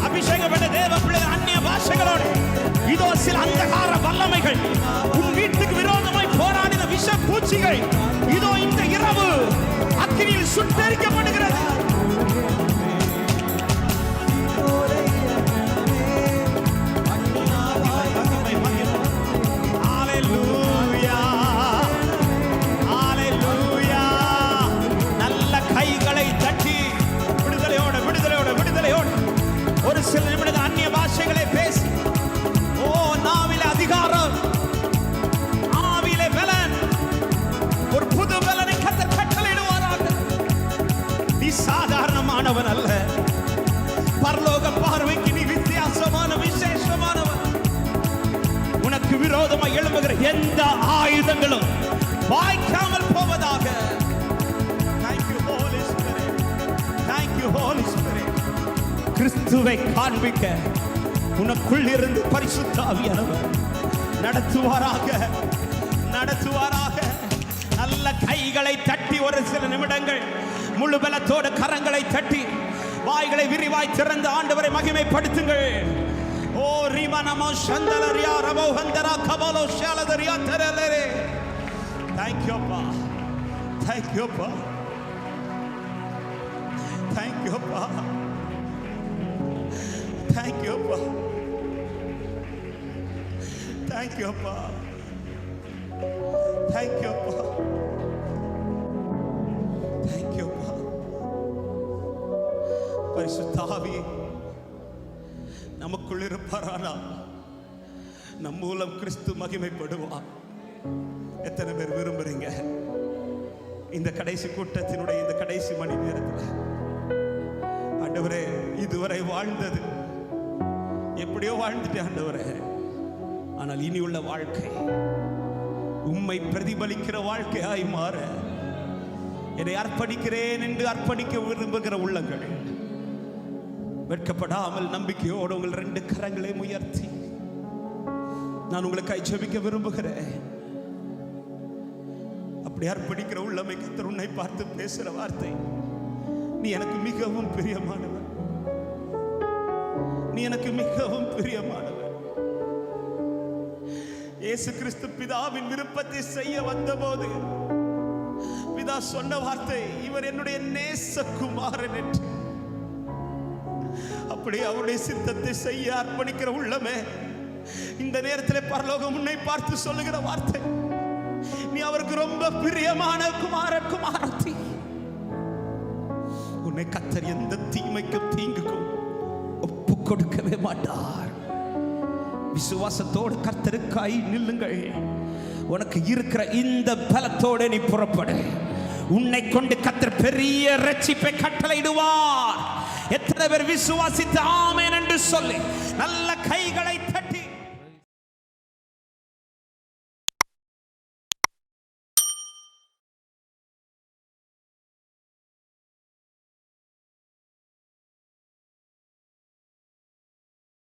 அபிஷேகப்பட்ட தேவ பிள்ளைகள் அந்நிய பாஷைகளோடு. இதோ சில அந்தகார வல்லமைகள், உன் வீட்டுக்கு விரோதமாய் போராடின விஷ பூச்சிகள் இதோ இந்த இரவு அக்கினியில் சுட்டெரிக்கப்படுகிறது. நல்ல கைகளை தட்டி விடுதலையோட, விடுதலையோட, விடுதலையோட ஒரு சில நிமிடங்கள் அந்நிய பாஷைகளை பேசி. ஓ நாவிலே அதிகாரம், ஆவிலே பலன், ஒரு புது பலனை கர்த்தர் கிறிஸ்துவை காண்பிக்க உனக்குள் இருந்து பரிசுத்த ஆவியானவர் நடத்துவாராக. நல்ல கைகளை தட்டி ஒரு சில நிமிடங்கள் முழு பலத்தோடு கரங்களை தட்டி வாய்களை விரிவாய் திறந்து ஆண்டவரை மகிமைப்படுத்துங்கள். ஓ ரிமனமோ சந்தலரியா ரபோ ஹந்தரா கபலோ ஷாலதரியா தரலரே. Thank you அப்பா. Thank you அப்பா. Thank you அப்பா. Thank you அப்பா. Thank you அப்பா. Thank you அப்பா. Thank you அப்பா. பரிசுத்த ஆவியே நமக்குள் இருப்பாரானால் நம் மூலம் கிறிஸ்து மகிமைப்படுவார். எத்தனை பேர் விரும்புறீங்க இந்த கடைசி கூட்டத்தினுடைய இந்த கடைசி மணி நேரத்தில் ஆண்டவரே இதுவரை வாழ்ந்தது எப்படியோ வாழ்ந்துட்டேன் ஆண்டவரே, ஆனால் இனி உள்ள வாழ்க்கை உம்மை பிரதிபலிக்கிற வாழ்க்கையாய் மாற என்னை அர்ப்பணிக்கிறேன் என்று அர்ப்பணிக்க விரும்புகிற உள்ளங்கள் வெட்கப்படாமல் நம்பிக்கையோடு உங்கள் 2 கரங்களையும் உயர்த்தி நான் உங்களுக்காய் ஜெபிக்க விரும்புகிறேன். அப்படி அர்ப்பணிக்கிற உள்ளமை கர்த்தர் உன்னை பார்த்து பேசுற வார்த்தை, நீ எனக்கு மிகவும் பிரியமானவர், நீ எனக்கு மிகவும் பிரியமானவர். இயேசு கிறிஸ்து பிதாவின் விருப்பத்தை செய்ய வந்தபோது பிதா சொன்ன வார்த்தை, இவர் என்னுடைய நேசகுமாரன் என்று. அப்படி அவருடைய சித்தத்தை செய்ய அர்ப்பணிக்கிற உள்ளமே இந்த நேரத்தில் பரலோகம் உன்னை பார்த்து சொல்லுகிற வார்த்தை, நீ அவருக்கு ரொம்ப பிரியமான குமாரத்தி. உன்னை கர்த்தர் எந்த தீமைக்கும் தீங்குக்கும் ஒப்பு கொடுக்கவே மாட்டார். விசுவாசத்தோடு கர்த்தருக்காய் நில்லுங்கள். உனக்கு இருக்கிற இந்த பலத்தோடு நீ புறப்படு. உன்னை கொண்டு கர்த்தர் பெரிய ரட்சிப்பை கட்டளையிடுவார். எத்தனை பேர் விசுவாசித்து ஆமென் என்று சொல்லி நல்ல கைகளை